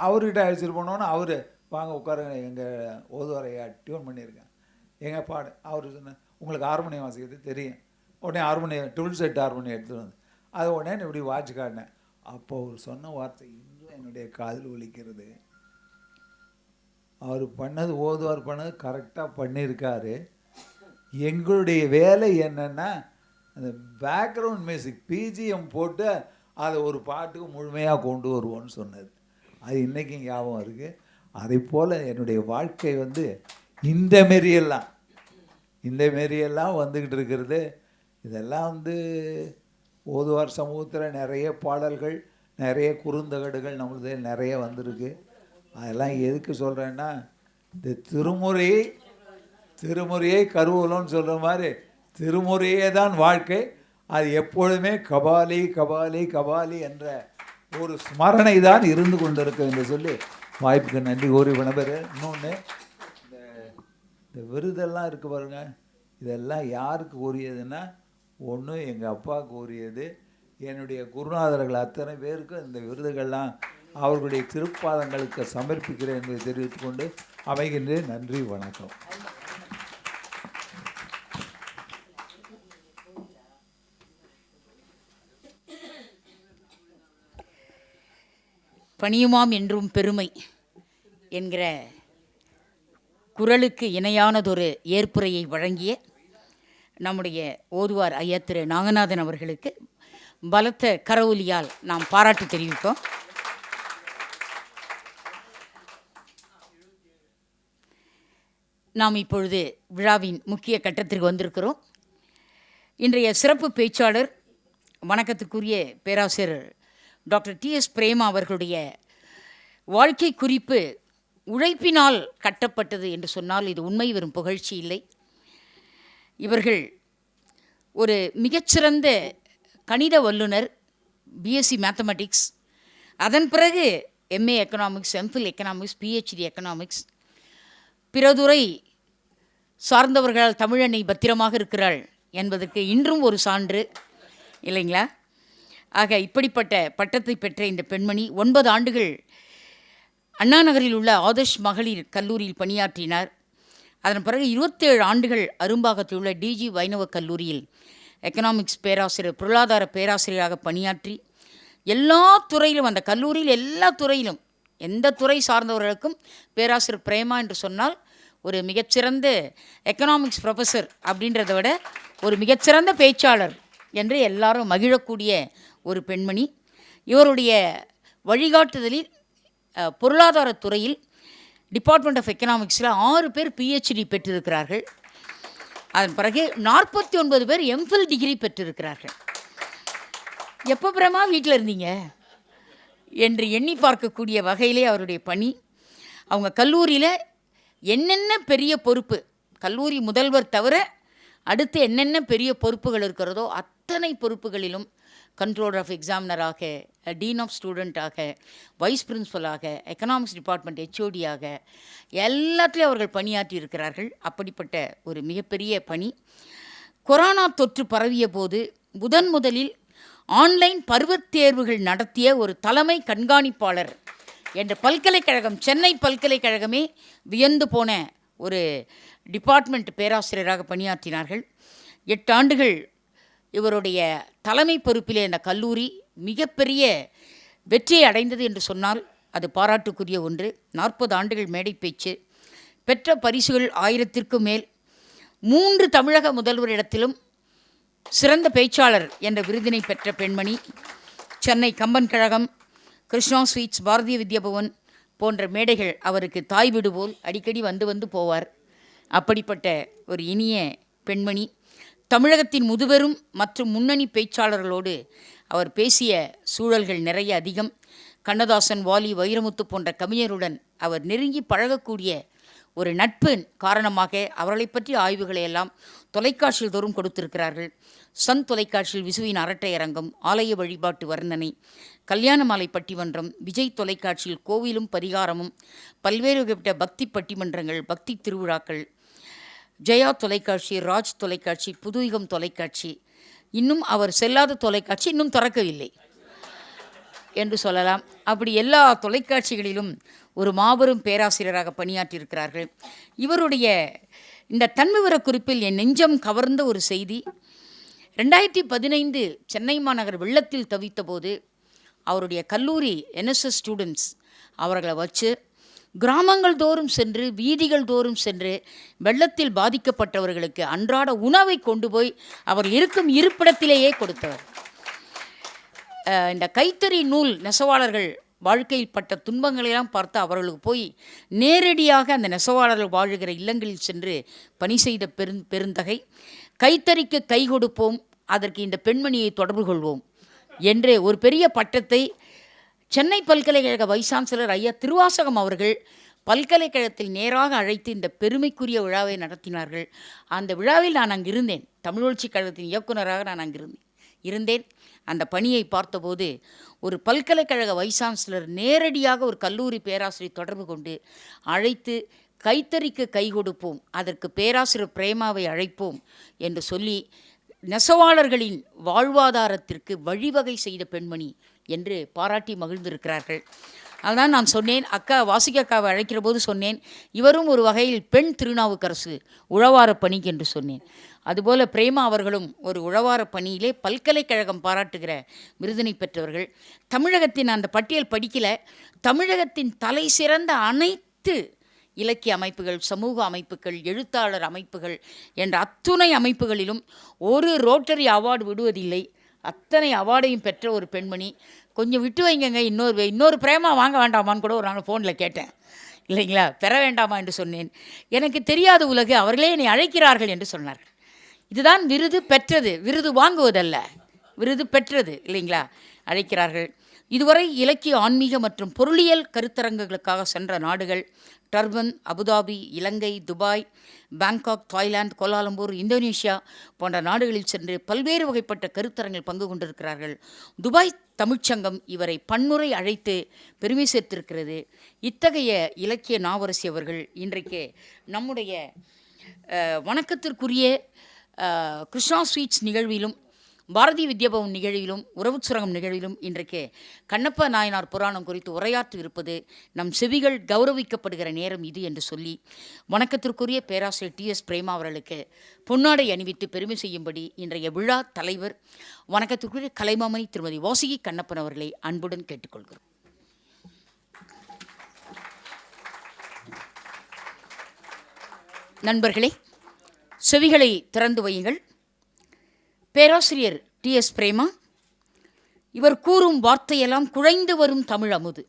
அவர்கிட்ட அழைச்சிட்டு போனோன்னா அவர் வாங்க உட்காருங்க, எங்கள் ஓதுவரையா டியூன் பண்ணியிருக்கேன், எங்கள் பாடு. அவர் சொன்னேன், உங்களுக்கு ஹார்மோனியம் வாசிக்கிறது தெரியும். உடனே ஹார்மோனியம் டுவெல் செட் ஹார்மோனியம் எடுத்துகிட்டு வந்து அது உடனே இப்படி வாட்ச் காட்டினேன். அப்போ அவர் சொன்ன வார்த்தை இன்னும் என்னுடைய காதில் ஒலிக்கிறது. அவர் பண்ணது, ஓதுவார் பண்ணது கரெக்டாக பண்ணியிருக்காரு. எங்களுடைய வேலை என்னென்னா, அந்த பேக்ரவுண்ட் மியூசிக் பிஜிஎம் போட்டு அதை ஒரு பாட்டுக்கு முழுமையாக கொண்டு வருவோன்னு சொன்னது. அது இன்றைக்கி ஞாபகம் இருக்குது. அதை போல் என்னுடைய வாழ்க்கை இந்த மாரியெல்லாம் வந்துக்கிட்டு இருக்கிறது. இதெல்லாம் ஓதுவார் சமூகத்தில் நிறைய பாடல்கள், நிறைய குறுந்தகடுகள் நம்மளது நிறைய வந்திருக்கு. அதெல்லாம் எதுக்கு சொல்கிறேன்னா, இந்த திருமுறையை கருவூலம்னு சொல்கிற மாதிரி திருமுறையே தான் வாழ்க்கை. அது எப்பொழுதுமே கபாலி கபாலி கபாலி என்ற ஒரு ஸ்மரணை தான் இருந்து கொண்டிருக்க என்று சொல்லி வாய்ப்புக்கு நன்றி கூறி வினபெறு. இன்னொன்று, இந்த விருதெல்லாம் இருக்குது பாருங்க, இதெல்லாம் யாருக்கு உரியதுன்னா, ஒன்று எங்கள் அப்பாவுக்கு உரியது. என்னுடைய குருநாதர்கள் அத்தனை பேருக்கு இந்த விருதுகள்லாம் அவர்களுடைய திருப்பாதங்களுக்கு சமர்ப்பிக்கிறேன் என்பதை தெரிவித்துக்கொண்டு அமைகின்றேன். நன்றி, வணக்கம். பணியுமாம் என்றும் பெருமை என்கிற குரலுக்கு இணையானதொரு ஏற்புரையை வழங்கிய நம்முடைய ஓதுவார் ஐயா திரு நாகநாதன் அவர்களுக்கு பலத்த கரவொலியால் நாம் பாராட்டு தெரிவிப்போம். நாம் இப்பொழுது விழாவின் முக்கிய கட்டத்திற்கு வந்திருக்கிறோம். இன்றைய சிறப்பு பேச்சாளர் வணக்கத்துக்குரிய பேராசிரியர் டாக்டர் டி.எஸ். பிரேமா அவர்களுடைய வாழ்க்கை குறிப்பு உழைப்பினால் கட்டப்பட்டது என்று சொன்னால் இது உண்மை, வெறும் புகழ்ச்சி இல்லை. இவர்கள் ஒரு மிகச்சிறந்த கணித வல்லுனர், பிஎஸ்சி மேத்தமெட்டிக்ஸ், அதன் பிறகு MA economics, MPhil economics, PhD economics, பிறதுறை சார்ந்தவர்களால் தமிழனை பத்திரமாக இருக்கிறாள் என்பதற்கு இன்றும் ஒரு சான்று இல்லைங்களா? ஆக இப்படிப்பட்ட பட்டத்தை பெற்ற இந்த பெண்மணி 9 ஆண்டுகள் அண்ணா நகரில் உள்ள ஆதர்ஷ் மகளிர் கல்லூரியில் பணியாற்றினார். அதன் பிறகு 27 ஆண்டுகள் அரும்பாக்கத்தில் உள்ள டிஜி வைணவ கல்லூரியில் எக்கனாமிக்ஸ் பேராசிரியர், பொருளாதார பேராசிரியராக பணியாற்றி எல்லா துறையிலும், அந்த கல்லூரியில் எல்லா துறையிலும், எந்த துறை சார்ந்தவர்களுக்கும் பேராசிரியர் பிரேமா என்று சொன்னால் ஒரு மிகச்சிறந்த எக்கனாமிக்ஸ் ப்ரொஃபஸர் அப்படின்றத விட ஒரு மிகச்சிறந்த பேச்சாளர் என்று எல்லாரும் மகிழக்கூடிய ஒரு பெண்மணி. இவருடைய வழிகாட்டுதலில் பொருளாதாரத்துறையில் டிபார்ட்மெண்ட் ஆஃப் எக்கனாமிக்ஸில் 6 பேர் பிஹெச்டி பெற்றிருக்கிறார்கள். அதன் பிறகு 49 பேர் எம்ஃபில் டிகிரி பெற்றிருக்கிறார்கள். எப்போ பிரமா வீட்டில் இருந்தீங்க என்று எண்ணி பார்க்கக்கூடிய வகையிலே அவருடைய பணி. அவங்க கல்லூரியில் என்னென்ன பெரிய பொறுப்பு, கல்லூரி முதல்வர் தவிர அடுத்து என்னென்ன பெரிய பொறுப்புகள் இருக்கிறதோ அத்தனை பொறுப்புகளிலும் கண்ட்ரோலர் ஆஃப் எக்ஸாமினராக, டீன் ஆஃப் ஸ்டூடெண்ட்டாக, வைஸ் பிரின்சிபலாக, எக்கனாமிக்ஸ் டிபார்ட்மெண்ட் ஹெச்ஓடியாக எல்லாத்துலேயும் அவர்கள் பணியாற்றி இருக்கிறார்கள். அப்படிப்பட்ட ஒரு மிகப்பெரிய பணி. கொரோனா தொற்று பரவிய போது முதலில் ஆன்லைன் பருவத் தேர்வுகள் நடத்திய ஒரு தலைமை கண்காணிப்பாளர் என்ற பல்கலைக்கழகம், சென்னை பல்கலைக்கழகமே வியந்து போன ஒரு டிபார்ட்மெண்ட் பேராசிரியராக பணியாற்றினார்கள். 8 ஆண்டுகள் இவருடைய தலைமை பொறுப்பிலே அந்த கல்லூரி மிகப்பெரிய வெற்றியை அடைந்தது என்று சொன்னால் அது பாராட்டுக்குரிய ஒன்று. 40 ஆண்டுகள் மேடை பேச்சு, பெற்ற பரிசுகள் 1000க்கும் மேல், 3 தமிழக முதல்வரிடத்திலும் சிறந்த பேச்சாளர் என்ற விருதினை பெற்ற பெண்மணி. சென்னை கம்பன் கழகம், கிருஷ்ணா ஸ்வீட்ஸ், பாரதிய வித்யாபவன் போன்ற மேடைகள் அவருக்கு தாய் வீடு போல் அடிக்கடி வந்து போவார். அப்படிப்பட்ட ஒரு இனிய பெண்மணி. தமிழகத்தின் முதுபெரும் மற்றும் முன்னணி பேச்சாளர்களோடு அவர் பேசிய சூழல்கள் நிறைய அதிகம். கண்ணதாசன், வாலி, வைரமுத்து போன்ற கவிஞருடன் அவர் நெருங்கி பழகக்கூடிய ஒரு நட்பு காரணமாக அவர்களை பற்றி ஆய்வுகளை எல்லாம் தொலைக்காட்சியில் தோறும் கொடுத்திருக்கிறார்கள். சன் தொலைக்காட்சியில் விசுவின் அரட்டை அரங்கம், ஆலய வழிபாட்டு வர்ணனை, கல்யாண மாலை பட்டிமன்றம், விஜய் தொலைக்காட்சியில் கோவிலும் பரிகாரமும், பல்வேறு வகைப்பட்ட பக்தி பட்டிமன்றங்கள், பக்தி திருவிழாக்கள், ஜெயா தொலைக்காட்சி, ராஜ் தொலைக்காட்சி, புதுயுகம் தொலைக்காட்சி, இன்னும் அவர் செல்லாத தொலைக்காட்சி இன்னும் திறக்கவில்லை என்று சொல்லலாம். அப்படி எல்லா தொலைக்காட்சிகளிலும் ஒரு மாபெரும் பேராசிரியராக பணியாற்றியிருக்கிறார்கள். இவருடைய இந்த தன்விவர குறிப்பில் என் நெஞ்சம் கவர்ந்த ஒரு செய்தி, 2015 சென்னை மாநகர் வெள்ளத்தில் தவித்த போது அவருடைய கல்லூரி என்எஸ்எஸ் ஸ்டூடெண்ட்ஸ் அவர்களை வச்சு கிராமங்கள் தோறும் சென்று, வீதிகள் தோறும் சென்று வெள்ளத்தில் பாதிக்கப்பட்டவர்களுக்கு அன்றாட உணவை கொண்டு போய் அவர் இருக்கும் இருப்பிடத்திலேயே கொடுத்தவர். இந்த கைத்தறி நூல் நெசவாளர்கள் வாழ்க்கையில் பட்ட துன்பங்களெல்லாம் பார்த்து அவர்களுக்கு போய் நேரடியாக அந்த நெசவாளர்கள் வாழுகிற இல்லங்களில் சென்று பணி செய்த பெருந்தகை. கைத்தறிக்கு கை கொடுப்போம், அதற்கு இந்த பெண்மணியை தொடர்பு கொள்வோம் என்று ஒரு பெரிய பட்டத்தை சென்னை பல்கலைக்கழக வைஸ் சான்சலர் ஐயா திருவாசகம் அவர்கள் பல்கலைக்கழகத்தில் நேராக அழைத்து இந்த பெருமைக்குரிய விழாவை நடத்தினார்கள். அந்த விழாவில் நான் அங்கு இருந்தேன். தமிழ்வளர்ச்சி கழகத்தின் இயக்குநராக நான் அங்கு இருந்தேன். அந்த பணியை பார்த்தபோது ஒரு பல்கலைக்கழக வைஸ் சான்சலர் நேரடியாக ஒரு கல்லூரி பேராசிரியர் தொடர்பு கொண்டு அழைத்து கைத்தறிக்கு கை கொடுப்போம், அதற்கு பேராசிரியர் பிரேமாவை அழைப்போம் என்று சொல்லி நெசவாளர்களின் வாழ்வாதாரத்திற்கு வழிவகை செய்த பெண்மணி என்று பாராட்டி மகிழ்ந்திருக்கிறார்கள். அதுதான் நான் சொன்னேன், அக்கா வாசுகி அக்காவை அழைக்கிற போது சொன்னேன், இவரும் ஒரு வகையில் பெண் திருநாவுக்கரசு உழவார பணிக்கு என்று சொன்னேன். அதுபோல் பிரேமா அவர்களும் ஒரு உழவார பணியிலே பல்கலைக்கழகம் பாராட்டுகிற விருதினை பெற்றவர்கள். தமிழகத்தின் அந்த பட்டியல் படிக்கல, தமிழகத்தின் தலை சிறந்த அனைத்து இலக்கிய அமைப்புகள், சமூக அமைப்புகள், எழுத்தாளர் அமைப்புகள் என்ற அத்துணை அமைப்புகளிலும் ஒரு ரோட்டரி அவார்டு விடுவதில்லை. அத்தனை அவார்டையும் பெற்ற ஒரு பெண்மணி. கொஞ்சம் விட்டு வைங்கங்க, இன்னொரு பிரேமா வாங்க வேண்டாமான்னு கூட ஒரு நாள் ஃபோனில் கேட்டேன் இல்லைங்களா, பெற வேண்டாமா என்று சொன்னேன். எனக்கு தெரியாத உலகு, அவர்களே என்னை அழைக்கிறார்கள் என்று சொன்னார்கள். இதுதான் விருது பெற்றது, விருது வாங்குவதல்ல, விருது பெற்றது இல்லைங்களா, அழைக்கிறார்கள். இதுவரை இலக்கிய, ஆன்மீக மற்றும் பொருளியல் கருத்தரங்குகளுக்காக சென்ற நாடுகள் Durban, Abu Dhabi, Ilangai, Dubai, Bangkok, Thailand, Kuala Lumpur, Indonesia போன்ற நாடுகளில் சென்று பல்வேறு வகைப்பட்ட கருத்தரங்கில் பங்கு கொண்டிருக்கிறார்கள். துபாய் தமிழ்ச்சங்கம் இவரை பன்முறை அழைத்து பெருமை சேர்த்திருக்கிறது. இத்தகைய இலக்கிய நாவரசி அவர்கள் இன்றைக்கு நம்முடைய வணக்கத்திற்குரிய கிருஷ்ணா ஸ்வீட்ஸ் நிகழ்விலும், பாரதி வித்யாபவன் நிகழ்விலும், உறவு சுரங்கம் நிகழ்விலும் இன்றைக்கு கண்ணப்ப நாயனார் புராணம் குறித்து உரையாற்றி இருப்பது நம் செவிகள் கௌரவிக்கப்படுகிற நேரம் இது என்று சொல்லி, வணக்கத்திற்குரிய பேராசிரியர் TS பிரேமா அவர்களுக்கு பொன்னாடை அணிவித்து பெருமை செய்யும்படி இன்றைய விழா தலைவர் வணக்கத்திற்குரிய கலைமாமணி திருமதி வாசுகி கண்ணப்பன் அவர்களை அன்புடன் கேட்டுக்கொள்கிறோம். நண்பர்களே, செவிகளை திறந்து வையுங்கள். பேராசிரியர் TS பிரேமா, இவர் கூறும் வார்த்தையெல்லாம் குழைந்து வரும் தமிழ் அமுது.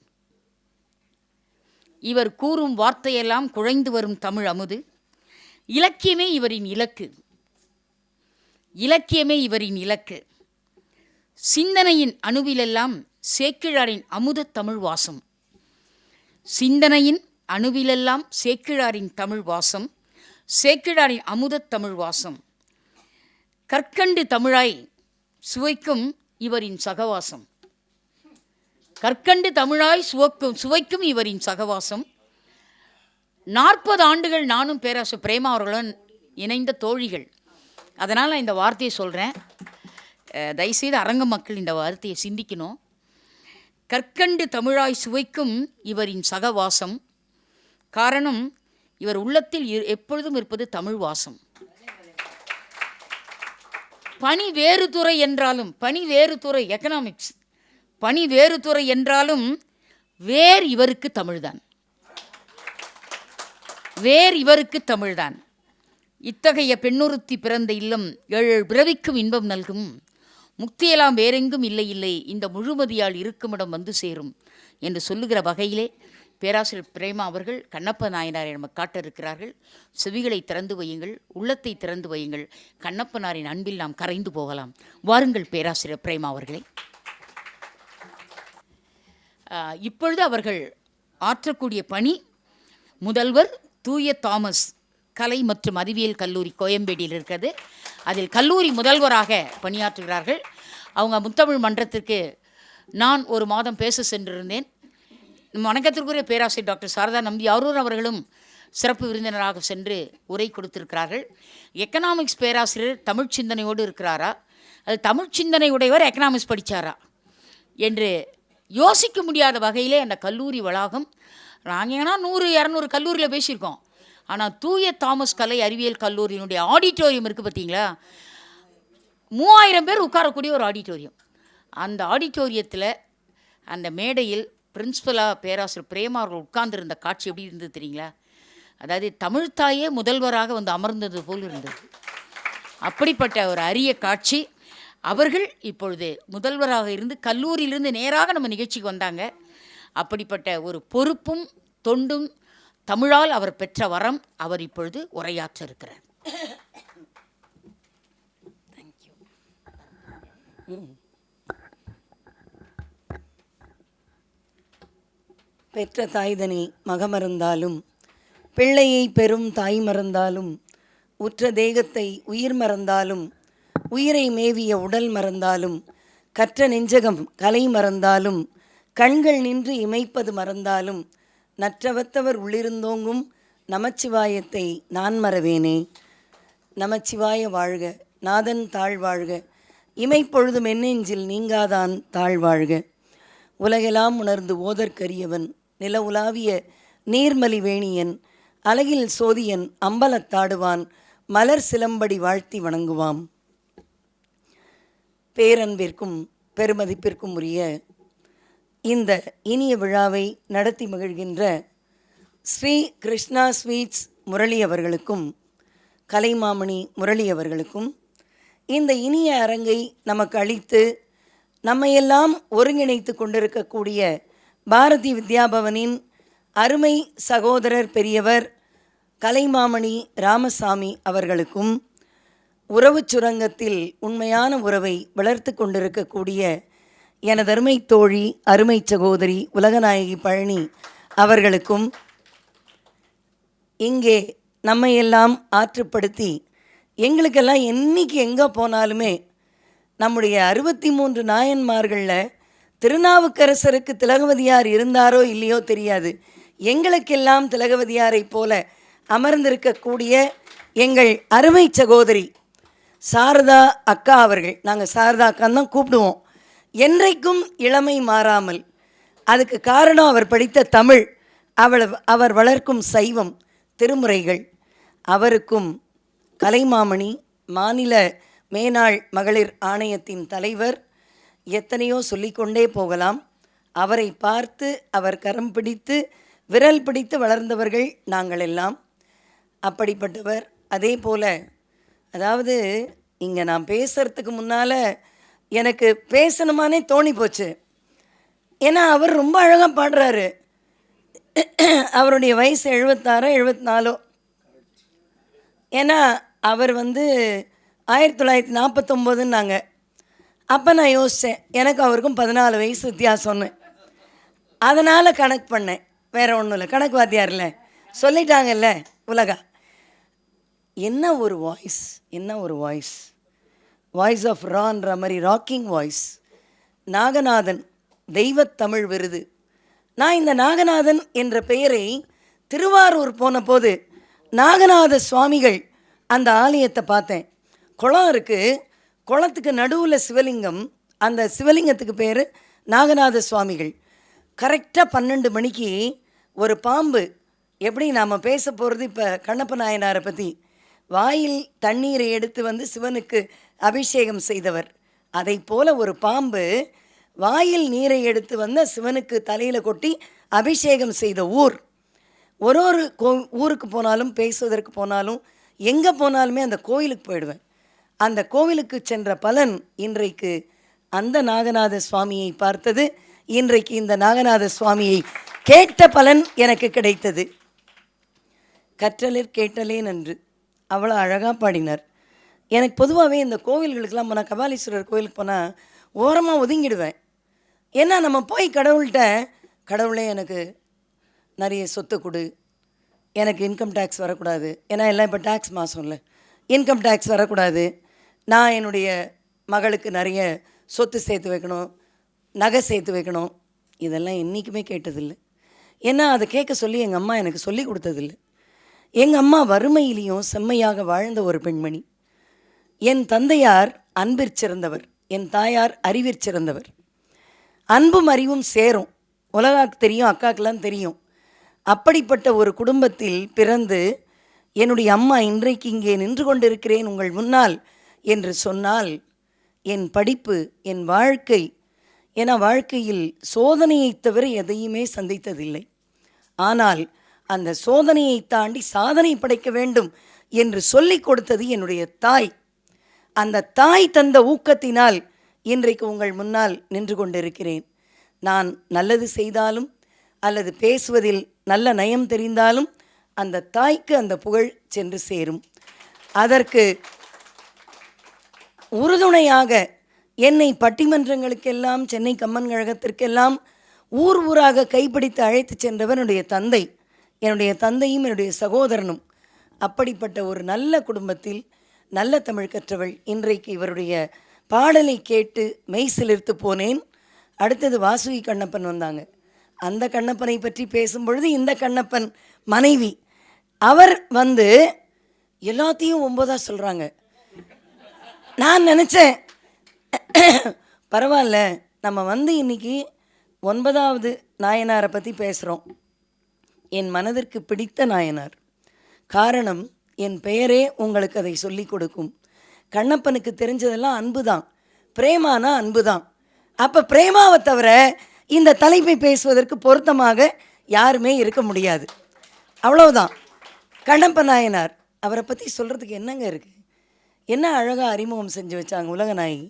இவர் கூறும் வார்த்தையெல்லாம் குழைந்து வரும் தமிழ் அமுது. இலக்கியமே இவரின் இலக்கு, இலக்கியமே இவரின் இலக்கு. சிந்தனையின் அணுவிலெல்லாம் சேக்கிழாரின் அமுத தமிழ் வாசம். சிந்தனையின் அணுவிலெல்லாம் சேக்கிழாரின் தமிழ் வாசம், சேக்கிழாரின் அமுத தமிழ் வாசம். கற்கண்டு தமிழாய் சுவைக்கும் இவரின் சகவாசம். கற்கண்டு தமிழாய் சுவைக்கும் இவரின் சகவாசம். 40 ஆண்டுகள் நானும் பேராசிரியர் பிரேமா அவர்களுடன் இணைந்த தோழிகள். அதனால் நான் இந்த வார்த்தையை சொல்கிறேன், தயவுசெய்து அரங்க மக்கள் இந்த வார்த்தையை சிந்திக்கணும். கற்கண்டு தமிழாய் சுவைக்கும் இவரின் சகவாசம். காரணம், இவர் உள்ளத்தில் எப்பொழுதும் இருப்பது தமிழ் வாசம். பணி வேறு துறை என்றாலும், பணி வேறு துறை எக்கனாமிக்ஸ், பணி வேறு துறை என்றாலும் வேர் இவருக்கு தமிழ்தான், வேர் இவருக்கு தமிழ்தான். இத்தகைய பெண்ணுறுத்தி பிறந்த இல்லம் 7 பிறவிக்கும் இன்பம் நல்கும், முக்தியெல்லாம் வேறெங்கும் இல்லை இல்லை, இந்த முழுமதியால் இருக்குமிடம் வந்து சேரும் என்று சொல்லுகிற வகையிலே பேராசிரியர் பிரேமா அவர்கள் கண்ணப்ப நாயனாரை நமக்கு காட்ட இருக்கிறார்கள். செவிகளை திறந்து வையுங்கள், உள்ளத்தை திறந்து வையுங்கள். கண்ணப்பனாரின் அன்பில் நாம் கரைந்து போகலாம். வாருங்கள் பேராசிரியர் பிரேமா அவர்களே. இப்பொழுது அவர்கள் ஆற்றக்கூடிய பணி முதல்வர் தூய தாமஸ் கலை மற்றும் அறிவியல் கல்லூரி கோயம்பேடியில் இருக்கிறது. அதில் கல்லூரி முதல்வராக பணியாற்றுகிறார்கள். அவங்க முத்தமிழ் மன்றத்திற்கு நான் ஒரு மாதம் பேச சென்றிருந்தேன். வணக்கத்திற்குரிய பேராசிரியர் டாக்டர் சாரதா நம்பி ஆரூர் அவர்களும் சிறப்பு விருந்தினராக சென்று உரை கொடுத்திருக்கிறார்கள். எக்கனாமிக்ஸ் பேராசிரியர் தமிழ் சிந்தனையோடு இருக்கிறாரா, அது தமிழ் சிந்தனை உடையவர் எக்கனாமிக்ஸ் படித்தாரா என்று யோசிக்க முடியாத வகையிலே அந்த கல்லூரி வளாகம். நாங்கள் ஏன்னா 100-200 கல்லூரியில் பேசியிருக்கோம். ஆனால் தூய தாமஸ் கலை அறிவியல் கல்லூரியினுடைய ஆடிட்டோரியம் இருக்குது பார்த்தீங்களா, 3000 பேர் உட்காரக்கூடிய ஒரு ஆடிட்டோரியம். அந்த ஆடிட்டோரியத்தில் அந்த மேடையில் பிரின்ஸ்பலாக பேராசிரியர் பிரேமா அவர்கள் உட்கார்ந்துருந்த காட்சி எப்படி இருந்தது தெரியுங்களா? அதாவது தமிழ்த்தாயே முதல்வராக வந்து அமர்ந்தது போல் இருந்தது. அப்படிப்பட்ட ஒரு அரிய காட்சி. அவர்கள் இப்பொழுது முதல்வராக இருந்து கல்லூரியிலிருந்து நேராக நம்ம நிகழ்ச்சிக்கு வந்தாங்க. அப்படிப்பட்ட ஒரு பொறுப்பும் தொண்டும் தமிழால் அவர் பெற்ற வரம். அவர் இப்பொழுது உரையாற்ற இருக்கிறார். தேங்க்யூ. பெற்ற தாய்தனை மகமறந்தாலும், பிள்ளையை பெறும் தாய் மறந்தாலும், உற்ற தேகத்தை உயிர் மறந்தாலும், உயிரை மேவிய உடல் மறந்தாலும், கற்ற நெஞ்சகம் கலை மறந்தாலும், கண்கள் நின்று இமைப்பது மறந்தாலும், நற்றவத்தவர் உள்ளிருந்தோங்கும் நமச்சிவாயத்தை நான் மறவேனே. நமச்சிவாய வாழ்க, நாதன் தாழ் வாழ்க, இமைப்பொழுதும் என்னெஞ்சில் நீங்காதான் தாழ் வாழ்க. உலகெல்லாம் உணர்ந்து ஓதற்கரியவன், நில உலாவிய நீர்மலி வேணியன், அலகில் சோதியன் அம்பலத்தாடுவான், மலர் சிலம்படி வாழ்த்தி வணங்குவாம். பேரன்பிற்கும் பெருமதிப்பிற்கும் உரிய இந்த இனிய விழாவை நடத்தி மகிழ்கின்ற ஸ்ரீ கிருஷ்ணா ஸ்வீட்ஸ் முரளி அவர்களுக்கும் கலைமாமணி முரளி அவர்களுக்கும் இந்த இனிய அரங்கை நமக்கு அளித்து நம்மையெல்லாம் ஒருங்கிணைத்து கொண்டிருக்கக்கூடிய பாரதி வித்யாபவனின் அருமை சகோதரர் பெரியவர் கலைமாமணி ராமசாமி அவர்களுக்கும் உறவு சுரங்கத்தில் உண்மையான உறவை வளர்த்து கொண்டிருக்கக்கூடிய எனதருமை தோழி அருமை சகோதரி உலகநாயகி பழனி அவர்களுக்கும் இங்கே நம்மையெல்லாம் ஆற்றுப்படுத்தி எங்களுக்கெல்லாம் என்றைக்கு எங்கே போனாலுமே நம்முடைய 63 நாயன்மார்களில் திருநாவுக்கரசருக்கு திலகவதியார் இருந்தாரோ இல்லையோ தெரியாது, எங்களுக்கெல்லாம் திலகவதியாரை போல அமர்ந்திருக்கக்கூடிய எங்கள் அருமை சகோதரி சாரதா அக்கா அவர்கள், நாங்கள் சாரதா அக்கான்னு தான் கூப்பிடுவோம், என்றைக்கும் இளமை மாறாமல். அதுக்கு காரணம் அவர் படித்த தமிழ், அவர் வளர்க்கும் சைவம் திருமுறைகள். அவருக்கும் கலைமாமணி மாநில மேனாள் மகளிர் ஆணையத்தின் தலைவர், எத்தனையோ சொல்லிக்கொண்டே போகலாம். அவரை பார்த்து அவர் கரம் பிடித்து விரல் பிடித்து வளர்ந்தவர்கள் நாங்கள் எல்லாம். அப்படிப்பட்டவர். அதே போல் அதாவது இங்கே நான் பேசுகிறதுக்கு முன்னால் எனக்கு பேசணுமானே தோணி போச்சு. ஏன்னா அவர் ரொம்ப அழகாக பாடுறாரு. அவருடைய வயசு 76 74. ஏன்னா அவர் 1949ன்னாங்க. அப்போ நான் யோசித்தேன், எனக்கு அவருக்கும் 14 வயசு வித்தியாசம்னு. அதனால் கணக்கு பண்ணேன், வேறு ஒன்றும் இல்லை. கணக்கு வாத்தியார்ல சொல்லிட்டாங்கல்ல உலகா. என்ன ஒரு வாய்ஸ், என்ன ஒரு வாய்ஸ், வாய்ஸ் ஆஃப் ரான்ற மாதிரி ராக்கிங் வாய்ஸ். நாகநாதன் தெய்வத்தமிழ் விருது. நான் இந்த நாகநாதன் என்ற பெயரை திருவாரூர் போன போது நாகநாத சுவாமிகள் அந்த ஆலயத்தை பார்த்தேன். குளம் இருக்குது, குளத்துக்கு நடுவில் சிவலிங்கம், அந்த சிவலிங்கத்துக்கு பேர் நாகநாத சுவாமிகள். கரெக்டாக 12 மணிக்கு ஒரு பாம்பு, எப்படி நாம் பேச போகிறது இப்போ கண்ணப்ப நாயனாரை பற்றி, வாயில் தண்ணீரை எடுத்து சிவனுக்கு அபிஷேகம் செய்தவர். அதை போல் ஒரு பாம்பு வாயில் நீரை எடுத்து சிவனுக்கு தலையில் கொட்டி அபிஷேகம் செய்த ஊர். ஒரு ஊருக்கு போனாலும் பேசுவதற்கு போனாலும் எங்கே போனாலுமே அந்த கோயிலுக்கு போயிடுவேன். அந்த கோவிலுக்கு சென்ற பலன் இன்றைக்கு அந்த நாகநாத சுவாமியை பார்த்தது, இன்றைக்கு இந்த நாகநாத சுவாமியை கேட்ட பலன் எனக்கு கிடைத்தது. கற்றலிற் கேட்டலே நன்று, அவ்வளோ அழகாக பாடினார். எனக்கு பொதுவாகவே இந்த கோவில்களுக்கெல்லாம் போனால், கபாலீஸ்வரர் கோவிலுக்கு போனால் ஓரமாக ஒதுங்கிடுவேன். ஏன்னா நம்ம போய் கடவுள்கிட்ட, கடவுளே எனக்கு நிறைய சொத்து கொடு, எனக்கு இன்கம் டேக்ஸ் வரக்கூடாது, ஏன்னா எல்லாம் இப்போ டேக்ஸ் மாதம் இல்லை, இன்கம் டேக்ஸ் வரக்கூடாது, நான் என்னுடைய மகளுக்கு நிறைய சொத்து சேர்த்து வைக்கணும், நகை சேர்த்து வைக்கணும், இதெல்லாம் என்றைக்குமே கேட்டதில்லை. ஏன்னா அதை கேட்க சொல்லி எங்கள் அம்மா எனக்கு சொல்லி கொடுத்ததில்லை. எங்கள் அம்மா வறுமையிலையும் செம்மையாக வாழ்ந்த ஒரு பெண்மணி. என் தந்தையார் அன்பிற்சிறந்தவர், என் தாயார் அறிவிற்சிறந்தவர். அன்பும் அறிவும் சேரும், உலகாக்கு தெரியும், அக்காக்கெல்லாம் தெரியும். அப்படிப்பட்ட ஒரு குடும்பத்தில் பிறந்து என்னுடைய அம்மா இன்றைக்கு இங்கே நின்று கொண்டிருக்கிறேன் உங்கள் முன்னால் என்று சொன்னால், என் படிப்பு, என் வாழ்க்கை, ஏன்னா வாழ்க்கையில் சோதனையை தவிர எதையுமே சந்தித்ததில்லை. ஆனால் அந்த சோதனையை தாண்டி சாதனை படைக்க வேண்டும் என்று சொல்லிக் கொடுத்தது என்னுடைய தாய். அந்த தாய் தந்த ஊக்கத்தினால் இன்றைக்கு உங்கள் முன்னால் நின்று கொண்டிருக்கிறேன். நான் நல்லது செய்தாலும் அல்லது பேசுவதில் நல்ல நயம் தெரிந்தாலும் அந்த தாய்க்கு அந்த புகழ் சென்று சேரும். அதற்கு உறுதுணையாக என்னை பட்டிமன்றங்களுக்கெல்லாம், சென்னை கம்மன் கழகத்திற்கெல்லாம் ஊர் ஊராக கைப்பிடித்து அழைத்து சென்றவர் என்னுடைய தந்தை, என்னுடைய தந்தையும் என்னுடைய சகோதரனும். அப்படிப்பட்ட ஒரு நல்ல குடும்பத்தில் நல்ல தமிழ் கற்றவள். இன்றைக்கு இவருடைய பாடலை கேட்டு மெய்சிலிர்த்து போனேன். அடுத்தது வாசுகி கண்ணப்பன் வந்தாங்க. அந்த கண்ணப்பனை பற்றி பேசும்பொழுது இந்த கண்ணப்பன் மனைவி அவர் எல்லாத்தையும் 9ஆ சொல்கிறாங்க. நான் நினச்சேன், பரவாயில்ல, நம்ம இன்றைக்கி 9வது நாயனாரை பற்றி பேசுகிறோம். என் மனதிற்கு பிடித்த நாயனார். காரணம், என் பெயரே உங்களுக்கு அதை சொல்லி கொடுக்கும். கண்ணப்பனுக்கு தெரிஞ்சதெல்லாம் அன்பு தான், பிரேமானா அன்பு தான். அப்போ பிரேமாவை தவிர இந்த தலைப்பை பேசுவதற்கு பொருத்தமாக யாருமே இருக்க முடியாது. அவ்வளவுதான். கண்ணப்ப நாயனார் அவரை பற்றி சொல்கிறதுக்கு என்னங்க இருக்குது? என்ன அழகாக அறிமுகம் செஞ்சு வச்சாங்க உலகநாயகி.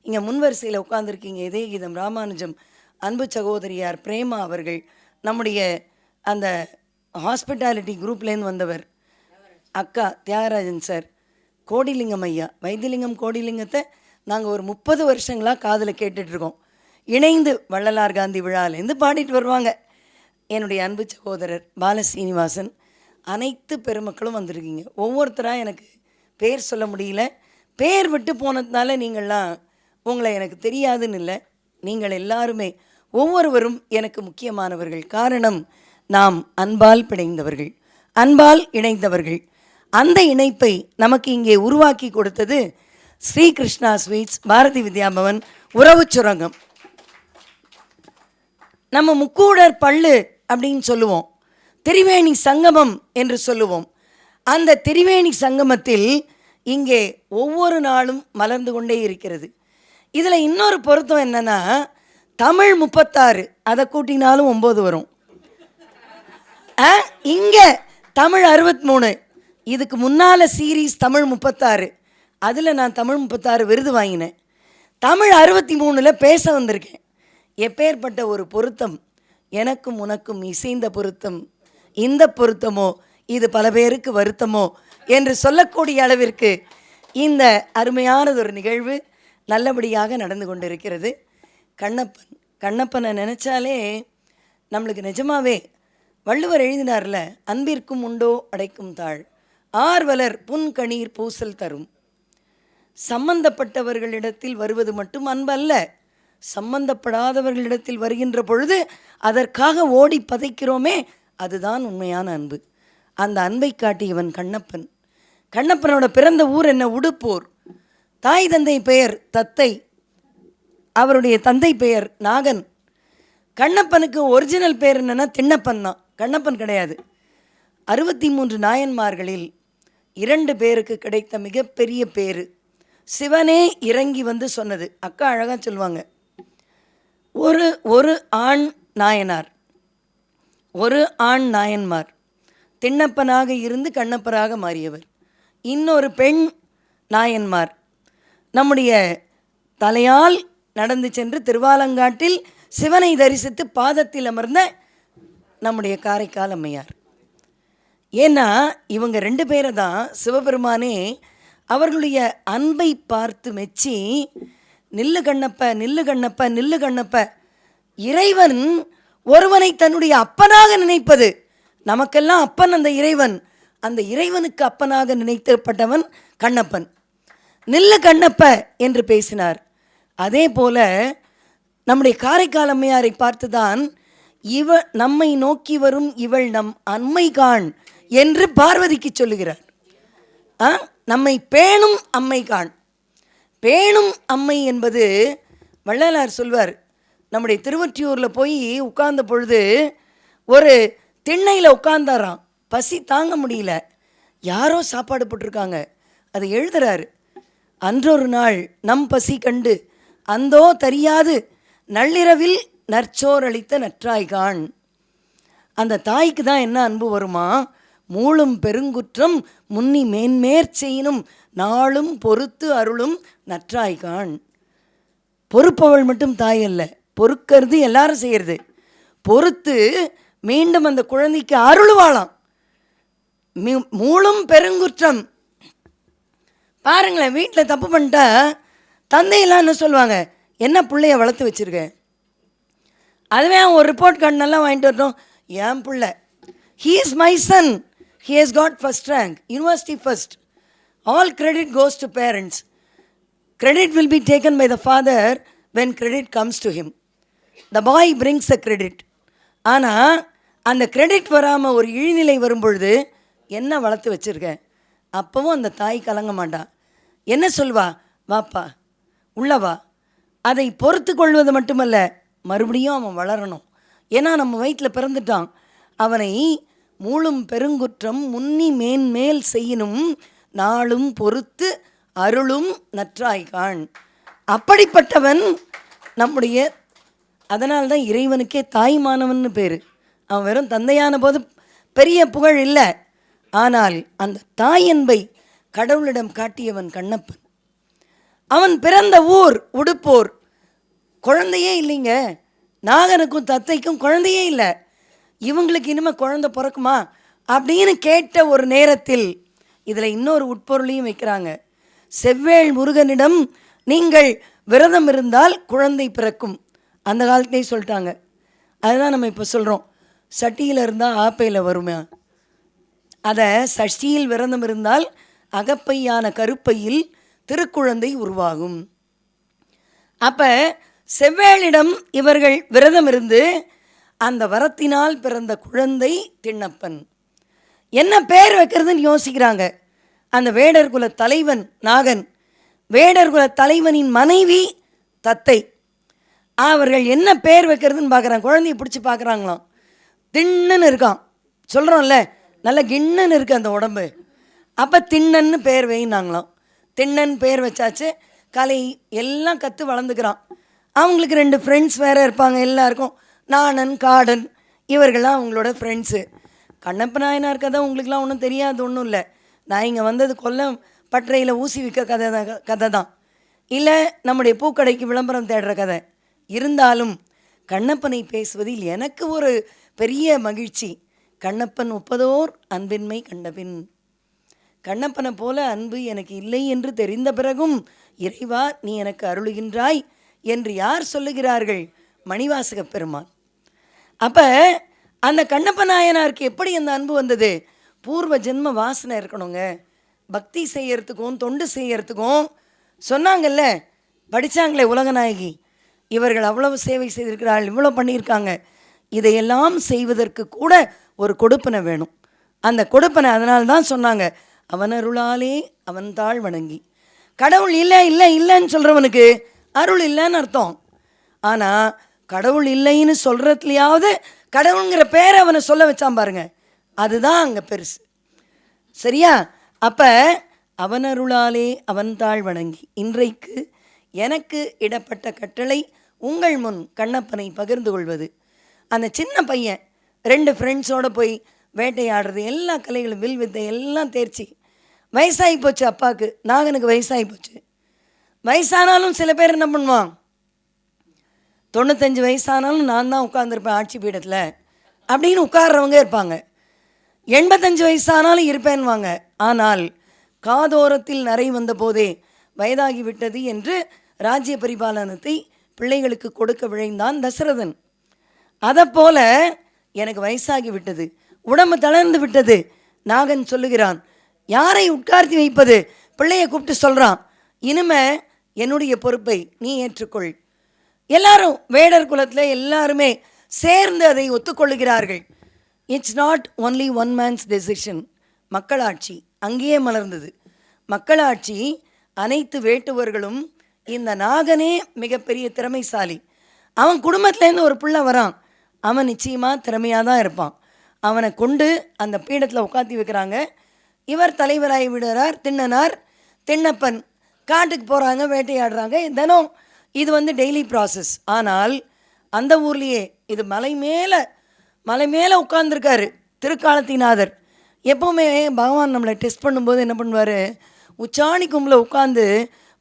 இங்கே முன்வரிசையில் உட்காந்துருக்கீங்க இதே கீதம் ராமானுஜம் அன்பு சகோதரியார் பிரேமா அவர்கள், நம்முடைய அந்த ஹாஸ்பிட்டாலிட்டி குரூப்லேருந்து வந்தவர் அக்கா தியாகராஜன் சார், கோடிலிங்கம் ஐயா, வைத்தியலிங்கம் கோடிலிங்கத்தை நாங்கள் ஒரு 30 வருஷங்களாக காதில் கேட்டுட்ருக்கோம். இணைந்து வள்ளலார் காந்தி விழாலேருந்து பாடிட்டு வருவாங்க. என்னுடைய அன்பு சகோதரர் பாலசீனிவாசன், அனைத்து பெருமக்களும் வந்திருக்கீங்க. ஒவ்வொருத்தராக எனக்கு பேர் சொல்ல முடியல. பேர் விட்டு போனதுனால நீங்கள்லாம் உங்களை எனக்கு தெரியாதுன்னு இல்லை. நீங்கள் எல்லாருமே ஒவ்வொருவரும் எனக்கு முக்கியமானவர்கள். காரணம், நாம் அன்பால் பிணைந்தவர்கள், அன்பால் இணைந்தவர்கள். அந்த இணைப்பை நமக்கு இங்கே உருவாக்கி கொடுத்தது ஸ்ரீ கிருஷ்ணா ஸ்வீட்ஸ், பாரதி வித்யாபவன், உறவு சுரங்கம். நம்ம முக்கூடர் பள்ளு அப்படின்னு சொல்லுவோம், திரிவேணி சங்கமம் என்று சொல்லுவோம். அந்த திரிவேணி சங்கமத்தில் இங்கே ஒவ்வொரு நாளும் மலர்ந்து கொண்டே இருக்கிறது. இதில் இன்னொரு பொருத்தம் என்னென்னா, தமிழ் 36, அதை கூட்டினாலும் 9 வரும். இங்கே தமிழ் 63, இதுக்கு முன்னால் சீரீஸ் தமிழ் 36, அதில் நான் தமிழ் 36 விருது வாங்கினேன். தமிழ் 63ல் பேச வந்திருக்கேன். எப்பேற்பட்ட ஒரு பொருத்தம், எனக்கும் உனக்கும் இசைந்த பொருத்தம். இந்த பொருத்தமோ இது பல பேருக்கு வருத்தமோ என்று சொல்லக்கூடிய அளவிற்கு இந்த அருமையானதொரு நிகழ்வு நல்லபடியாக நடந்து கொண்டிருக்கிறது. கண்ணப்பனை நினச்சாலே நம்மளுக்கு நிஜமாவே வள்ளுவர் எழுதினார்ல, அன்பிற்கும் உண்டோ அடைக்கும் தாழ், ஆர்வலர் புன்கணீர் பூசல் தரும். சம்பந்தப்பட்டவர்களிடத்தில் வருவது மட்டும் அன்பல்ல, சம்பந்தப்படாதவர்களிடத்தில் வருகின்ற பொழுது அதற்காக ஓடி பதைக்கிறோமே, அதுதான் உண்மையான அன்பு. அந்த அன்பை காட்டியவன் கண்ணப்பன். கண்ணப்பனோட பிறந்த ஊர் என்ன? உடுப்பூர். தாய் தந்தை பெயர் தத்தை, அவருடைய தந்தை பெயர் நாகன். கண்ணப்பனுக்கு ஒரிஜினல் பேர் என்னென்னா திண்ணப்பன் தான், கண்ணப்பன் கிடையாது. 63 நாயன்மார்களில் 2 பேருக்கு கிடைத்த மிகப்பெரிய பேர் சிவனே இறங்கி வந்து சொன்னது. அக்கா அழகாக சொல்லுவாங்க, ஒரு ஆண் நாயனார், ஒரு ஆண் நாயன்மார் திண்ணப்பனாக இருந்து கண்ணப்பராக மாறியவர். இன்னொரு பெண் நாயன்மார் நம்முடைய தலையால் நடந்து சென்று திருவாலங்காட்டில் சிவனை தரிசித்து பாதத்தில் அமர்ந்த நம்முடைய காரைக்கால் அம்மையார். ஏன்னா இவங்க 2 பேரை தான் சிவபெருமானே அவர்களுடைய அன்பை பார்த்து மெச்சி, நில்லு கண்ணப்ப நில்லு கண்ணப்ப நில்லு கண்ணப்ப. இறைவன் ஒருவனை தன்னுடைய அப்பனாக நினைப்பது, நமக்கெல்லாம் அப்பன் அந்த இறைவன், அந்த இறைவனுக்கு அப்பனாக நினைக்கப்பட்டவன் கண்ணப்பன். நில்லு கண்ணப்ப என்று பேசினார். அதே போல நம்முடைய காரைக்கால் அம்மையாரை பார்த்துதான் நம்மை நோக்கி வரும் இவள் நம் அம்மை காண் என்று பார்வதிக்கு சொல்லுகிறார். நம்மை பேணும் அம்மை காண். பேணும் அம்மை என்பது வள்ளலார் சொல்வார். நம்முடைய திருவொற்றியூரில் போய் உட்கார்ந்த பொழுது ஒரு திண்ணையில் உட்கார்ந்தாராம். பசி தாங்க முடியல, யாரோ சாப்பாடு போட்டிருக்காங்க. அதை எழுதுறாரு. அன்றொரு நாள் நம் பசி கண்டு அந்தோ தெரியாது நள்ளிரவில் நற்சோர் அளித்த நற்றாய்கான். அந்த தாய்க்கு தான் என்ன அன்பு வருமா? மூளும் பெருங்குற்றம் முன்னி மேன்மேற் செய்யினும் நாளும் பொறுத்து அருளும் நற்றாய்கான். பொறுப்பவள் மட்டும் தாய் அல்ல, பொறுக்கிறது எல்லாரும் செய்கிறது. பொறுத்து மீண்டும் அந்த குழந்தைக்கு அருளுவாளாம். மூளும் பெருங்குற்றம். பாருங்களேன், வீட்டில் தப்பு பண்ணிட்டா தந்தையெல்லாம் என்ன சொல்லுவாங்க? என்ன பிள்ளைய வளர்த்து வச்சுருக்க? அதுவே அவன் ஒரு ரிப்போர்ட் கார்டு நல்லா வாங்கிட்டு வரட்டும், என் பிள்ளை, he is my son, he has got first rank, university first, all credit goes to parents. Credit will be taken by the father when credit comes to him. The boy brings the credit. ஆனால் அந்த credit வராமல் ஒரு இழிநிலை வரும்பொழுது என்ன வளர்த்து வச்சுருக்க? அப்போவும் அந்த தாய் கலங்க மாட்டான். என்ன சொல்வா? வாப்பா உள்ளவா. அதை பொறுத்து கொள்வது மட்டுமல்ல, மறுபடியும் அவன் வளரணும். ஏன்னா நம்ம வயிற்றில் பிறந்துட்டான். அவனை மூளும் பெருங்குற்றம் முன்னி மேன்மேல் செய்யினும் நாளும் பொறுத்து அருளும் நற்றாய்கான். அப்படிப்பட்டவன் நம்முடைய, அதனால்தான் இறைவனுக்கே தாய்மானவன்னு பேர். அவன் வெறும் தந்தையான போது பெரிய புகழ் இல்லை, ஆனால் அந்த தாய் அன்பை கடவுளிடம் காட்டியவன் கண்ணப்பன். அவன் பிறந்த ஊர் உடுப்போர். குழந்தையே இல்லைங்க, நாகனுக்கும் தத்தைக்கும் குழந்தையே இல்லை. இவங்களுக்கு இனிமேல் குழந்தை பிறக்குமா அப்படின்னு கேட்ட ஒரு நேரத்தில் இதில் இன்னொரு உட்பொருளையும் வைக்கிறாங்க. செவ்வேள் முருகனிடம் நீங்கள் விரதம் இருந்தால் குழந்தை பிறக்கும். அந்த காலத்திலே சொல்லிட்டாங்க. அதுதான் நம்ம இப்போ சொல்கிறோம், சட்டியில் இருந்தால் ஆப்பையில் வருமே. அதை சஷ்டியில் விரதம் இருந்தால் அகப்பையான கருப்பையில் திருக்குழந்தை உருவாகும். அப்போ செவ்வேளிடம் இவர்கள் விரதம் இருந்து அந்த வரத்தினால் பிறந்த குழந்தை திண்ணப்பன். என்ன பேர் வைக்கிறதுன்னு யோசிக்கிறாங்க. அந்த வேடர் குல தலைவன் நாகன், வேடர் குல தலைவனின் மனைவி தத்தை. அவர்கள் என்ன பேர் வைக்கிறதுன்னு பார்க்குறாங்க. குழந்தைய பிடிச்சி பார்க்குறாங்களாம். திண்ணன்னு இருக்கான், சொல்கிறோம்ல, நல்ல கிண்ணன்னு இருக்குது அந்த உடம்பு. அப்போ திண்ணன்னு பேர் வைனாங்களாம். திண்ணன் பேர் வச்சாச்சு. கலை எல்லாம் கற்று வளர்ந்துக்கிறான். அவங்களுக்கு 2 ஃப்ரெண்ட்ஸ் வேறு இருப்பாங்க. எல்லாருக்கும் நாணன் காடன் இவர்கள்லாம் அவங்களோட ஃப்ரெண்ட்ஸு. கண்ணப்ப நாயனார் கதை உங்களுக்குலாம் ஒன்றும் தெரியாது, ஒன்றும் இல்லை. நான் இங்கே வந்தது கொல்லம் பட்டறையில் ஊசி விற்க கதை தான், இல்லை நம்முடைய பூக்கடைக்கு விளம்பரம் தேடுற கதை. இருந்தாலும் கண்ணப்பனை பேசுவதில் எனக்கு ஒரு பெரிய மகிழ்ச்சி. கண்ணப்பன் ஒப்பதோர் அன்பின்மை கண்டபின். கண்ணப்பனை போல அன்பு எனக்கு இல்லை என்று தெரிந்த பிறகும் இறைவா நீ எனக்கு அருளுகின்றாய் என்று யார் சொல்லுகிறார்கள்? மணிவாசக பெருமான். அப்போ அந்த கண்ணப்ப நாயனாருக்கு எப்படி அந்த அன்பு வந்தது? பூர்வ ஜென்ம வாசனை இருக்கணுங்க. பக்தி செய்யறதுக்கும் தொண்டு செய்யறதுக்கும் சொன்னாங்கல்ல, படித்தாங்களே உலகநாயகி, இவர்கள் அவ்வளவு சேவை செய்திருக்கிறார்கள், இவ்வளோ பண்ணியிருக்காங்க. இதையெல்லாம் செய்வதற்கு கூட ஒரு கொடுப்பனை வேணும். அந்த கொடுப்பனை அதனால்தான் சொன்னாங்க, அவன் அருளாலே அவன் தாழ் வணங்கி. கடவுள் இல்லை இல்லை இல்லைன்னு சொல்கிறவனுக்கு அருள் இல்லைன்னு அர்த்தம். ஆனால் கடவுள் இல்லைன்னு சொல்கிறதுலையாவது கடவுளுங்கிற பேரை அவனை சொல்ல வச்சான் பாருங்க, அதுதான் அங்கே பெருசு. சரியா? அப்போ அவன் அருளாலே அவன் தாழ் வணங்கி. இன்றைக்கு எனக்கு இடப்பட்ட கட்டளை உங்கள் முன் கண்ணப்பனை பகிர்ந்து கொள்வது. அந்த சின்ன பையன் 2 ஃப்ரெண்ட்ஸோடு போய் வேட்டையாடுறது, எல்லா கலைகளும் வில் வித்தை எல்லாம் தேர்ச்சி. வயசாகி போச்சு அப்பாவுக்கு, நாகனுக்கு வயசாகி போச்சு. வயசானாலும் சில பேர் என்ன பண்ணுவான், 95 வயசானாலும் நான் தான் உட்காந்துருப்பேன் ஆட்சி பீடத்தில் அப்படின்னு உட்கார்றவங்க இருப்பாங்க. 85 வயசானாலும் இருப்பேன்வாங்க. ஆனால் காதோரத்தில் நரை வந்த போதே வயதாகிவிட்டது என்று ராஜ்ய பரிபாலனத்தை பிள்ளைகளுக்கு கொடுக்க விழைந்தான் தசரதன். அதைப்போல எனக்கு வயசாகி விட்டது, உடம்பு தளர்ந்து விட்டது. நாகன் சொல்லுகிறான், யாரை உட்கார்த்தி வைப்பது? பிள்ளையை கூப்பிட்டு சொல்கிறான், இனிமே என்னுடைய பொறுப்பை நீ ஏற்றுக்கொள். எல்லாரும் வேடர் குலத்தில் எல்லாருமே சேர்ந்து அதை ஒத்துக்கொள்ளுகிறார்கள். It's not only one man's decision. மக்களாட்சி அங்கேயே மலர்ந்தது. மக்களாட்சி அனைத்து வேட்டுவர்களும், இந்த நாகனே மிகப்பெரிய திறமைசாலி. அவன் குடும்பத்துலேருந்து ஒரு பிள்ளை வரான், அவன் நிச்சயமாக திறமையாக தான் இருப்பான். அவனை கொண்டு அந்த பீடத்தில் உட்காத்தி வைக்கிறாங்க. இவர் தலைவராகி விடுறார். திண்ணனார் திண்ணப்பன் காட்டுக்கு போகிறாங்க, வேட்டையாடுறாங்க. தினம் இது டெய்லி ப்ராசஸ். ஆனால் அந்த ஊர்லேயே இது மலை மேலே உட்கார்ந்துருக்காரு திருக்காலத்திநாதர். எப்போவுமே பகவான் நம்மளை டெஸ்ட் பண்ணும்போது என்ன பண்ணுவார், உச்சாணி கும்பில் உட்காந்து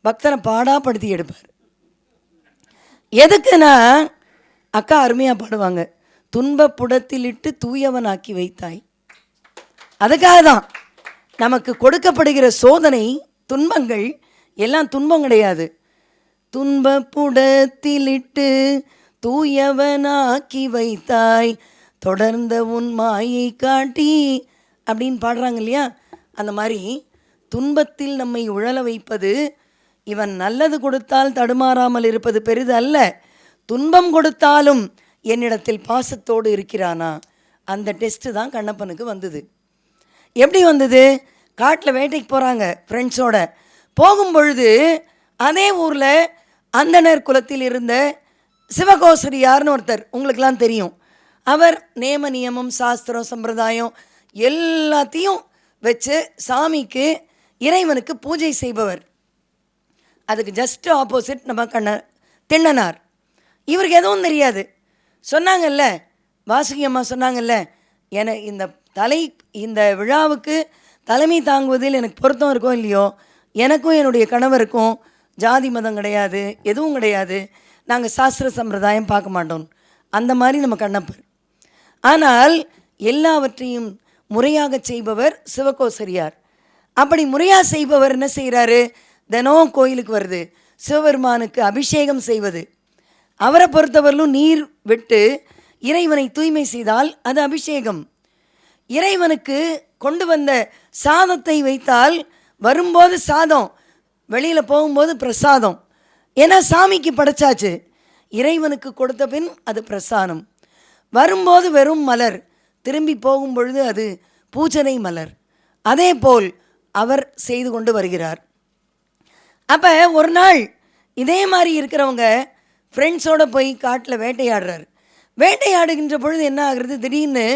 பக்தனை பாடாப்படுத்தி எடுப்பார். எதுக்குன்னா, அக்கா அருமையாக பாடுவாங்க, துன்ப புடத்திலிட்டு தூயவனாக்கி வைத்தாய். அதுக்காக தான் நமக்கு கொடுக்கப்படுகிற சோதனை துன்பங்கள் எல்லாம் துன்பம் கிடையாது. துன்ப புடத்திலிட்டு தூயவனாக்கி வைத்தாய், தொடர்ந்த உன் மாயை காட்டி அப்படின்னு பாடுறாங்க இல்லையா? அந்த மாதிரி துன்பத்தில் நம்மை உழல வைப்பது, இவன் நல்லது கொடுத்தால் தடுமாறாமல் இருப்பது பெரிது அல்ல. துன்பம் கொடுத்தாலும் என்னிடத்தில் பாசத்தோடு இருக்கிறானா, அந்த டெஸ்ட்டு தான் கண்ணப்பனுக்கு வந்தது. எப்படி வந்தது? காட்டில் வேட்டைக்கு போகிறாங்க ஃப்ரெண்ட்ஸோட. போகும்பொழுது அதே ஊரில் அந்தனர் குலத்தில் இருந்த சிவகோசரியார்னு ஒருத்தர், உங்களுக்கெல்லாம் தெரியும். அவர் நேம நியமம் சாஸ்திரம் சம்பிரதாயம் எல்லாத்தையும் வச்சு சாமிக்கு இறைவனுக்கு பூஜை செய்பவர். அதுக்கு ஜஸ்ட் ஆப்போசிட் நம்ம திண்ணனார். இவருக்கு எதுவும் தெரியாது. சொன்னாங்கல்ல, வாசுகி அம்மா சொன்னாங்கல்ல, இந்த விழாவுக்கு தலைமை தாங்குவதில் எனக்கு பொருத்தம் இருக்கோ இல்லையோ, எனக்கும் என்னுடைய கணவருக்கும் ஜாதி மதம் கிடையாது, எதுவும் கிடையாது, நாங்கள் சாஸ்திர சம்பிரதாயம் பார்க்க மாட்டோம். அந்த மாதிரி நம்ம கண்ணப்பர். ஆனால் எல்லாவற்றையும் முறையாக செய்பவர் சிவகோசரியார். அப்படி முறையாக செய்பவர் என்ன செய்கிறாரு? தினம் கோயிலுக்கு வருது, சிவபெருமானுக்கு அபிஷேகம் செய்வது. அவரை பொறுத்தவரையிலும் நீர் விட்டு இறைவனை தூய்மை செய்தால் அது அபிஷேகம். இறைவனுக்கு கொண்டு வந்த சாதத்தை வைத்தால் வரும்போது சாதம், வெளியில் போகும்போது பிரசாதம். ஏன்னா சாமிக்கு படைச்சாச்சு, இறைவனுக்கு கொடுத்த பின் அது பிரசாதம். வரும்போது வெறும் மலர், திரும்பி போகும் பொழுது அது பூஜனை மலர். அதே போல் அவர் செய்து கொண்டு வருகிறார். அப்போ ஒரு நாள் இதே மாதிரி இருக்கிறவங்க ஃப்ரெண்ட்ஸோடு போய் காட்டில் வேட்டையாடுறார். வேட்டையாடுகின்ற பொழுது என்ன ஆகுறது, திடீர்னு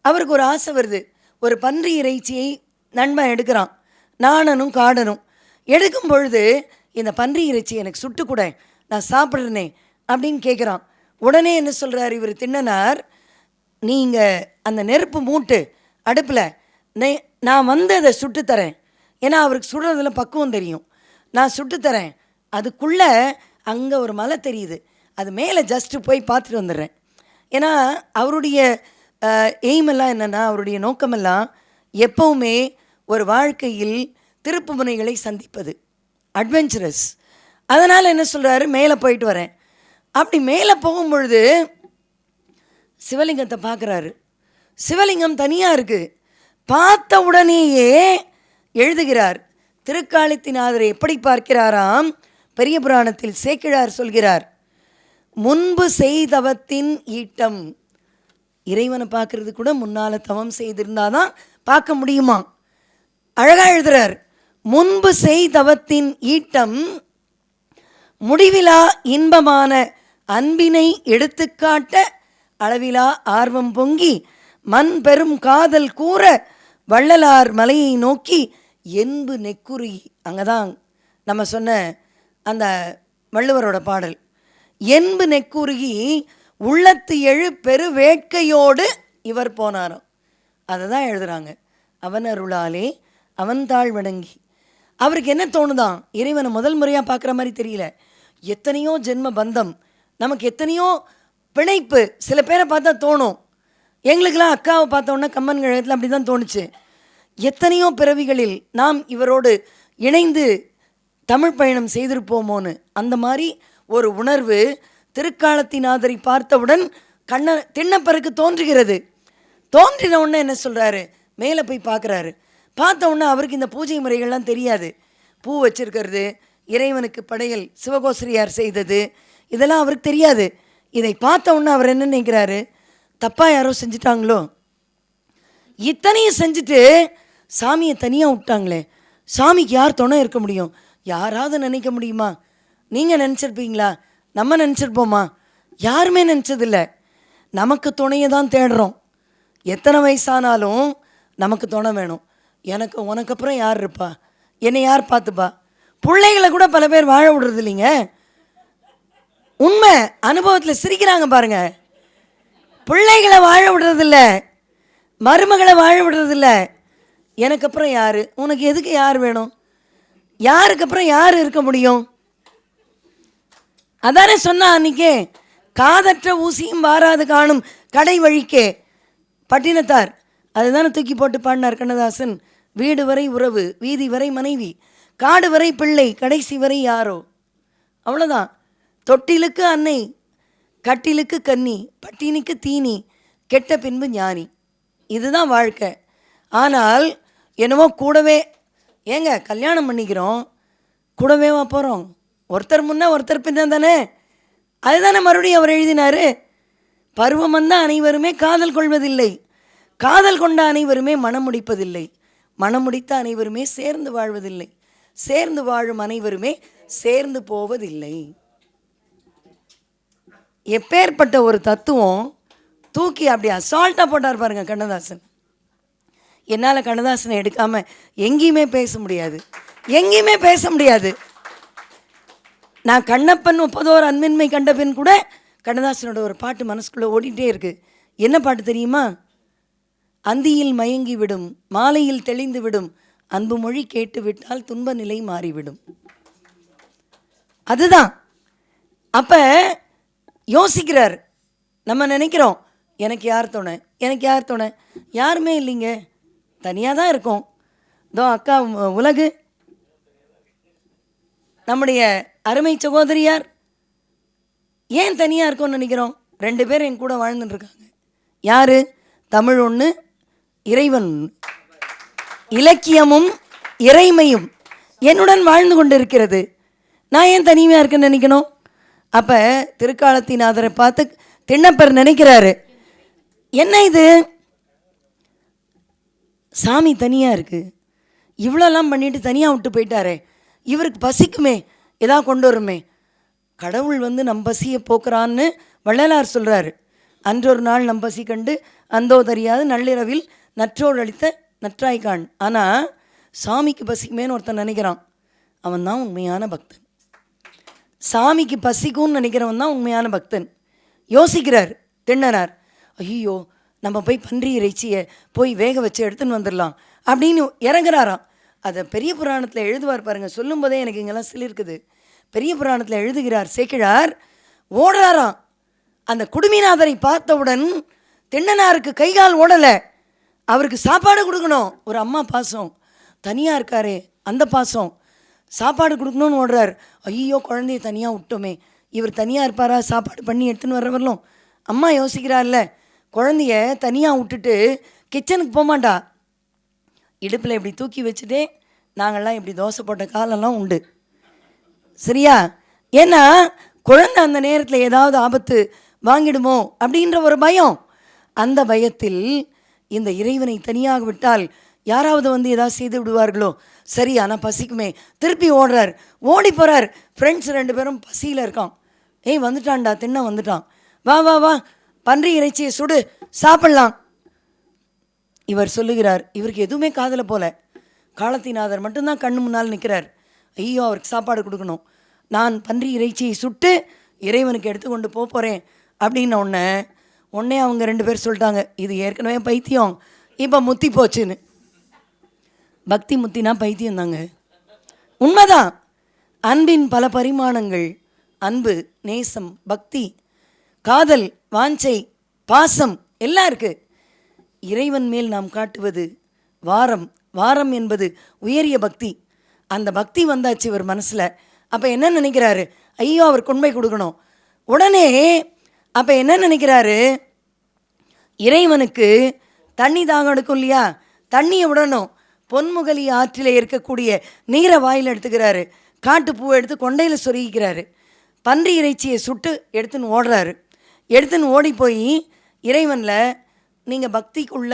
அவருக்கு ஒரு ஆசை வருது. ஒரு பன்றி இறைச்சியை நண்பன் எடுக்கிறான், நாணனும் காடனும். எடுக்கும் பொழுது இந்த பன்றி இறைச்சி எனக்கு சுட்டுக்கூட, நான் சாப்பிட்றேனே அப்படின்னு கேட்குறான். உடனே என்ன சொல்கிறார் இவர் திண்ணனார், நீங்கள் அந்த நெருப்பு மூட்டு அடுப்பில் நான் வந்து அதை சுட்டுத்தரேன். ஏன்னா அவருக்கு சுடுறதுல பக்குவம் தெரியும். நான் சுட்டுத்தரேன், அதுக்குள்ளே அங்கே ஒரு மலை தெரியுது, அது மேலே ஜஸ்ட்டு போய் பார்த்துட்டு வந்துடுறேன். ஏன்னா அவருடைய எய்மெல்லாம் என்னென்னா, அவருடைய நோக்கமெல்லாம் எப்போவுமே ஒரு வாழ்க்கையில் திருப்பு முனைகளை சந்திப்பது, அட்வென்ச்சரஸ். அதனால் என்ன சொல்கிறாரு, மேலே போயிட்டு வரேன். அப்படி மேலே போகும்பொழுது சிவலிங்கத்தை பார்க்குறாரு. சிவலிங்கம் தனியாக இருக்குது. பார்த்த உடனேயே எழுதுகிறார். திருக்காலத்தினாதரை எப்படி பார்க்கிறாராம், பெரிய புராணத்தில் சேக்கிழார் சொல்கிறார், முன்பு செய்தவத்தின் ஈட்டம். இறைவனை பார்க்கறது கூட முன்னால் தவம் செய்திருந்தால் தான் பார்க்க முடியுமா. அழகாக எழுதுகிறார், முன்பு செய்தவத்தின் ஈட்டம் முடிவிலா இன்பமான அன்பினை எடுத்துக்காட்ட அளவிலா ஆர்வம் பொங்கி மண் பெரும் காதல் கூற வள்ளலார் மலையை நோக்கி என்பு நெக்குருகி. அங்கே தான் நம்ம சொன்ன அந்த வள்ளுவரோட பாடல், என்பு நெக்குருகி உள்ளத்து எழு பெரு வேட்கையோடு இவர் போனாராம். அதை தான் எழுதுகிறாங்க. அவன் அருளாலே அவன் தாழ் வணங்கி. அவருக்கு என்ன தோணுதான், இறைவனை முதல் முறையாக பார்க்குற மாதிரி தெரியல. எத்தனையோ ஜென்ம பந்தம், நமக்கு எத்தனையோ பிணைப்பு. சில பேரை பார்த்தா தோணும், எங்களுக்கெல்லாம் அக்காவை பார்த்தோன்னா கம்மன் கழகத்தில் அப்படி தான் தோணுச்சு. எத்தனையோ பிறவிகளில் நாம் இவரோடு இணைந்து தமிழ் பயணம் செய்திருப்போமோன்னு அந்த மாதிரி ஒரு உணர்வு திருக்காலத்தினாதரை பார்த்தவுடன் திண்ணப்பருக்கு தோன்றுகிறது. தோன்றின உடனே என்ன சொல்கிறாரு, மேலே போய் பார்க்குறாரு. பார்த்த உடனே அவருக்கு இந்த பூஜை முறைகள்லாம் தெரியாது. பூ வச்சிருக்கிறது, இறைவனுக்கு படையல் சிவகோசரியார் செய்தது, இதெல்லாம் அவருக்கு தெரியாது. இதை பார்த்த உடனே அவர் என்ன நினைக்கிறாரு, தப்பாக யாரோ செஞ்சிட்டாங்களோ, இத்தனையும் செஞ்சுட்டு சாமியை தனியாக விட்டாங்களே, சாமிக்கு யார் துணை இருக்க முடியும், யாராவது நினைக்க முடியுமா? நீங்கள் நினச்சிருப்பீங்களா? நம்ம நினச்சிருப்போமா? யாருமே நினச்சதில்லை. நமக்கு துணையை தான் தேடுறோம். எத்தனை வயசானாலும் நமக்கு துணை வேணும். உனக்கு அப்புறம் யார் இருப்பா, என்னை யார் பார்த்துப்பா? பிள்ளைகளை கூட பல பேர் வாழ விடுறது இல்லைங்க. உண்மை, அனுபவத்தில் சிரிக்கிறாங்க பாருங்க. பிள்ளைகளை வாழ விடுறதில்ல, மருமகளை வாழ விடுறதில்ல. எனக்கு அப்புறம் யார், உனக்கு எதுக்கு யார் வேணும், யாருக்கு அப்புறம் யார் இருக்க முடியும்? அதானே சொன்னா அன்னைக்கே, காதற்ற ஊசியும் வாராது காணும் கடை வழிக்கே பட்டினத்தார். அதுதானே தூக்கி போட்டு பாடினார் கண்ணதாசன். வீடு வரை உறவு, வீதி வரை மனைவி, காடு வரை பிள்ளை, கடைசி வரை யாரோ. அவ்வளோதான். தொட்டிலுக்கு அன்னை, கட்டிலுக்கு கன்னி, பட்டினிக்கு தீனி, கெட்ட பின்பு ஞானி. இதுதான் வாழ்க்கை. ஆனால் என்னவோ கூடவே, ஏங்க கல்யாணம் பண்ணிக்கிறோம், கூடவேவா போகிறோம்? ஒருத்தர் முன்னே ஒருத்தர் பின்ன தானே. அதுதானே மறுபடியும் அவர் எழுதினார். பருவம் வந்தால் அனைவருமே காதல் கொள்வதில்லை, காதல் கொண்ட அனைவருமே மனம் முடிப்பதில்லை, மனம் முடித்த அனைவருமே சேர்ந்து வாழ்வதில்லை, சேர்ந்து வாழும் அனைவருமே சேர்ந்து போவதில்லை. எப்பேற்பட்ட ஒரு தத்துவம் தூக்கி அப்படி அசால்ட்டாக போட்டார் பாருங்க கண்ணதாசன். என்னால் கண்ணதாசனை எடுக்காமல் எங்கேயுமே பேச முடியாது, எங்கேயுமே பேச முடியாது. நான் கண்ணப்பன் ஒப்பதோர் அன்பின்மை கண்ட பின் கூட கண்ணதாசனோட ஒரு பாட்டு மனசுக்குள்ளே ஓடிட்டே இருக்குது. என்ன பாட்டு தெரியுமா? அந்தியில் மயங்கி விடும், மாலையில் தெளிந்து விடும், அன்பு மொழி கேட்டு விட்டால் துன்ப நிலை மாறிவிடும். அதுதான். அப்போ யோசிக்கிறார். நம்ம நினைக்கிறோம் எனக்கு யார் துணை, எனக்கு யார் துணை, யாருமே இல்லைங்க, தனியாக தான் இருக்கோம். இதோ அக்கா உலகு, நம்முடைய அருமை சகோதரியார், ஏன் தனியாக இருக்கோம்னு நினைக்கிறோம்? 2 பேர் என் கூட வாழ்ந்துட்டுருக்காங்க. யார்? தமிழ் ஒன்று, இறைவன். இலக்கியமும் இறைமையும் என்னுடன் வாழ்ந்து கொண்டு இருக்கிறது. நான் ஏன் தனிமையாக இருக்கேன்னு நினைக்கணும்? அப்போ திருக்காலத்தினாதரை பார்த்து திண்ணப்பர் நினைக்கிறாரு, என்ன இது சாமி தனியாக இருக்குது, இவ்வளோலாம் பண்ணிட்டு தனியாக விட்டு போயிட்டாரே, இவருக்கு பசிக்குமே, எதா கொண்டு வருமே. கடவுள் நம் பசியை போக்குறான்னு வள்ளலார் சொல்கிறாரு. அன்றொரு நாள் நம் பசி கண்டு அந்தோ தெரியாது நள்ளிரவில் நற்றோடு அளித்த நற்றாய்கான். ஆனால் சாமிக்கு பசிக்குமேன்னு ஒருத்தன் நினைக்கிறான், அவன் தான் உண்மையான பக்தன். சாமிக்கு பசிக்கும்னு நினைக்கிறவன் தான் உண்மையான பக்தன். யோசிக்கிறார் திண்ணனார், ஐயோ நம்ம போய் பன்றி இறைச்சியை போய் வேக வச்சு எடுத்துன்னு வந்துடலாம் அப்படின்னு இறங்குறாராம். அதை பெரிய புராணத்தில் எழுதுவார் பாருங்கள். சொல்லும் போதே எனக்கு இங்கெல்லாம் சிலிருக்குது. பெரிய புராணத்தில் எழுதுகிறார் சேக்கிழார். ஓடுறாராம். அந்த குடுமிநாதரை பார்த்தவுடன் திண்ணனாருக்கு கைகால் ஓடலை. அவருக்கு சாப்பாடு கொடுக்கணும், ஒரு அம்மா பாசம், தனியாக இருக்காரே அந்த பாசம், சாப்பாடு கொடுக்கணும்னு ஓடுறார். ஐயோ குழந்தைய தனியாக விட்டோமே, இவர் தனியாக இருப்பாரா சாப்பாடு பண்ணி எடுத்துன்னு வர்றவர்களும்? அம்மா யோசிக்கிறார்ல, குழந்தைய தனியாக விட்டுட்டு கிச்சனுக்கு போகமாட்டா, இடுப்பில் இப்படி தூக்கி வச்சுட்டே நாங்கள்லாம் இப்படி தோசை போட்ட காலெல்லாம் உண்டு, சரியா? ஏன்னா குழந்தை அந்த நேரத்தில் ஏதாவது ஆபத்து வாங்கிடுமோ அப்படின்ற ஒரு பயம். அந்த பயத்தில் இந்த இறைவனை தனியாக விட்டால் யாராவது ஏதாவது செய்து விடுவார்களோ, சரி ஆனால் பசிக்குமே, திருப்பி ஓடுறார். ஓடி போகிறார். ஃப்ரெண்ட்ஸ் 2 பேரும் பசியில் இருக்கான். ஏய் வந்துட்டான்டா, தின்ன வந்துட்டான், வா வா வா பன்றி இறைச்சியை சுடு சாப்பிட்லாம். இவர் சொல்லுகிறார், இவருக்கு எதுவுமே காதில் போல. காலத்தினாதர் மட்டும்தான் கண்ணு முன்னால் நிற்கிறார். ஐயோ அவருக்கு சாப்பாடு கொடுக்கணும், நான் பன்றி இறைச்சியை சுட்டு இறைவனுக்கு எடுத்துக்கொண்டு போகிறேன் அப்படின்னு உடனே அவங்க 2 பேர் சொல்லிட்டாங்க, இது ஏற்கனவே பைத்தியம், இப்போ முத்தி போச்சுன்னு. பக்தி முத்தினா பைத்தியம் தாங்க, உண்மைதான். அன்பின் பல பரிமாணங்கள், அன்பு, நேசம், பக்தி, காதல், வாஞ்சை, பாசம் எல்லாம் இருக்குது. இறைவன் மேல் நாம் காட்டுவது வாரம். வாரம் என்பது உயரிய பக்தி. அந்த பக்தி வந்தாச்சு இவர் மனசில். அப்போ என்ன நினைக்கிறாரு? ஐயோ அவருக்கு உண்மை கொடுக்கணும். உடனே அப்போ என்ன நினைக்கிறாரு? இறைவனுக்கு தண்ணி தாகம் எடுக்கும் இல்லையா, தண்ணியை விடணும். பொன்முகலி ஆற்றில் இருக்கக்கூடிய நீரை வாயில் எடுத்துக்கிறாரு. காட்டுப்பூவை எடுத்து கொண்டையில் சொருகிக்கிறாரு. பன்றி இறைச்சியை சுட்டு எடுத்துன்னு ஓடுறாரு. எடுத்துன்னு ஓடி போய் இறைவனில், நீங்கள் பக்திக்குள்ள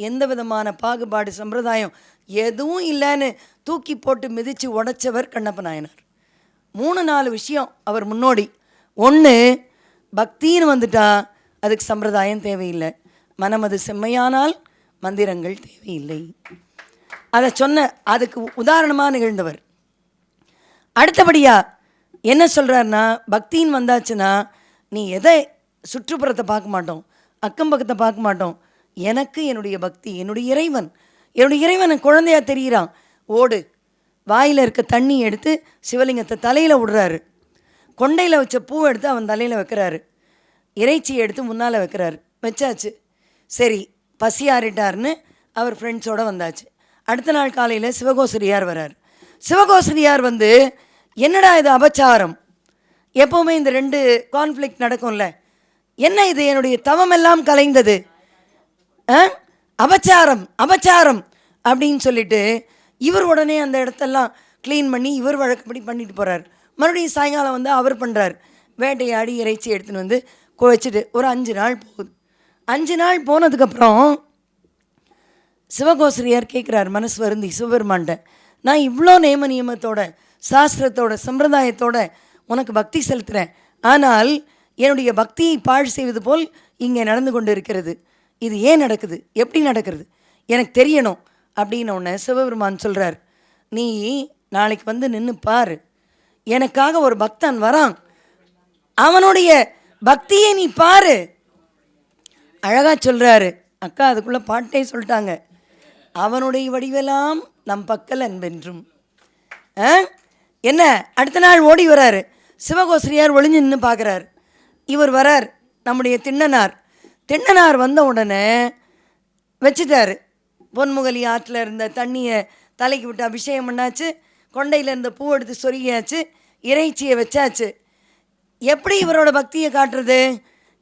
எந்த விதமான பாகுபாடு சம்பிரதாயம் எதுவும் இல்லைன்னு தூக்கி போட்டு மிதித்து உடைச்சவர் கண்ணப்ப நாயனார். 3-4 விஷயம் அவர் முன்னோடி. 1, பக்தின்னு வந்துட்டா அதுக்கு சம்பிரதாயம் தேவையில்லை, மனமது செம்மையானால் மந்திரங்கள் தேவையில்லை. அதை அதுக்கு உதாரணமாக நிகழ்ந்தவர். அடுத்தபடியாக என்ன சொல்கிறாருன்னா, பக்தின்னு வந்தாச்சுன்னா நீ எதை சுற்றுப்புறத்தை பார்க்க மாட்டோம், அக்கம் பக்கத்தை பார்க்க மாட்டோம். எனக்கு என்னுடைய பக்தி, என்னுடைய இறைவன் குழந்தையாக தெரிகிறான். ஓடு, வாயில் இருக்க தண்ணி எடுத்து சிவலிங்கத்தை தலையில் விடுறாரு. கொண்டையில் வச்ச பூவை எடுத்து அவன் தலையில் வைக்கிறாரு. இறைச்சியை எடுத்து முன்னால் வைக்கிறாரு. வச்சாச்சு, சரி பசி ஆறிட்டார்னு அவர் ஃப்ரெண்ட்ஸோடு வந்தாச்சு. அடுத்த நாள் காலையில் சிவகோசரியார் வரார். சிவகோசரியார் என்னடா இது அபச்சாரம், எப்போவுமே இந்த 2 கான்ஃப்ளிக்ட் நடக்கும்ல, என்ன இது, என்னுடைய தவமெல்லாம் கலைந்தது, அபச்சாரம் அபச்சாரம் அப்படின்னு சொல்லிட்டு இவர் உடனே அந்த இடத்தெல்லாம் க்ளீன் பண்ணி இவர் வழக்கப்படி பண்ணிட்டு போகிறார். மறுபடியும் சாயங்காலம் அவர் பண்ணுறார். வேட்டையாடி இறைச்சி எடுத்துன்னு வச்சுட்டு ஒரு 5 நாள் போகுது. 5 நாள் போனதுக்கப்புறம் சிவகோசரியார் கேட்குறார் மனசு வருந்தி சிவபெருமான்ட்ட, நான் இவ்வளோ நியமத்தோட சாஸ்திரத்தோட சம்பிரதாயத்தோட உனக்கு பக்தி செலுத்துகிறேன், ஆனால் என்னுடைய பக்தியை பாழ் செய்வது போல் இங்கே நடந்து கொண்டு இருக்கிறது. இது ஏன் நடக்குது, எப்படி நடக்கிறது, எனக்கு தெரியணும் அப்படின்னு உடனே சிவபெருமான் சொல்கிறார், நீ நாளைக்கு வந்து நின்று பாரு, எனக்காக ஒரு பக்தன் வரான், அவனுடைய பக்தியை நீ பாரு. அழகாக சொல்கிறாரு. அக்கா அதுக்குள்ளே பாட்டே சொல்லிட்டாங்க, அவனுடைய வடிவெல்லாம் நம் பக்கல் அன்பென்றும். என்ன அடுத்த நாள் ஓடி வராரு, சிவகோசரியார் ஒளிஞ்சு நின்று பார்க்குறார். இவர் வரார், நம்முடைய திண்ணனார் வந்த உடனே வச்சுட்டார். பொன்முகலி ஆற்றில் இருந்த தண்ணியை தலைக்கு விட்டு அபிஷேகம் பண்ணாச்சு, கொண்டையில் இருந்த பூ எடுத்து சொருகியாச்சு, இறைச்சியை வச்சாச்சு. எப்படி இவரோட பக்தியை காட்டுறது?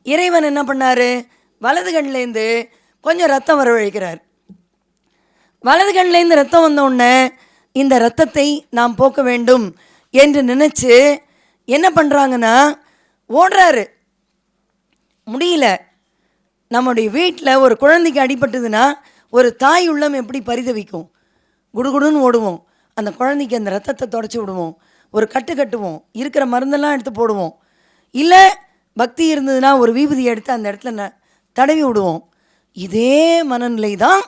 இறைவன் என்ன பண்ணார், வலது கண்லேருந்து கொஞ்சம் ரத்தம் வரவழைக்கிறார். வலது கண்லேருந்து ரத்தம் வந்த உடனே இந்த ரத்தத்தை நாம் போக்க வேண்டும் என்று நினச்சி என்ன பண்ணுறாங்கன்னா ஓடுறாரு. முடியல. நம்முடைய வீட்டில் ஒரு குழந்தைக்கு அடிபட்டதுன்னா ஒரு தாய் உள்ளம் எப்படி பரிதவிக்கும்? குடுகுடுன்னு ஓடுவோம், அந்த குழந்தைக்கு அந்த ரத்தத்தை தொடச்சி விடுவோம், ஒரு கட்டு கட்டுவோம், இருக்கிற மருந்தெல்லாம் எடுத்து போடுவோம். இல்லை பக்தி இருந்ததுன்னா ஒரு விபூதி எடுத்து அந்த இடத்துல தடவி விடுவோம். இதே மனநிலை தான்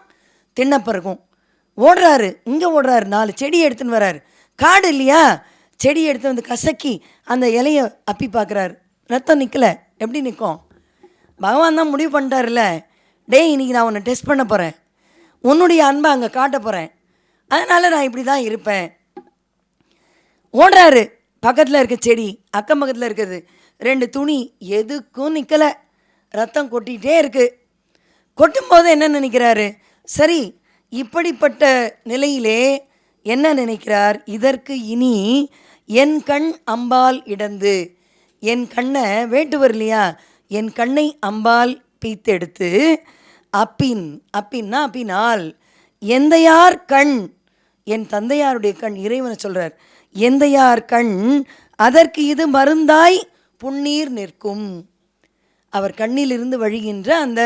திண்ணப்பருக்கும். ஓடுறாரு, இங்கே ஓடுறாரு, 4 செடி எடுத்துன்னு வர்றாரு. காடு இல்லையா, செடி எடுத்து வந்து கசக்கி அந்த இலையை அப்பி பார்க்குறாரு. ரத்தம் நிற்கலை. எப்படி நிற்கும்? பகவான் தான் முடிவு பண்ணிட்டார்ல, டேய் இன்றைக்கி நான் உன்னை டெஸ்ட் பண்ண போகிறேன், உன்னுடைய அன்பை அங்கே காட்ட போகிறேன், அதனால் நான் இப்படி தான் இருப்பேன். ஓடுறாரு. பக்கத்தில் இருக்க செடி, அக்கம் பக்கத்தில் இருக்கிறது 2 துணி, எதுக்கும் நிற்கலை. ரத்தம் கொட்டிகிட்டே இருக்குது. கொட்டும்போது என்ன நினைக்கிறாரு? சரி, இப்படிப்பட்ட நிலையிலே என்ன நினைக்கிறார்? இதற்கு இனி என் கண் அம்பால் இடந்து, என் கண்ணை வேட்டுவர் இல்லையா, என் கண்ணை அம்பால் பீத்தெடுத்து அப்பின்னா அப்பினால் எந்தையார் கண், என் தந்தையாருடைய கண், இறைவனை சொல்கிறார், எந்தையார் கண் அதற்கு இது மருந்தாய் புன்னீர் நிற்கும். அவர் கண்ணிலிருந்து வழிகின்ற அந்த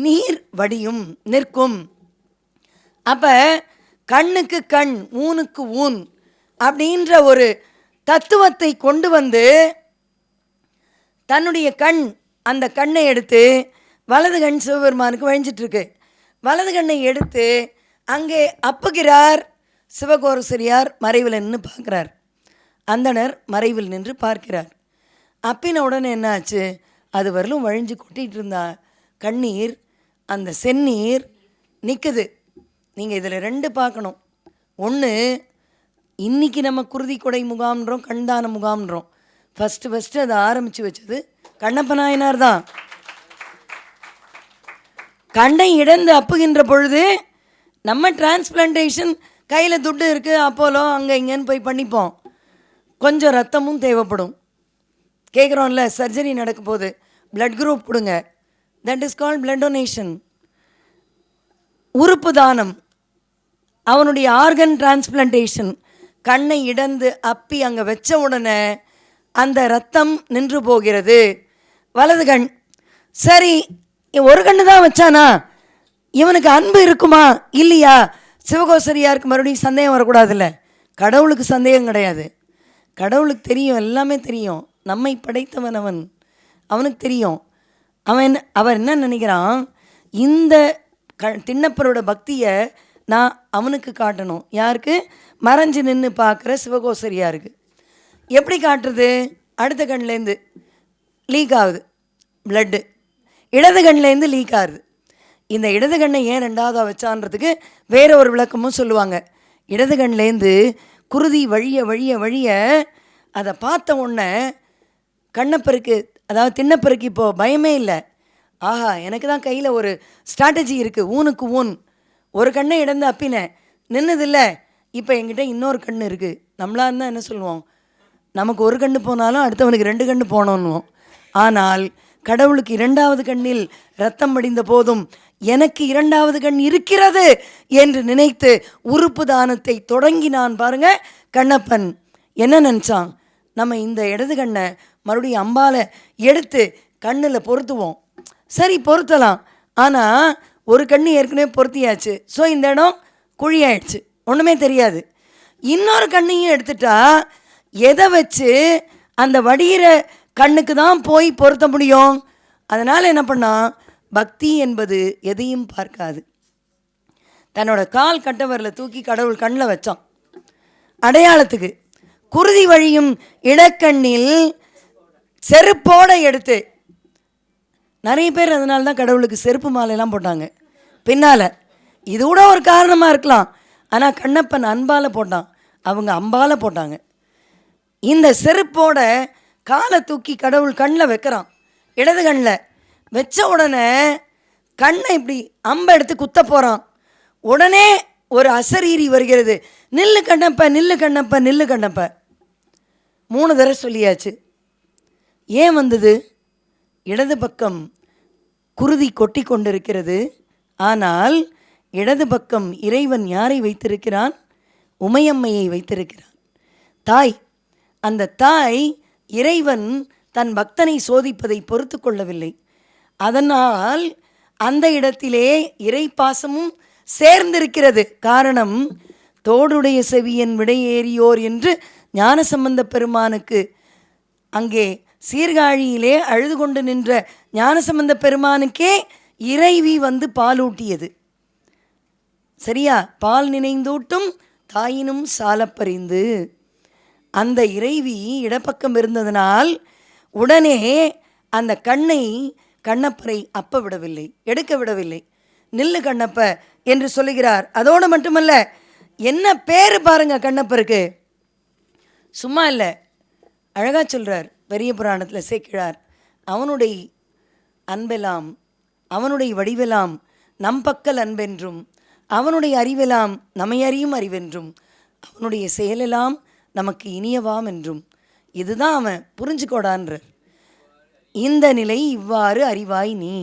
நீர் வடியும் நிற்கும். அப்போ கண்ணுக்கு கண், ஊனுக்கு ஊன் அப்படின்ற ஒரு தத்துவத்தை கொண்டு வந்து தன்னுடைய கண், அந்த கண்ணை எடுத்து வலது கண் சிவபெருமானுக்கு வழிஞ்சிட்ருக்கு. வலது கண்ணை எடுத்து அங்கே அப்புகிறார். சிவகோசரியார் மறைவில் நின்று பார்க்குறார். அந்தணர் மறைவில் நின்று பார்க்கிறார். அப்பின உடனே என்னாச்சு? அது வரலும் வழிஞ்சு கொட்டிகிட்டு இருந்தா கண்ணீர், அந்த செந்நீர் நிற்குது. நீங்கள் இதில் 2 பார்க்கணும். ஒன்று, இன்றைக்கி நம்ம குருதி கொடை முகாம்ன்றோம், கண்தான முகாம்ன்றோம். ஃபஸ்ட்டு அதை ஆரம்பித்து வச்சது கண்ணப்ப நாயனார் தான். கண்ணை இடந்து அப்புகின்ற பொழுது நம்ம டிரான்ஸ்பிளான்டேஷன் கையில் துட்டு இருக்குது, அப்போலோ அங்கே இங்கேன்னு போய் பண்ணிப்போம். கொஞ்சம் ரத்தமும் தேவைப்படும். கேட்குறோம்ல, சர்ஜரி நடக்க போகுது, பிளட் குரூப் கொடுங்க, that is called blood donation. உறுப்பு தானம், அவனுடைய ஆர்கன் டிரான்ஸ்பிளான்டேஷன். கண்ணை இடந்து அப்பி அங்கே வச்ச உடனே அந்த ரத்தம் நின்று போகிறது. வலது கண். சரி, ஒரு கண்ணு தான் வச்சானா, இவனுக்கு அன்பு இருக்குமா இல்லையா? சிவகோசரியாருக்கு மறுபடியும் சந்தேகம் வரக்கூடாதுல்ல. கடவுளுக்கு சந்தேகம் கிடையாது. கடவுளுக்கு தெரியும், எல்லாமே தெரியும். நம்மை படைத்தவன் அவன், அவனுக்கு தெரியும். அவர் என்ன நினைக்கிறான், இந்த திண்ணப்பரோட பக்தியை நான் அவனுக்கு காட்டணும். யாருக்கு? மறைஞ்சு நின்று பார்க்குற சிவகோசரியாருக்கு. எப்படி காட்டுறது? அடுத்த கண்லேருந்து லீக் ஆகுது பிளட்டு, இடது கண்லேருந்து லீக் ஆகுது. இந்த இடது கண்ணை ஏன் 2வதாக வச்சான்றதுக்கு வேற ஒரு விளக்கமும் சொல்லுவாங்க. இடது கண்லேருந்து குருதி வழிய வழிய வழிய அதை பார்த்த உடனே கண்ணப்பருக்கு, அதாவது திண்ணப்பருக்கு இப்போது பயமே இல்லை. ஆஹா, எனக்கு தான் கையில் ஒரு ஸ்ட்ராட்டஜி இருக்குது, ஊனுக்கு ஊன். ஒரு கண்ணை இடந்து அப்பினேன், நின்றுதில்ல, இப்போ என்கிட்ட இன்னொரு கண் இருக்குது. நம்மளாக இருந்தால் என்ன சொல்லுவோம்? நமக்கு ஒரு கண்ணு போனாலும் அடுத்தவனுக்கு 2 கண்ணு போனோன்னுவோம். ஆனால் கடவுளுக்கு 2வது கண்ணில் ரத்தம் வடிந்த போதும் எனக்கு 2வது கண் இருக்கிறது என்று நினைத்து உறுப்பு தானத்தை தொடங்கினான். பாருங்க, கண்ணப்பன் என்ன நினச்சான்? நம்ம இந்த இடது கண்ணை மறுபடியும் அம்பால எடுத்து கண்ணில் பொருத்துவோம். சரி, பொருத்தலாம். ஆனால் ஒரு கண்ணு ஏற்கனவே பொருத்தியாச்சு. ஸோ இந்த இடம் குழியாயிடுச்சு, ஒன்றுமே தெரியாது. இன்னொரு கண்ணையும் எடுத்துட்டா எதை வச்சு அந்த வடிகிற கண்ணுக்கு தான் போய் பொருத்த முடியும். அதனால் என்ன பண்ணால், பக்தி என்பது எதையும் பார்க்காது. தன்னோட கால் கட்டவரில் தூக்கி கடவுள் கண்ணில் வச்சான் அடையாளத்துக்கு. குருதி வழியும் இடக்கண்ணில் செருப்போடு எடுத்து, நிறைய பேர் அதனால தான் கடவுளுக்கு செருப்பு மாலையெல்லாம் போட்டாங்க பின்னால். இது கூட ஒரு காரணமாக இருக்கலாம். ஆனால் கண்ணப்பன் அன்பால் போட்டான், அவங்க அம்பால் போட்டாங்க. இந்த செருப்போட காலை தூக்கி கடவுள் கண்ணில் வைக்கிறான், இடது கண்ணில் வச்ச உடனே கண்ணை இப்படி அம்பை எடுத்து குத்த போகிறான். உடனே ஒரு அசரீரி வருகிறது, நில்லு கண்ணப்ப, நில்லு கண்ணப்ப, நில்லு கண்ணப்ப. 3 தடவை சொல்லியாச்சு. ஏன் வந்தது? இடது பக்கம் குருதி கொட்டி கொண்டிருக்கிறது. ஆனால் இடது பக்கம் இறைவன் யாரை வைத்திருக்கிறான்? உமையம்மையை வைத்திருக்கிறான், தாய். அந்த தாய் இறைவன் தன் பக்தனை சோதிப்பதை பொறுத்து கொள்ளவில்லை. அதனால் அந்த இடத்திலே இறைப்பாசமும் சேர்ந்திருக்கிறது. காரணம், தோடுடைய செவியன் விடையேறியோர் என்று ஞானசம்பந்த பெருமானுக்கு அங்கே சீர்காழியிலே அழுது கொண்டு நின்ற ஞானசம்பந்த பெருமானுக்கே இறைவி வந்து பாலூட்டியது. சரியா? பால் நினைந்தூட்டும் தாயினும் சாலப்பறிந்து. அந்த இறைவி இடப்பக்கம் இருந்ததனால் உடனே அந்த கண்ணை கண்ணப்பரை அப்ப விடவில்லை, எடுக்க விடவில்லை. நில்லு கண்ணப்ப என்று சொல்லுகிறார். அதோடு மட்டுமல்ல, என்ன பேர் பாருங்க கண்ணப்பருக்கு. சும்மா இல்லை, அழகாக சொல்கிறார் பெரிய புராணத்தில் சேக்கிழார். அவனுடைய அன்பெல்லாம், அவனுடைய வடிவெல்லாம் நம்பக்கல் அன்பென்றும், அவனுடைய அறிவெல்லாம் நம்மையறியும் அறிவென்றும், அவனுடைய செயலெல்லாம் நமக்கு இனியவாம் என்றும். இதுதான் அவன் புரிஞ்சுக்கோடான்றார். இந்த நிலை இவ்வாறு அறிவாய் நீ.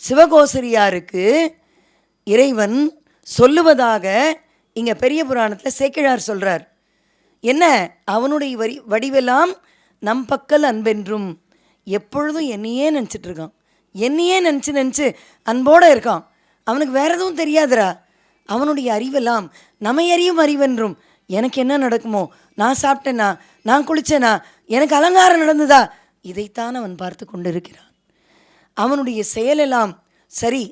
சிவகோசரியாருக்கு இறைவன் சொல்லுவதாக இங்கே பெரிய புராணத்தில் சேக்கிழார் சொல்கிறார். என்ன? அவனுடைய வடிவெல்லாம் நம் பக்கல் அன்பென்றும். எப்பொழுதும் என்னையே நினச்சிட்ருக்கான், என்னையே நினச்சி அன்போடு இருக்கான். அவனுக்கு வேறு எதுவும் தெரியாதுரா. அவனுடைய அறிவெல்லாம் நம்மையறியும் அறிவென்றும். எனக்கு என்ன நடக்குமோ, நான் சாப்பிட்டேனா, நான் குளித்தேனா, எனக்கு அலங்காரம் நடந்ததா, இதைத்தான் அவன் பார்த்து கொண்டு இருக்கிறான். அவனுடைய செயலெல்லாம் சரி,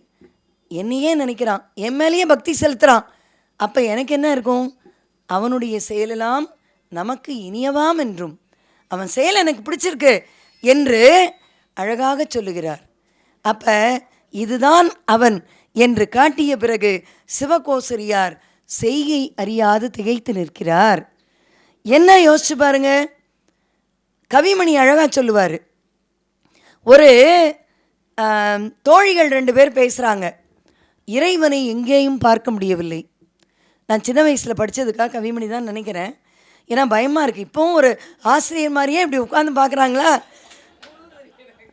என்னையே நினைக்கிறான், என் மேலேயே பக்தி செலுத்துகிறான். அப்போ எனக்கு என்ன இருக்கும்? அவனுடைய செயலெல்லாம் நமக்கு இனியவாம் என்றும், அவன் செயல் எனக்கு பிடிச்சிருக்கு என்று அழகாக சொல்லுகிறார். அப்போ இதுதான் அவன் என்று காட்டிய பிறகு சிவகோசரியார் செய்கை அறியாது திகைத்து நிற்கிறார். என்ன யோசிச்சு பாருங்க. கவிமணி அழகாக சொல்லுவார். ஒரு தோழிகள் 2 பேர் பேசுகிறாங்க. இறைவனை எங்கேயும் பார்க்க முடியவில்லை. நான் சின்ன வயசில் படித்ததுக்காக கவிமணி தான் நினைக்கிறேன். ஏன்னா பயமாக இருக்குது. இப்போவும் ஒரு ஆசிரியர் மாதிரியே இப்படி உட்காந்து பார்க்குறாங்களா.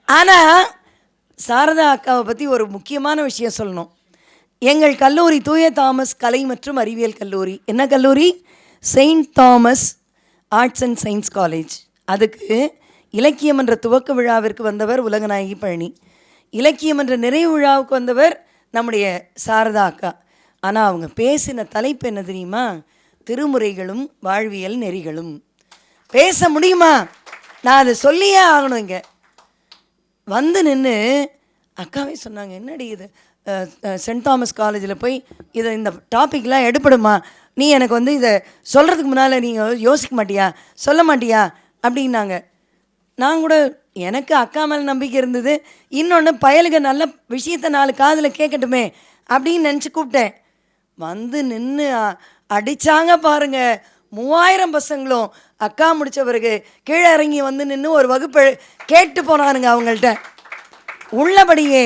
ஆனால் சாரதா அக்காவை பற்றி ஒரு முக்கியமான விஷயம் சொல்லணும். எங்கள் கல்லூரி தூய தாமஸ் கலை மற்றும் அறிவியல் கல்லூரி. என்ன கல்லூரி? Saint Thomas arts and science college. அதுக்கு இலக்கியம் என்ற துவக்க விழாவிற்கு வந்தவர் உலகநாயகி பழனி. இலக்கியம் என்ற நிறைவு விழாவுக்கு வந்தவர் நம்முடைய சாரதா அக்கா. ஆனால் அவங்க பேசின தலைப்பு என்ன தெரியுமா? திருமுறைகளும் வாழ்வியல் நெறிகளும். பேச முடியுமா? நான் அதை சொல்லியே ஆகணும். இங்கே வந்து நின்று அக்காவே சொன்னாங்க, என்னடி இது சென்ட் தாமஸ் காலேஜில் போய் இதை இந்த டாப்பிக்லாம் எடுப்படுமா? நீ எனக்கு வந்து இதை சொல்கிறதுக்கு முன்னால் நீங்கள் யோசிக்க மாட்டியா, சொல்ல மாட்டியா அப்படின்னாங்க. நான் கூட எனக்கு அக்கா மேலே நம்பிக்கை இருந்தது. இன்னொன்று பயலுக்கு நல்ல விஷயத்தை 4 காதில் கேட்கட்டுமே அப்படின்னு நினச்சி கூப்பிட்டேன். வந்து நின்று அடித்தாங்க பாருங்க. 3000 பசங்களும் அக்கா முடித்த பிறகு கீழே இறங்கி வந்து நின்று ஒரு வகுப்பு கேட்டு போனானுங்க அவங்கள்ட்ட. உள்ளபடியே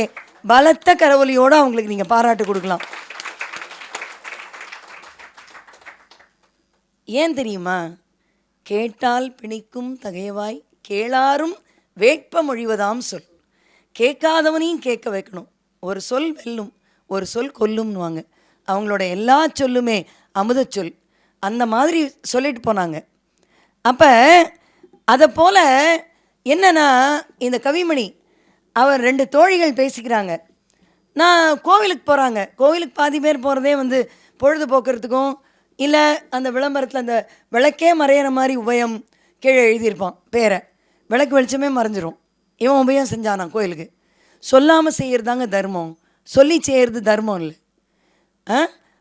பலத்த கரவொலியோடு அவங்களுக்கு நீங்கள் பாராட்டு கொடுக்கலாம். ஏன் தெரியுமா? கேட்டால் பிணிக்கும் தகையவாய் கேளாரும் வேட்ப மொழிவதாம் சொல். கேட்காதவனையும் கேட்க வைக்கணும். ஒரு சொல் வெல்லும், ஒரு சொல் கொல்லும்னுவாங்க. அவங்களோட எல்லா சொல்லுமே அமுத சொல். அந்த மாதிரி சொல்லிட்டு போனாங்க. அப்போ அதை போல் என்னன்னா, இந்த கவிமணி அவர் 2 தோழிகள் பேசிக்கிறாங்க. நான் கோவிலுக்கு போகிறாங்க. கோவிலுக்கு பாதி பேர் போகிறதே வந்து பொழுதுபோக்குறதுக்கும், இல்லை அந்த விளம்பரத்தில் அந்த விளக்கே மறையிற மாதிரி உபயம் கீழே எழுதியிருப்பான் பேரை. விளக்கு வெளிச்சமே மறைஞ்சிரும். இவன் உபயம் செஞ்சானா கோயிலுக்கு. சொல்லாமல் செய்கிறதாங்க தர்மம், சொல்லி செய்கிறது தர்மம் இல்லை.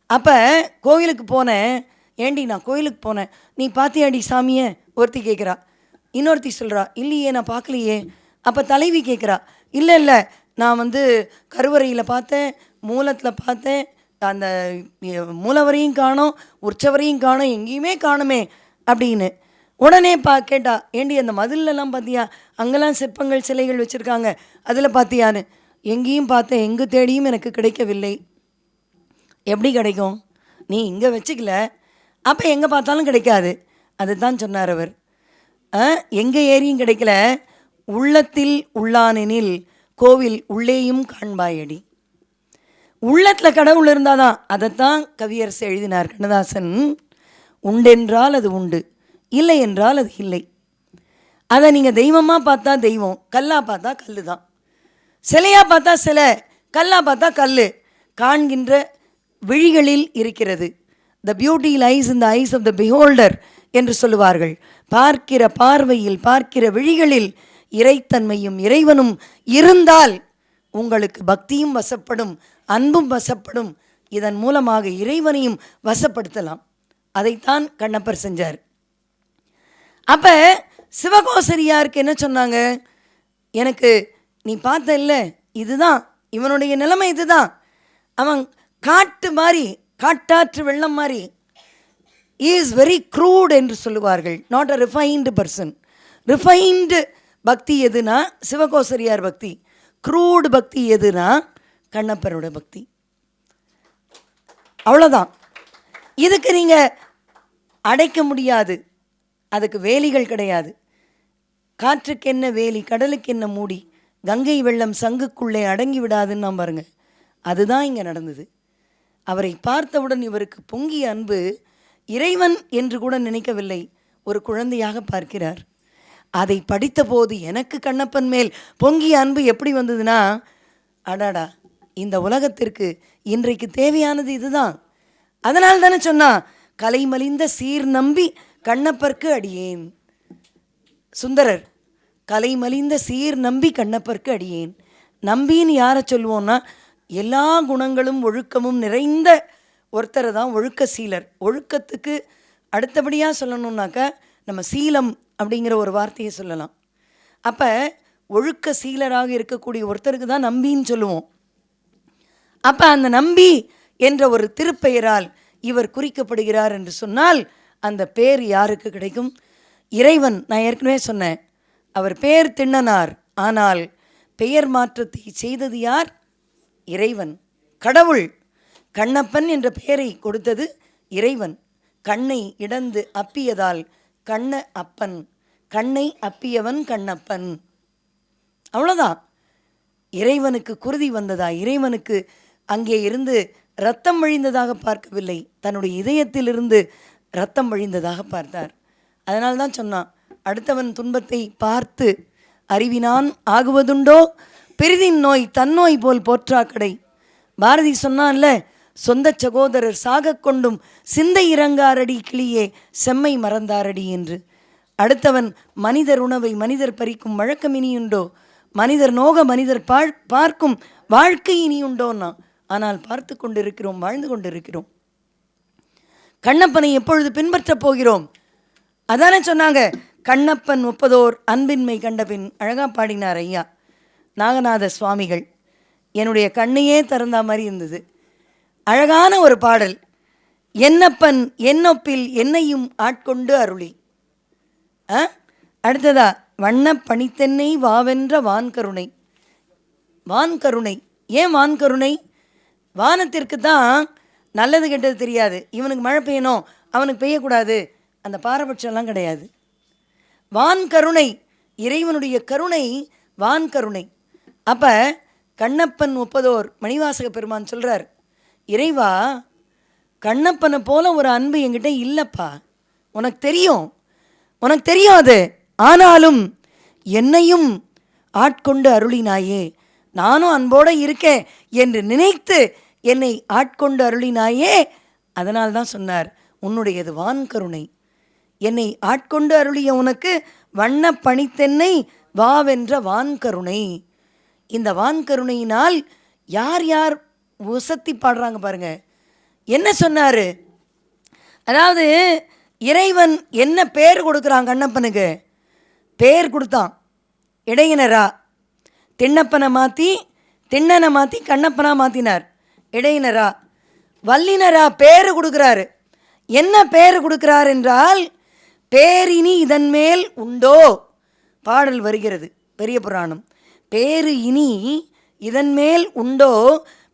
அப்போ கோயிலுக்கு போனேன், ஏண்டி நான் கோயிலுக்கு போனேன், நீ பார்த்தியாடி சாமியை ஒருத்தி கேட்குறா. இன்னொருத்தி சொல்கிறா, இல்லையே நான் பார்க்கலையே. அப்போ தலைவி கேட்குறா, இல்லை நான் கருவறையில் பார்த்தேன், மூலத்தில் பார்த்தேன், அந்த மூலவரையும் காணோம், உற்சவரையும் காணோம், எங்கேயுமே காணுமே அப்படின்னு. உடனே கேட்டா, ஏண்டி அந்த மதிலெல்லாம் பார்த்தியா, அங்கெல்லாம் சிற்பங்கள் சிலைகள் வச்சுருக்காங்க, அதில் பார்த்தியான்னு. எங்கேயும் பார்த்தேன், எங்கே தேடியும் எனக்கு கிடைக்கவில்லை. எப்படி கிடைக்கும், நீ இங்கே வச்சுக்கல, அப்போ எங்கே பார்த்தாலும் கிடைக்காது. அதுதான் சொன்னார் அவர். எங்கே ஏறியும் கிடைக்கல, உள்ளத்தில் உள்ளானெனில் கோவில் உள்ளேயும் காண்பாயடி. உள்ளத்தில் கடவுள் இருந்தால் தான். அதைத்தான் கவியரசு எழுதினார் கண்ணதாசன். உண்டென்றால் அது உண்டு, இல்லை என்றால் அது இல்லை. அதை நீங்கள் தெய்வமாக பார்த்தா தெய்வம், கல்லாக பார்த்தா கல் தான். சிலையாக பார்த்தா சிலை, கல்லாக பார்த்தா கல். காண்கின்ற விழிகளில் இருக்கிறது. The beauty lies in the eyes of the beholder என்று சொல்லுவார்கள். பார்க்கிற பார்வையில், பார்க்கிற விழிகளில் இறைத்தன்மையும் இறைவனும் இருந்தால் உங்களுக்கு பக்தியும் வசப்படும், அன்பும் வசப்படும். இதன் மூலமாக இறைவனையும் வசப்படுத்தலாம். அதைத்தான் கண்ணப்பர் செஞ்சார். அப்போ சிவகோசரியாருக்கு என்ன சொன்னாங்க, எனக்கு நீ பார்த்த இல்லை, இதுதான் இவனுடைய நிலைமை, இதுதான். அவன் காட்டு மாதிரி, காட்டாற்று வெள்ளம் மாதிரி. இஸ் வெரி க்ரூட் என்று சொல்லுவார்கள், not a refined person. Refined பக்தி எதுனா சிவகோசரியார் பக்தி, க்ரூடு பக்தி எதுனா கண்ணப்பரோட பக்தி. அவ்வளோதான். இதுக்கு நீங்கள் அடைக்க முடியாது, அதுக்கு வேலிகள் கிடையாது. காற்றுக்கு என்ன வேலி, கடலுக்கு என்ன மூடி, கங்கை வெள்ளம் சங்குக்குள்ளே அடங்கி விடாதுன்னு நான் பாருங்கள். அதுதான் இங்கே நடந்தது. அவரை பார்த்தவுடன் இவருக்கு பொங்கிய அன்பு இறைவன் என்று கூட நினைக்கவில்லை, ஒரு குழந்தையாக பார்க்கிறார். அதை படித்தபோது எனக்கு கண்ணப்பன் மேல் பொங்கிய அன்பு எப்படி வந்ததுன்னா, அடாடா, இந்த உலகத்திற்கு இன்றைக்கு தேவையானது இதுதான். அதனால் தானே சொன்னா, கலை மலிந்த சீர் நம்பி கண்ணப்பர்க்கு அடியேன். சுந்தரர் கலை மலிந்த சீர் நம்பி கண்ணப்பர்க்கு அடியேன். நம்பின்னு யாரை சொல்லுவோன்னா, எல்லா குணங்களும் ஒழுக்கமும் நிறைந்த ஒருத்தரை தான் ஒழுக்க சீலர். ஒழுக்கத்துக்கு அடுத்தபடியாக சொல்லணுன்னாக்கா நம்ம சீலம் அப்படிங்கிற ஒரு வார்த்தையை சொல்லலாம். அப்போ ஒழுக்க சீலராக இருக்கக்கூடிய ஒருத்தருக்கு தான் நம்பின்னு சொல்லுவோம். அப்போ அந்த நம்பி என்ற ஒரு திருப்பெயரால் இவர் குறிக்கப்படுகிறார் என்று சொன்னால், அந்த பேர் யாருக்கு கிடைக்கும்? இறைவன். நான் ஏற்கனவே சொன்னேன், அவர் பேர் திண்ணனார், ஆனால் பெயர் மாற்றத்தை செய்தது யார்? இறைவன், கடவுள். கண்ணப்பன் என்ற பெயரை கொடுத்தது இறைவன். கண்ணை இடந்து அப்பியதால் கண்ண அப்பன், கண்ணை அப்பியவன் கண்ணப்பன். அவ்வளோதான். இறைவனுக்கு குருதி வந்ததா, இறைவனுக்கு அங்கே இருந்து இரத்தம் வழிந்ததாக பார்க்கவில்லை, தன்னுடைய இதயத்திலிருந்து இரத்தம் வழிந்ததாக பார்த்தார். அதனால தான் சொன்னான், அடுத்தவன் துன்பத்தை பார்த்து அறிவினான் ஆகுவதுண்டோ, பெரிதின் நோய் தன்னோய் போல் போற்றாக்கடை. பாரதி சொன்னான்ல, சொந்த சகோதரர் சாக கொண்டும் சிந்தை இறங்காரடி கிளியே செம்மை மறந்தாரடி என்று. அடுத்தவன் மனிதர் உணவை மனிதர் பறிக்கும் வழக்கம் இனியுண்டோ, மனிதர் நோக மனிதர் பார்க்கும் வாழ்க்கை இனியுண்டோன்னா. ஆனால் பார்த்து கொண்டிருக்கிறோம், வாழ்ந்து கொண்டிருக்கிறோம். கண்ணப்பனை எப்பொழுது பின்பற்றப் போகிறோம்? அதானே சொன்னாங்க, கண்ணப்பன் ஒப்பதோர் அன்பின்மை கண்டபின். அழகாக பாடினார் ஐயா நாகநாத சுவாமிகள். என்னுடைய கண்ணையே திறந்த மாதிரி இருந்தது. அழகான ஒரு பாடல். என்னப்பன் என்னொப்பில் என்னையும் ஆட்கொண்டு அருளி. அடுத்ததா, வண்ண பணித்தென்னை வாவென்ற வான்கருணை. வான்கருணை. ஏன் வான்கருணை? வானத்திற்கு தான் நல்லது கெட்டது தெரியாது. இவனுக்கு மழை பெய்யணும், அவனுக்கு பெய்யக்கூடாது, அந்த பாரபட்சம்லாம் கிடையாது. வான்கருணை, இறைவனுடைய கருணை வான்கருணை. அப்போ கண்ணப்பன் ஒப்பதோர் மணிவாசக பெருமான் சொல்கிறார், இறைவா, கண்ணப்பனை போல ஒரு அன்பு என்கிட்ட இல்லைப்பா, உனக்கு தெரியும், உனக்கு தெரியாது. ஆனாலும் என்னையும் ஆட்கொண்டு அருளினாயே, நானும் அன்போடு இருக்கேன் என்று நினைத்து என்னை ஆட்கொண்டு அருளினாயே. அதனால்தான் சொன்னார், உன்னுடையது வான்கருணை. என்னை ஆட்கொண்டு அருளிய உனக்கு வண்ண பணித்தென்னை வாவென்ற வான்கருணை. இந்த வான்கருணையினால் யார் யார் உசத்தி பாடுறாங்க பாருங்க. என்ன சொன்னார்? அதாவது இறைவன் என்ன பேர் கொடுக்குறான் கண்ணப்பனுக்கு? பேர் கொடுத்தான் இடையினரா. திண்ணப்பனை மாற்றி திண்ணனை மாற்றி கண்ணப்பனா மாற்றினார். இடையினரா வல்லினரா பேர் கொடுக்குறாரு. என்ன பேர் கொடுக்குறார் என்றால், பேரினி இதன் மேல் உண்டோ பாடல் வருகிறது பெரிய புராணம். பேரு இனி இதன் மேல் உண்டோ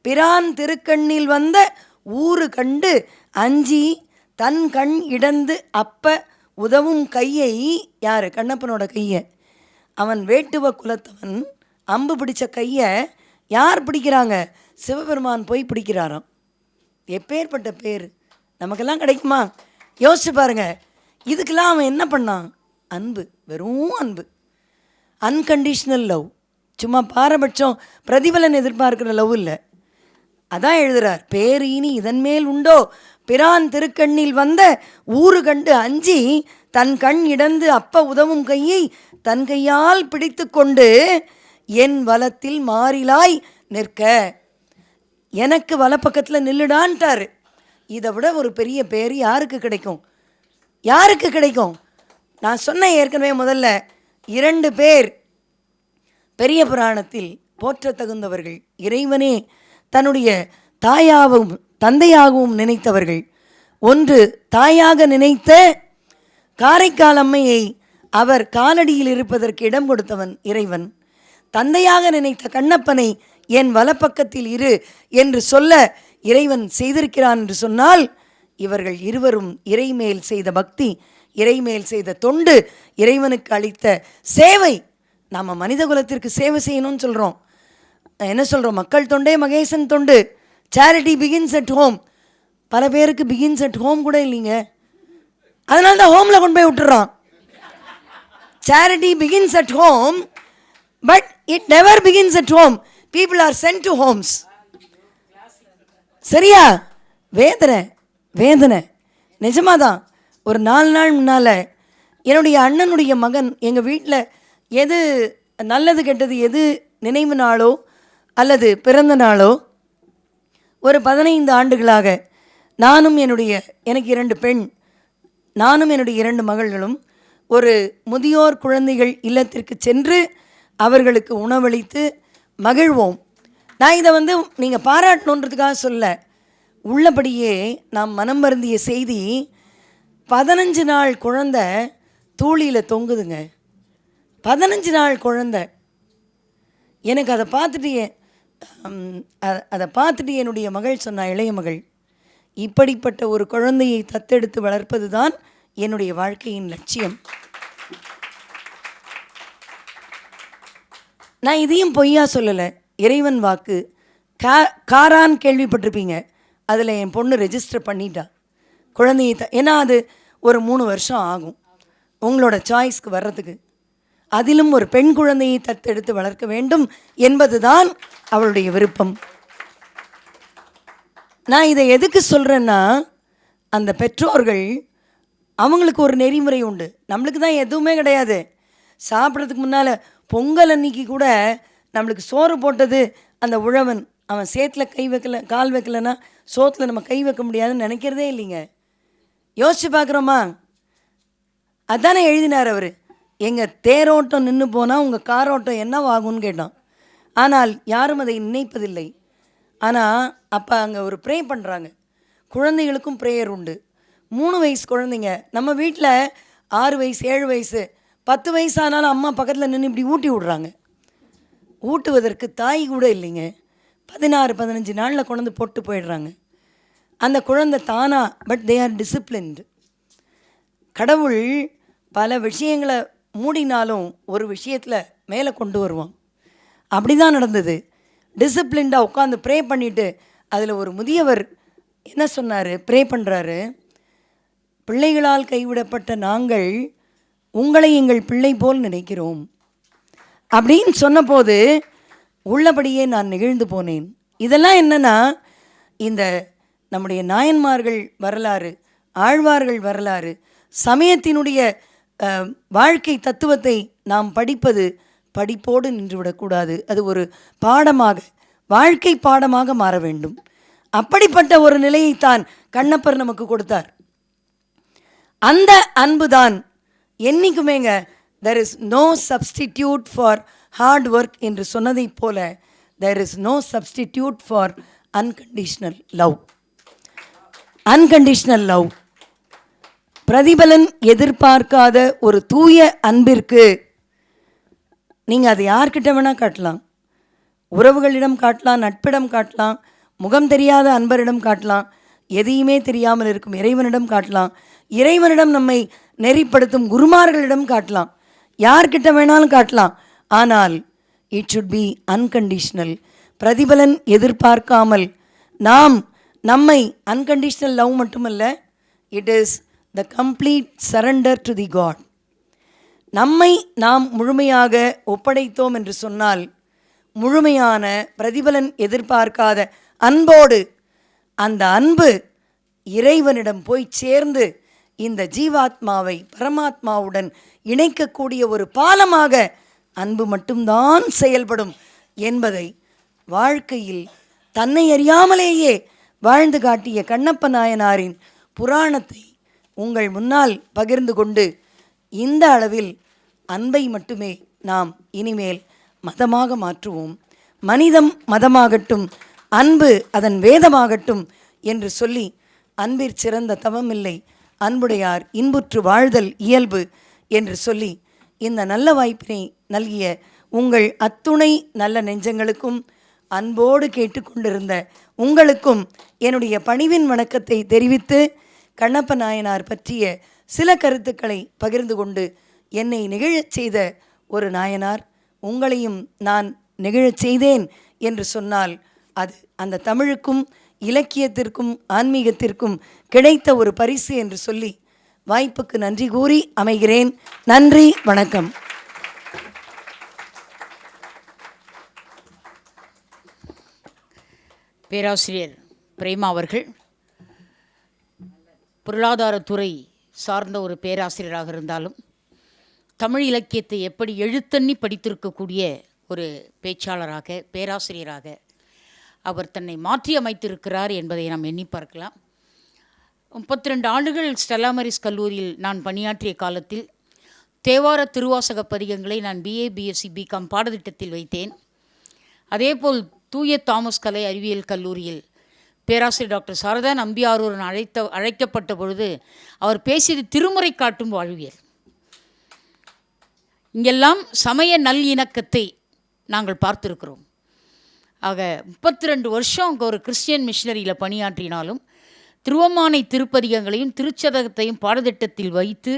பிரான் திருக்கண்ணில் வந்த ஊறு கண்டு அஞ்சி தன் கண் இடந்து அப்ப உதவும் கையை. யார்? கண்ணப்பனோட கையை. அவன் வேட்டுவ குலத்தவன் அம்பு பிடிச்ச கையை யார் பிடிக்கிறாங்க? சிவபெருமான் போய் பிடிக்கிறாராம். எப்பேற்பட்ட பேர் நமக்கெல்லாம் கிடைக்குமா? யோசிச்சு பாருங்க. இதுக்கெல்லாம் அவன் என்ன பண்ணான்? அன்பு, வெறும் அன்பு, அன்கண்டிஷ்னல் லவ். சும்மா பாரபட்சம் பிரதிபலன் எதிர்பார்க்கிற லவ் இல்லை. அதான் எழுதுறார், பேரினி இதன் மேல் உண்டோ பிரான் திருக்கண்ணில் வந்த ஊறு கண்டு அஞ்சி தன் கண் இடந்து அப்ப உதவும் கையை தன் கையால் பிடித்து கொண்டு என் வலத்தில் மாறிலாய் நிற்க. எனக்கு வலப்பக்கத்தில் நில்லுடான்ட்டார். இதை விட ஒரு பெரிய பேர் யாருக்கு கிடைக்கும்? யாருக்கு கிடைக்கும்? நான் சொன்ன ஏற்கனவே முதல்ல 2 பேர் பெரிய புராணத்தில் போற்ற தகுந்தவர்கள். இறைவனே தன்னுடைய தாயாகவும் தந்தையாகவும் நினைத்தவர்கள். ஒன்று, தாயாக நினைத்த காரைக்கால் அம்மையை அவர் காலடியில் இருப்பதற்கு இடம் கொடுத்தவன் இறைவன். தந்தையாக நினைத்த கண்ணப்பனை என் வலப்பக்கத்தில் இரு என்று சொல்ல இறைவன் செய்திருக்கிறான் என்று சொன்னால், இவர்கள் இருவரும் இறைமேல் செய்த பக்தி, இறைமேல் செய்த தொண்டு, இறைவனுக்கு அளித்த சேவை. நாம் மனித குலத்திற்கு சேவை செய்யணும்னு சொல்கிறோம். என்ன சொல்கிறோம்? மக்கள் தொண்டே மகேசன் தொண்டு. Charity begins at home. பல பேருக்கு பிகின்ஸ் அட் ஹோம் கூட இல்லைங்க. அதனால தான் ஹோமில் கொண்டு போய் விட்டுறான். Charity begins at home, but it never begins at home. People are sent to homes. சரியா? வேதனை வேதனை நிஜமாதான். ஒரு 4 நாள் முன்னால் என்னுடைய அண்ணனுடைய மகன் எங்கள் வீட்டில் எது நல்லது கெட்டது எது நினைவு நாளோ அல்லது பிறந்த நாளோ, ஒரு 15 ஆண்டுகளாக நானும் எனக்கு 2 பெண், நானும் என்னுடைய 2 மகள்களும் ஒரு முதியோர் குழந்தைகள் இல்லத்திற்கு சென்று அவர்களுக்கு உணவளித்து மகிழ்வோம். நான் இதை நீங்கள் பாராட்டணுன்றதுக்காக சொல்ல, உள்ளபடியே நாம் மனம் வருந்திய செய்தி. 15 நாள் குழந்தை தூளியில் தொங்குதுங்க. 15 நாள் குழந்தை. எனக்கு அதை பார்த்துட்டு என்னுடைய மகள் சொன்னா, இளைய மகள், இப்படிப்பட்ட ஒரு குழந்தையை தத்தெடுத்து வளர்ப்பது தான் என்னுடைய வாழ்க்கையின் லட்சியம். நான் இதையும் பொய்யா சொல்லலை, இறைவன் வாக்கு. காரான் கேள்விப்பட்டிருப்பீங்க. அதில் என் பொண்ணு ரெஜிஸ்டர் பண்ணிட்டா குழந்தையை. ஏன்னா அது ஒரு 3 வருஷம் ஆகும் உங்களோட சாய்ஸ்க்கு வர்றதுக்கு. அதிலும் ஒரு பெண் குழந்தையை தத்தெடுத்து வளர்க்க வேண்டும் என்பது தான் அவளுடைய விருப்பம். நான் இதை எதுக்கு சொல்கிறேன்னா, அந்த பெற்றோர்கள் அவங்களுக்கு ஒரு நெறிமுறை உண்டு. நம்மளுக்கு தான் எதுவுமே கிடையாது. சாப்பிட்றதுக்கு முன்னால் பொங்கல் அன்னைக்கு கூட நம்மளுக்கு சோறு போட்டது அந்த உழவன். அவன் சேத்தில் கை வைக்கல, கால் வைக்கலைன்னா சோத்தில் நம்ம கை வைக்க முடியாதுன்னு நினைக்கிறதே இல்லைங்க. யோசித்து பார்க்குறோமா? அதானே எழுதினார் அவர். எங்கள் தேரோட்டம் நின்று போனால் உங்கள் காரோட்டம் என்னவாகும்னு கேட்டான். ஆனால் யாரும் அதை நினைப்பதில்லை. ஆனால் அப்போ அங்கே ஒரு ப்ரே பண்ணுறாங்க. குழந்தைகளுக்கும் ப்ரேயர் உண்டு. 3 வயசு குழந்தைங்க நம்ம வீட்டில் 6 வயசு 7 வயசு 10 வயசு ஆனாலும் அம்மா பக்கத்தில் நின்று இப்படி ஊட்டி விட்றாங்க. ஊட்டுவதற்கு தாய் கூட இல்லைங்க. 16-15 நாளில் கொண்டு போட்டு போயிடுறாங்க. அந்த குழந்தை தானா, பட் தே ஆர் டிசிப்ளின்டு. கடவுள் பல விஷயங்களை மூடினாலும் ஒரு விஷயத்தில் மேலே கொண்டு வருவான். அப்படி தான் நடந்தது. டிசிப்ளின்டாக உட்காந்து ப்ரே பண்ணிவிட்டு, அதில் ஒரு முதியவர் என்ன சொன்னார்? ப்ரே பண்ணுறாரு, பிள்ளைகளால் கைவிடப்பட்ட நாங்கள் உங்களை எங்கள் பிள்ளை போல் நினைக்கிறோம் அப்படின்னு சொன்னபோது உள்ளபடியே நான் நெகிழ்ந்து போனேன். இதெல்லாம் என்னென்னா, இந்த நம்முடைய நாயன்மார்கள் வரலாறு, ஆழ்வார்கள் வரலாறு, சமயத்தினுடைய வாழ்க்கை தத்துவத்தை நாம் படிப்பது படிப்போடு நின்றுவிடக்கூடாது. அது ஒரு பாடமாக, வாழ்க்கை பாடமாக மாற வேண்டும். அப்படிப்பட்ட ஒரு நிலையைத்தான் கண்ணப்பர் நமக்கு கொடுத்தார். அந்த அன்புதான் என்னைக்குமேங்க there is no substitute for hard work என்று சொன்னதைப் போல there is no substitute for unconditional love. unconditional love, பிரதிபலன் எதிர்பார்க்காத ஒரு தூய அன்பிற்கு நீங்கள் அதை யார்கிட்ட வேணால் காட்டலாம். உறவுகளிடம் காட்டலாம், நட்பிடம் காட்டலாம், முகம் தெரியாத அன்பரிடம் காட்டலாம், எதையுமே தெரியாமல் இருக்கும் இறைவனிடம் காட்டலாம், இறைவனிடம் நம்மை நெறிப்படுத்தும் குருமார்களிடம் காட்டலாம், யார்கிட்ட வேணாலும் காட்டலாம். ஆனால் இட் ஷுட் பி அன்கண்டிஷனல். பிரதிபலன் எதிர்பார்க்காமல் நாம் நம்மை, அன்கண்டிஷனல் லவ் மட்டுமல்ல, it is the complete surrender to the God. நம்மை நாம் முழுமையாக ஒப்படைத்தோம் என்று சொன்னால், முழுமையான பிரதிபலன் எதிர்பார்க்காத அன்போடு அந்த அன்பு இறைவனிடம் போய் சேர்ந்து இந்த ஜீவாத்மாவை பரமாத்மாவுடன் இணைக்கக்கூடிய ஒரு பாலமாக அன்பு மட்டும்தான் செயல்படும் என்பதை வாழ்க்கையில் தன்னை அறியாமலேயே வாழ்ந்து காட்டிய கண்ணப்ப நாயனாரின் புராணத்தை உங்கள் முன்னால் பகிர்ந்து கொண்டு, இந்த அளவில் அன்பை மட்டுமே நாம் இனிமேல் மதமாக மாற்றுவோம். மனிதம் மதமாகட்டும், அன்பு அதன் வேதமாகட்டும் என்று சொல்லி, அன்பிற் சிறந்த தவமில்லை, அன்புடையார் இன்புற்று வாழ்தல் இயல்பு என்று சொல்லி, இந்த நல்ல வாய்ப்பினை நல்கிய உங்கள் அத்துணை நல்ல நெஞ்சங்களுக்கும், அன்போடு கேட்டுக்கொண்டிருந்த உங்களுக்கும் என்னுடைய பணிவின் வணக்கத்தை தெரிவித்து, கண்ணப்ப நாயனார் பற்றிய சில கருத்துக்களை பகிர்ந்து கொண்டு என்னை நெகிழச் செய்த ஒரு நாயனார், உங்களையும் நான் நெகிழச் செய்தேன் என்று சொன்னால் அது அந்த தமிழுக்கும் இலக்கியத்திற்கும் ஆன்மீகத்திற்கும் கிடைத்த ஒரு பரிசு என்று சொல்லி வாய்ப்புக்கு நன்றி கூறி அமைகிறேன். நன்றி, வணக்கம். பேராசிரியர் பிரேமா அவர்கள் பொருளாதாரத்துறை சார்ந்த ஒரு பேராசிரியராக இருந்தாலும், தமிழ் இலக்கியத்தை எப்படி எழுத்தண்ணி படித்திருக்கக்கூடிய ஒரு பேச்சாளராக, பேராசிரியராக அவர் தன்னை மாற்றி அமைத்திருக்கிறார் என்பதை நாம் எண்ணி பார்க்கலாம். 32 ஆண்டுகள் ஸ்டெல்லா மேரிஸ் கல்லூரியில் நான் பணியாற்றிய காலத்தில் தேவார திருவாசக பதிகங்களை நான் BA BSc BCom பாடத்திட்டத்தில் வைத்தேன். அதேபோல் தூய தாமஸ் கலை அறிவியல் கல்லூரியில் பேராசிரியர் டாக்டர் சாரதா நம்பியாரூரன் அழைக்கப்பட்ட பொழுது அவர் பேசியது திருமுறை காட்டும் வாழ்வியல். இங்கெல்லாம் சமய நல்லிணக்கத்தை நாங்கள் பார்த்துருக்கிறோம். ஆக 32 வருஷம் அங்கே ஒரு கிறிஸ்டியன் மிஷினரியில் பணியாற்றினாலும் திருவம்மானை திருப்பதிகங்களையும் திருச்சதகத்தையும் பாடத்திட்டத்தில் வைத்து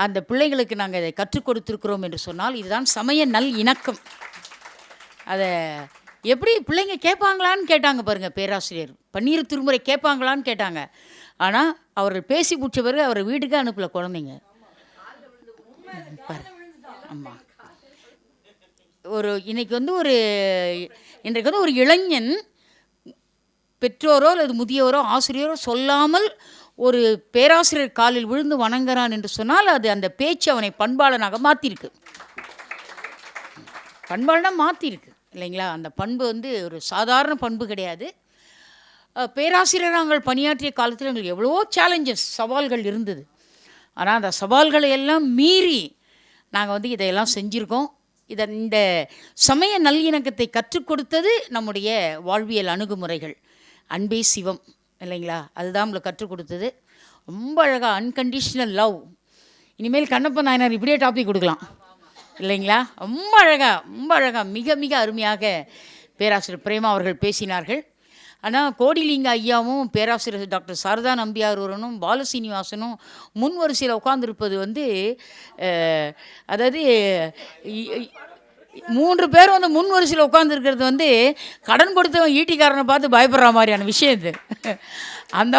அந்த பிள்ளைகளுக்கு நாங்கள் இதை கற்றுக் கொடுத்துருக்கிறோம் என்று சொன்னால் இதுதான் சமய நல் இணக்கம். அதை எப்படி பிள்ளைங்க கேட்பாங்களான்னு கேட்டாங்க பாருங்கள் பேராசிரியர். பன்னீர் திருமுறை கேட்பாங்களான்னு கேட்டாங்க. ஆனால் அவர்கள் பேசி முடிச்ச பிறகு அவர் வீட்டுக்கு அனுப்பல குழந்தைங்க. ஆமாம், இன்றைக்கு வந்து ஒரு இளைஞன் பெற்றோரோ அல்லது முதியோரோ ஆசிரியரோ சொல்லாமல் ஒரு பேராசிரியர் காலில் விழுந்து வணங்குறான் என்று சொன்னால் அது அந்த பேச்சு அவனை பண்பாளனாக மாற்றிருக்கு. பண்பாளனாக மாற்றிருக்கு இல்லைங்களா? அந்த பண்பு வந்து ஒரு சாதாரண பண்பு கிடையாது. பேராசிரியர் நாங்கள் பணியாற்றிய காலத்தில் எங்களுக்கு எவ்வளோ சேலஞ்சஸ், சவால்கள் இருந்தது. ஆனால் அந்த சவால்களை எல்லாம் மீறி நாங்கள் வந்து இதையெல்லாம் செஞ்சுருக்கோம். இந்த சமய நல்லிணக்கத்தை கற்றுக் கொடுத்தது நம்முடைய வாழ்வியல் அணுகுமுறைகள். அன்பே சிவம் இல்லைங்களா? அதுதான் நம்மளை கற்றுக் கொடுத்தது. ரொம்ப அழகாக அன்கண்டிஷனல் லவ். இனிமேல் கண்ணப்ப நாயனார் இப்படியே டாபிக் கொடுக்கலாம் இல்லைங்களா? ரொம்ப அழகாக மிக மிக அருமையாக பேராசிரியர் பிரேமா அவர்கள் பேசினார்கள். ஆனால் கோடிலிங்க ஐயாவும் பேராசிரியர் டாக்டர் சாரதா நம்பியாரூரனும் பாலசீனிவாசனும் முன் வரிசையில் உட்காந்துருப்பது வந்து, அதாவது 3 பேர் வந்து முன் வரிசையில் உட்காந்துருக்கிறது வந்து கடன் கொடுத்தவன் ஈட்டிக்காரனை பார்த்து பயப்படுற மாதிரியான விஷயம் இது. அந்த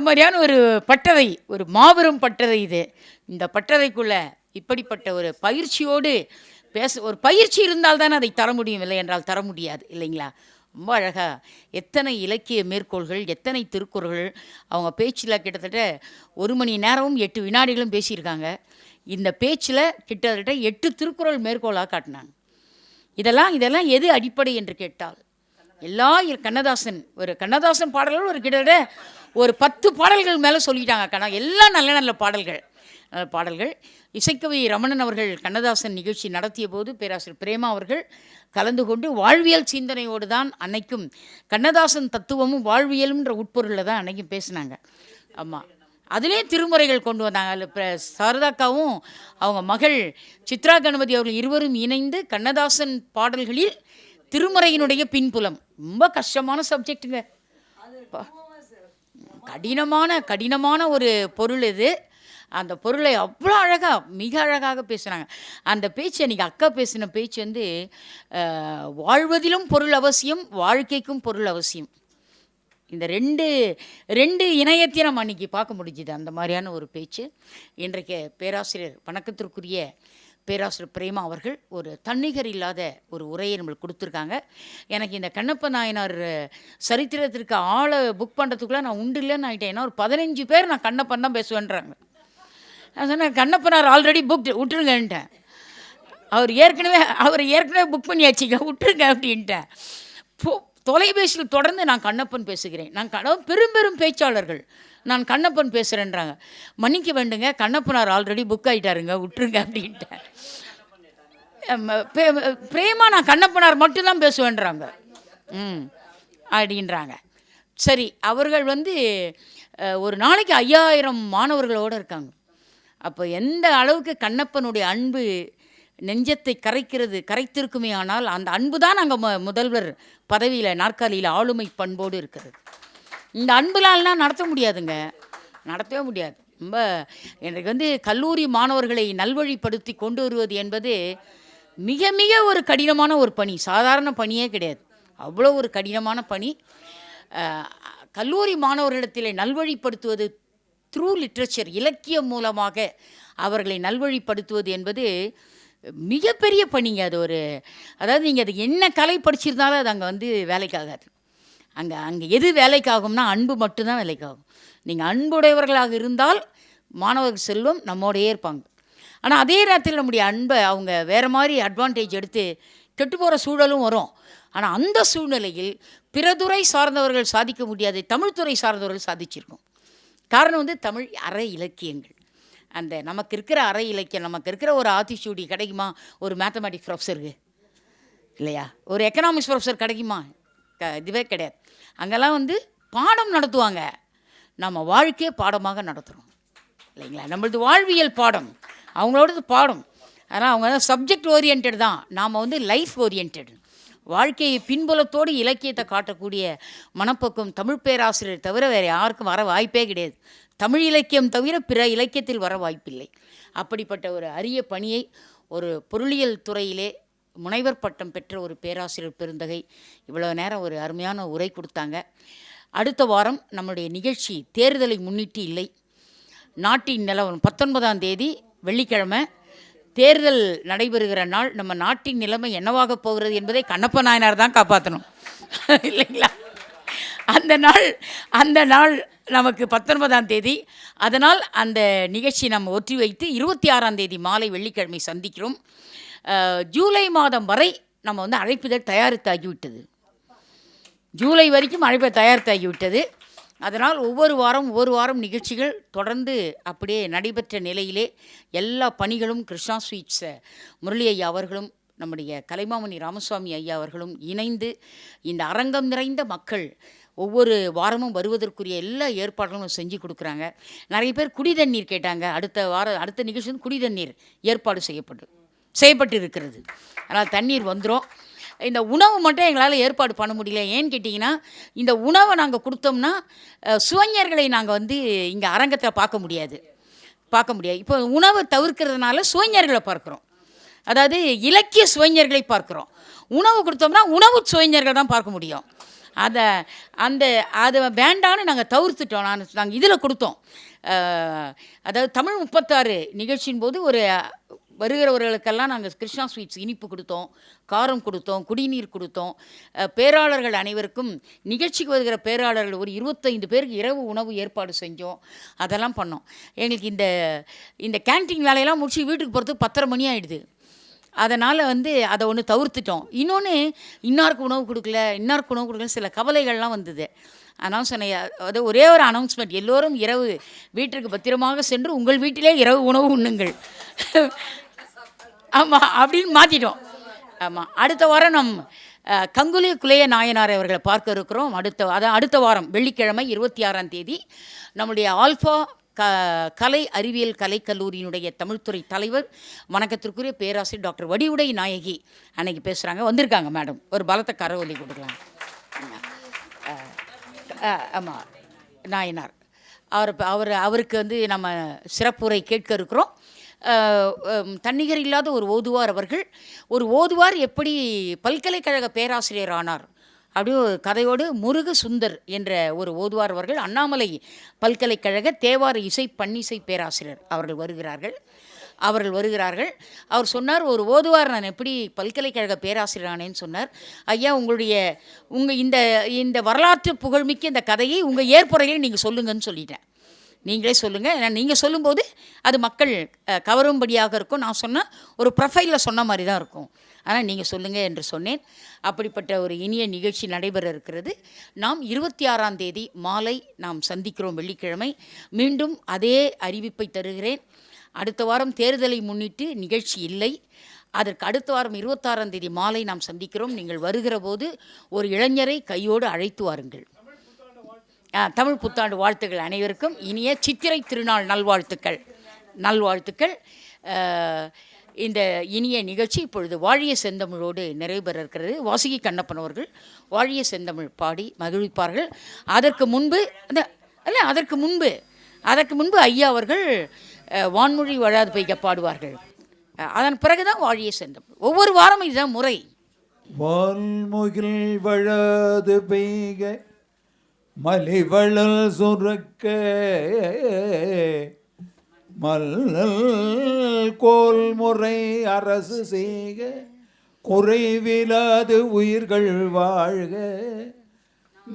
மாதிரியான ஒரு பட்டறை, ஒரு மாபெரும் பட்டறை இது. இந்த பட்டறைக்குள்ளே இப்படிப்பட்ட ஒரு பயிற்சியோடு ஒரு பயிற்சி இருந்தால்தான் அதை தர முடியும், இல்லை என்றால் தர முடியாது இல்லைங்களா? ரொம்ப அழகாக எத்தனை இலக்கிய மேற்கோள்கள், எத்தனை திருக்குறள்கள். அவங்க பேச்சில் கிட்டத்தட்ட 1 மணி நேரமும் 8 வினாடிகளும் பேசியிருக்காங்க. இந்த பேச்சில் கிட்டத்தட்ட 8 திருக்குறள் மேற்கோளாக காட்டினாங்க. இதெல்லாம் எது அடிப்படை என்று கேட்டால் எல்லா கண்ணதாசன் பாடல்கள் ஒரு கிட்டத்தட்ட ஒரு 10 பாடல்கள் மேலே சொல்லிட்டாங்க. எல்லாம் நல்ல நல்ல பாடல்கள். இசைக்கவி ரமணன் அவர்கள் கண்ணதாசன் நிகழ்ச்சி நடத்திய போது பேராசிரியர் பிரேமா அவர்கள் கலந்து கொண்டு வாழ்வியல் சிந்தனையோடு தான் அன்னைக்கும் கண்ணதாசன் தத்துவமும் வாழ்வியலும்ன்ற உட்பொருளில் தான் அன்னைக்கும் பேசினாங்க. ஆமாம், அதிலே திருமுறைகள் கொண்டு வந்தாங்க. அதில் சாரதாக்காவும் அவங்க மகள் சித்ரா கணபதி அவர்கள் இருவரும் இணைந்து கண்ணதாசன் பாடல்களில் திருமுறையினுடைய பின்புலம். ரொம்ப கஷ்டமான சப்ஜெக்டுங்க, கடினமான ஒரு பொருள் இது. அந்த பொருளை அவ்வளோ அழகாக, மிக அழகாக பேசுகிறாங்க. அந்த பேச்சு, அன்றைக்கி அக்கா பேசின பேச்சு வந்து வாழ்வதிலும் பொருள் அவசியம், வாழ்க்கைக்கும் பொருள் அவசியம். இந்த ரெண்டு இணையத்தையும் நம்ம அன்றைக்கி பார்க்க முடிஞ்சுது. அந்த மாதிரியான ஒரு பேச்சு. இன்றைக்கு பேராசிரியர், வணக்கத்திற்குரிய பேராசிரியர் பிரேமா அவர்கள் ஒரு தன்னிகர் இல்லாத ஒரு உரையை நம்மளுக்கு கொடுத்துருக்காங்க. எனக்கு இந்த கண்ணப்ப நாயனார் சரித்திரத்திற்கு ஆளை புக் பண்ணுறதுக்குள்ளே நான் உண்டு இல்லைன்னு ஆகிட்டேன். ஏன்னா ஒரு 15 பேர் நான் கண்ணப்பன் தான் பேசுவேன்றாங்க. நான் சொன்னேன், கண்ணப்பனார் ஆல்ரெடி புக் விட்டுருங்கன்ட்டேன். அவர் ஏற்கனவே புக் பண்ணியாச்சுங்க, விட்டுருங்க அப்படின்ட்டேன். தொலைபேசியில் தொடர்ந்து நான் கண்ணப்பன் பேசுகிறேன், பெரும் பேச்சாளர்கள், நான் கண்ணப்பன் பேசுகிறேன்றாங்க. மன்னிக்க வேண்டுங்க, கண்ணப்பனார் ஆல்ரெடி புக் ஆகிட்டாருங்க, விட்டுருங்க அப்படின்ட்டேன். பிரேமா நான் கண்ணப்பனார் மட்டும்தான் பேசுவேன்றாங்க அப்படின்றாங்க. சரி, அவர்கள் வந்து ஒரு நாளைக்கு 5000 மாணவர்களோடு இருக்காங்க. அப்போ எந்த அளவுக்கு கண்ணப்பனுடைய அன்பு நெஞ்சத்தை கரைத்திருக்குமே. ஆனால் அந்த அன்பு தான் அங்கே முதல்வர் பதவியில் நாற்காலியில் ஆளுமை பண்போடு இருக்கிறது. இந்த அன்புலால்னால் நடத்தவே முடியாது. ரொம்ப எனக்கு வந்து கல்லூரி மாணவர்களை நல்வழிப்படுத்தி கொண்டு வருவது என்பது மிக மிக ஒரு கடினமான ஒரு பணி, சாதாரண பணியே கிடையாது. அவ்வளோ ஒரு கடினமான பணி. கல்லூரி மாணவர்களிடத்தில் நல்வழிப்படுத்துவது த்ரூ லிட்ரேச்சர், இலக்கியம் மூலமாக அவர்களை நல்வழிப்படுத்துவது என்பது மிகப்பெரிய பணிங்க. அதாவது நீங்கள் அது என்ன கலை படிச்சிருந்தாலும் அது அங்கே வந்து வேலைக்காகாது. அங்கே எது வேலைக்காகும்னா அன்பு மட்டும்தான் வேலைக்காகும். நீங்கள் அன்புடையவர்களாக இருந்தால் மாணவர்கள் செல்வம் நம்மோடையே இருப்பாங்க. ஆனால் அதே நேரத்தில் நம்முடைய அன்பை அவங்க வேறு மாதிரி அட்வான்டேஜ் எடுத்து கெட்டு போகிற சூழலும் வரும். ஆனால் அந்த சூழ்நிலையில் பிறதுறை சார்ந்தவர்கள் சாதிக்க முடியாது, தமிழ்துறை சார்ந்தவர்கள் சாதிச்சிருக்கோம். காரணம் வந்து தமிழ் அரை இலக்கியங்கள். அந்த நமக்கு இருக்கிற அரை இலக்கியம், நமக்கு இருக்கிற ஒரு ஆத்திச்சூடி கிடைக்குமா ஒரு மேத்தமேட்டிக்ஸ் ப்ரொஃபஸருக்கு? இல்லையா? ஒரு எக்கனாமிக்ஸ் ப்ரொஃபஸர் கிடைக்குமா? இதுவே கிடையாது. அங்கெல்லாம் வந்து பாடம் நடத்துவாங்க, நம்ம வாழ்க்கையே பாடமாக நடத்துகிறோம் இல்லைங்களா? நம்மளது வாழ்வியல் பாடம், அவங்களோடது பாடம். ஆனால் அவங்க சப்ஜெக்ட் ஓரியன்ட் தான், நாம் வந்து லைஃப் ஓரியன்ட். வாழ்க்கையை பின்புலத்தோடு இலக்கியத்தை காட்டக்கூடிய மனப்பக்குவம் தமிழ் பேராசிரியர் தவிர வேறு யாருக்கும் வர வாய்ப்பே கிடையாது. தமிழ் இலக்கியம் தவிர பிற இலக்கியத்தில் வர வாய்ப்பில்லை. அப்படிப்பட்ட ஒரு அரிய பணியை ஒரு பொருளியல் துறையிலே முனைவர் பட்டம் பெற்ற ஒரு பேராசிரியர் பெருந்தகை இவ்வளோ நேரம் ஒரு அருமையான உரை கொடுத்தாங்க. அடுத்த வாரம் நம்முடைய நிகழ்ச்சி தேர்தலை முன்னிட்டு இல்லை, நாட்டின் நிலவரம் 19ஆம் தேதி வெள்ளிக்கிழமை தேர்தல் நடைபெறுகிற நாள். நம்ம நாட்டின் நிலைமை என்னவாக போகிறது என்பதை கண்ணப்ப நாயனார் தான் காப்பாற்றணும் இல்லைங்களா? அந்த நாள் நமக்கு 19ஆம் தேதி. அதனால் அந்த நிகழ்ச்சி நம்ம ஒற்றி வைத்து 26ஆம் தேதி மாலை வெள்ளிக்கிழமை சந்திக்கிறோம். ஜூலை மாதம் வரை நம்ம வந்து அழைப்புதல் தயாரித்தாகிவிட்டது. ஜூலை வரைக்கும் அழைப்பை தயாரித்தாகிவிட்டது. அதனால் ஒவ்வொரு வாரம் நிகழ்ச்சிகள் தொடர்ந்து அப்படியே நடைபெற்ற நிலையிலே எல்லா பணிகளும் கிருஷ்ணா ஸ்வீட்ஸ் முரளி ஐயா அவர்களும் நம்முடைய கலைமாமணி ராமசுவாமி ஐயா அவர்களும் இணைந்து இந்த அரங்கம் நிறைந்த மக்கள் ஒவ்வொரு வாரமும் வருவதற்குரிய எல்லா ஏற்பாடுகளும் செஞ்சு கொடுக்குறாங்க. நிறைய பேர் குடி தண்ணீர் கேட்டாங்க. அடுத்த நிகழ்ச்சி வந்து குடி தண்ணீர் ஏற்பாடு செய்யப்பட்டு இருக்கிறது. அதனால் தண்ணீர் வந்துடும். இந்த உணவு மட்டும் எங்களால் ஏற்பாடு பண்ண முடியல. ஏன்னு கேட்டிங்கன்னா, இந்த உணவை நாங்கள் கொடுத்தோம்னா சுவைஞர்களை நாங்கள் வந்து இங்கே அரங்கத்தில் பார்க்க முடியாது. இப்போ உணவை தவிர்க்கிறதுனால சுவைஞர்களை பார்க்குறோம், அதாவது இலக்கிய சுவைஞர்களை பார்க்குறோம். உணவு கொடுத்தோம்னா உணவு சுவைஞர்கள் தான் பார்க்க முடியும். அதை வேண்டான்னு நாங்கள் தவிர்த்துட்டோம். நாங்கள் இதில் கொடுத்தோம், அதாவது தமிழ் 36 நிகழ்ச்சியின் போது வருகிறவர்களுக்கெல்லாம் நாங்கள் கிருஷ்ணா ஸ்வீட்ஸ் இனிப்பு கொடுத்தோம், காரம் கொடுத்தோம், குடிநீர் கொடுத்தோம். பேராளர்கள் அனைவருக்கும், நிகழ்ச்சிக்கு வருகிற பேராளர்கள் ஒரு 25 பேருக்கு இரவு உணவு ஏற்பாடு செஞ்சோம். அதெல்லாம் பண்ணோம். எங்களுக்கு இந்த கேன்டீன் வேலையெல்லாம் முடிச்சு வீட்டுக்கு போகிறதுக்கு 10:30 மணி ஆகிடுது. அதனால் அதை ஒன்று தவிர்த்துட்டோம். இன்னொன்று, இன்னாருக்கு உணவு கொடுக்கல சில கவலைகள்லாம் வந்தது. அதனால் சொன்னேன், அது ஒரே ஒரு அனௌன்ஸ்மெண்ட், எல்லோரும் இரவு வீட்டிற்கு பத்திரமாக சென்று உங்கள் வீட்டிலே இரவு உணவு உண்ணுங்கள். ஆமாம், அப்படின்னு மாற்றிட்டோம். ஆமாம், அடுத்த வாரம் நம் கங்குலி குலைய நாயனார் அவர்களை பார்க்க இருக்கிறோம். அடுத்த வாரம் வெள்ளிக்கிழமை 26ஆம் தேதி நம்முடைய ஆல்ஃபா கலை அறிவியல் கலைக்கல்லூரியினுடைய தமிழ்துறை தலைவர், வணக்கத்திற்குரிய பேராசிரியர் டாக்டர் வடிவுடை நாயகி அன்னைக்கு பேசுகிறாங்க. வந்திருக்காங்க மேடம், ஒரு பலத்த கரவொலி கொடுக்கலாம். ஆமாம், நாயனார் அவருக்கு நம்ம சிறப்புரை கேட்க இருக்கிறோம். தன்னிகர் இல்லாத ஒரு ஓதுவார் அவர்கள். ஒரு ஓதுவார் எப்படி பல்கலைக்கழக பேராசிரியர் ஆனார் அப்படி ஒரு கதையோடு முருகு சுந்தர் என்ற ஒரு ஓதுவார் அவர்கள் அண்ணாமலை பல்கலைக்கழக தேவார இசை பன்னிசை பேராசிரியர் அவர்கள் வருகிறார்கள். அவர் சொன்னார், ஒரு ஓதுவார் நான் எப்படி பல்கலைக்கழக பேராசிரியரானேன்னு சொன்னார். ஐயா, உங்கள் இந்த வரலாற்று புகழ்மிக்க இந்த கதையை உங்கள் ஏற்புரையில் நீங்கள் சொல்லுங்கன்னு சொல்லிட்டேன். நீங்களே சொல்லுங்கள், ஏன்னா நீங்கள் சொல்லும்போது அது மக்கள் கவரும்படியாக இருக்கும். நான் சொன்னால் ஒரு ப்ரொஃபைலில் சொன்ன மாதிரி தான் இருக்கும். ஆனால் நீங்கள் சொல்லுங்கள் என்று சொன்னேன். அப்படிப்பட்ட ஒரு இனிய நிகழ்ச்சி நடைபெற இருக்கிறது. நாம் 26ஆம் தேதி மாலை நாம் சந்திக்கிறோம், வெள்ளிக்கிழமை. மீண்டும் அதே அறிவிப்பை தருகிறேன். அடுத்த வாரம் தேர்தலை முன்னிட்டு நிகழ்ச்சி இல்லை. அதற்கு அடுத்த வாரம் 26ஆம் தேதி மாலை நாம் சந்திக்கிறோம். நீங்கள் வருகிற போது ஒரு இளைஞரை கையோடு அழைத்து வாருங்கள். தமிழ் புத்தாண்டு வாழ்த்துக்கள் அனைவருக்கும். இனிய சித்திரை திருநாள் நல்வாழ்த்துக்கள். இந்த இனிய நிகழ்ச்சி இப்பொழுது வாழிய செந்தமிழோடு நிறைவு பெற இருக்கிறது. வாசுகி கண்ணப்பன் அவர்கள் வாழிய செந்தமிழ் பாடி மகிழ்விப்பார்கள். அதற்கு முன்பு ஐயா அவர்கள் வான்மொழி வழாது பெய்க பாடுவார்கள். அதன் பிறகுதான் வாழிய செந்தமிழ். ஒவ்வொரு வாரமும் இதுதான் முறை. வான்முகில் வழாது பெய்க மலிவளல் சுரக்க மல்லல் கோல் முறை அரசு செய்க குறைவிலாது உயிர்கள் வாழ்க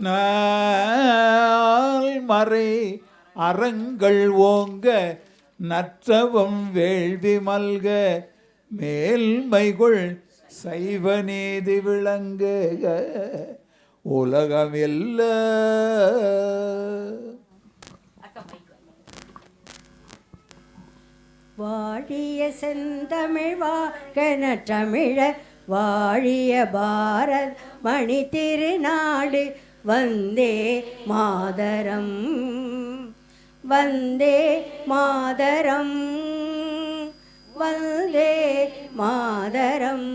நாள் மறை அறங்கள் ஓங்க நற்றவம் வேள்வி மல்க மேல்மைகொள் சைவ நீதி விளங்க உலகமெல்லாம். வாழிய செந்தமிழ் வாகன தமிழ வாழிய பாரத் மணி திருநாடு வந்தே மாதரம் வந்தே மாதரம் வந்தே மாதரம்.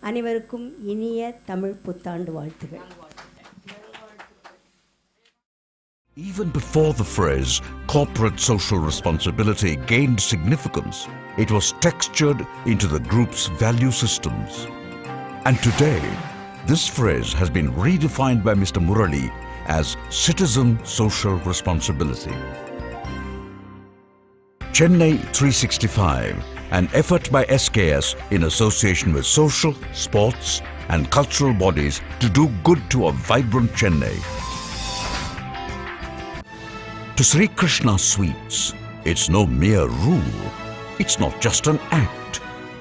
அனைவருக்கும் இனிய தமிழ் புத்தாண்டு வாழ்த்துகள். Even before the phrase corporate social responsibility gained significance, it was textured into the group's value systems. And today, this phrase has been redefined by Mr. Murali as citizen social responsibility. Chennai 365, an effort by SKS in association with social, sports and cultural bodies to do good to a vibrant Chennai. To Sri Krishna Sweets, it's no mere rule. It's not just an act.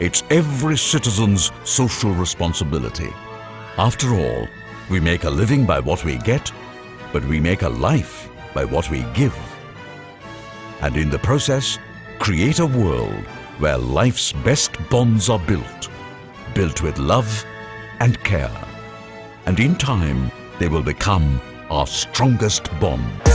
It's every citizen's social responsibility. After all, we make a living by what we get, but we make a life by what we give. And in the process, create a world where life's best bonds are built with love and care. And in time, they will become our strongest bond.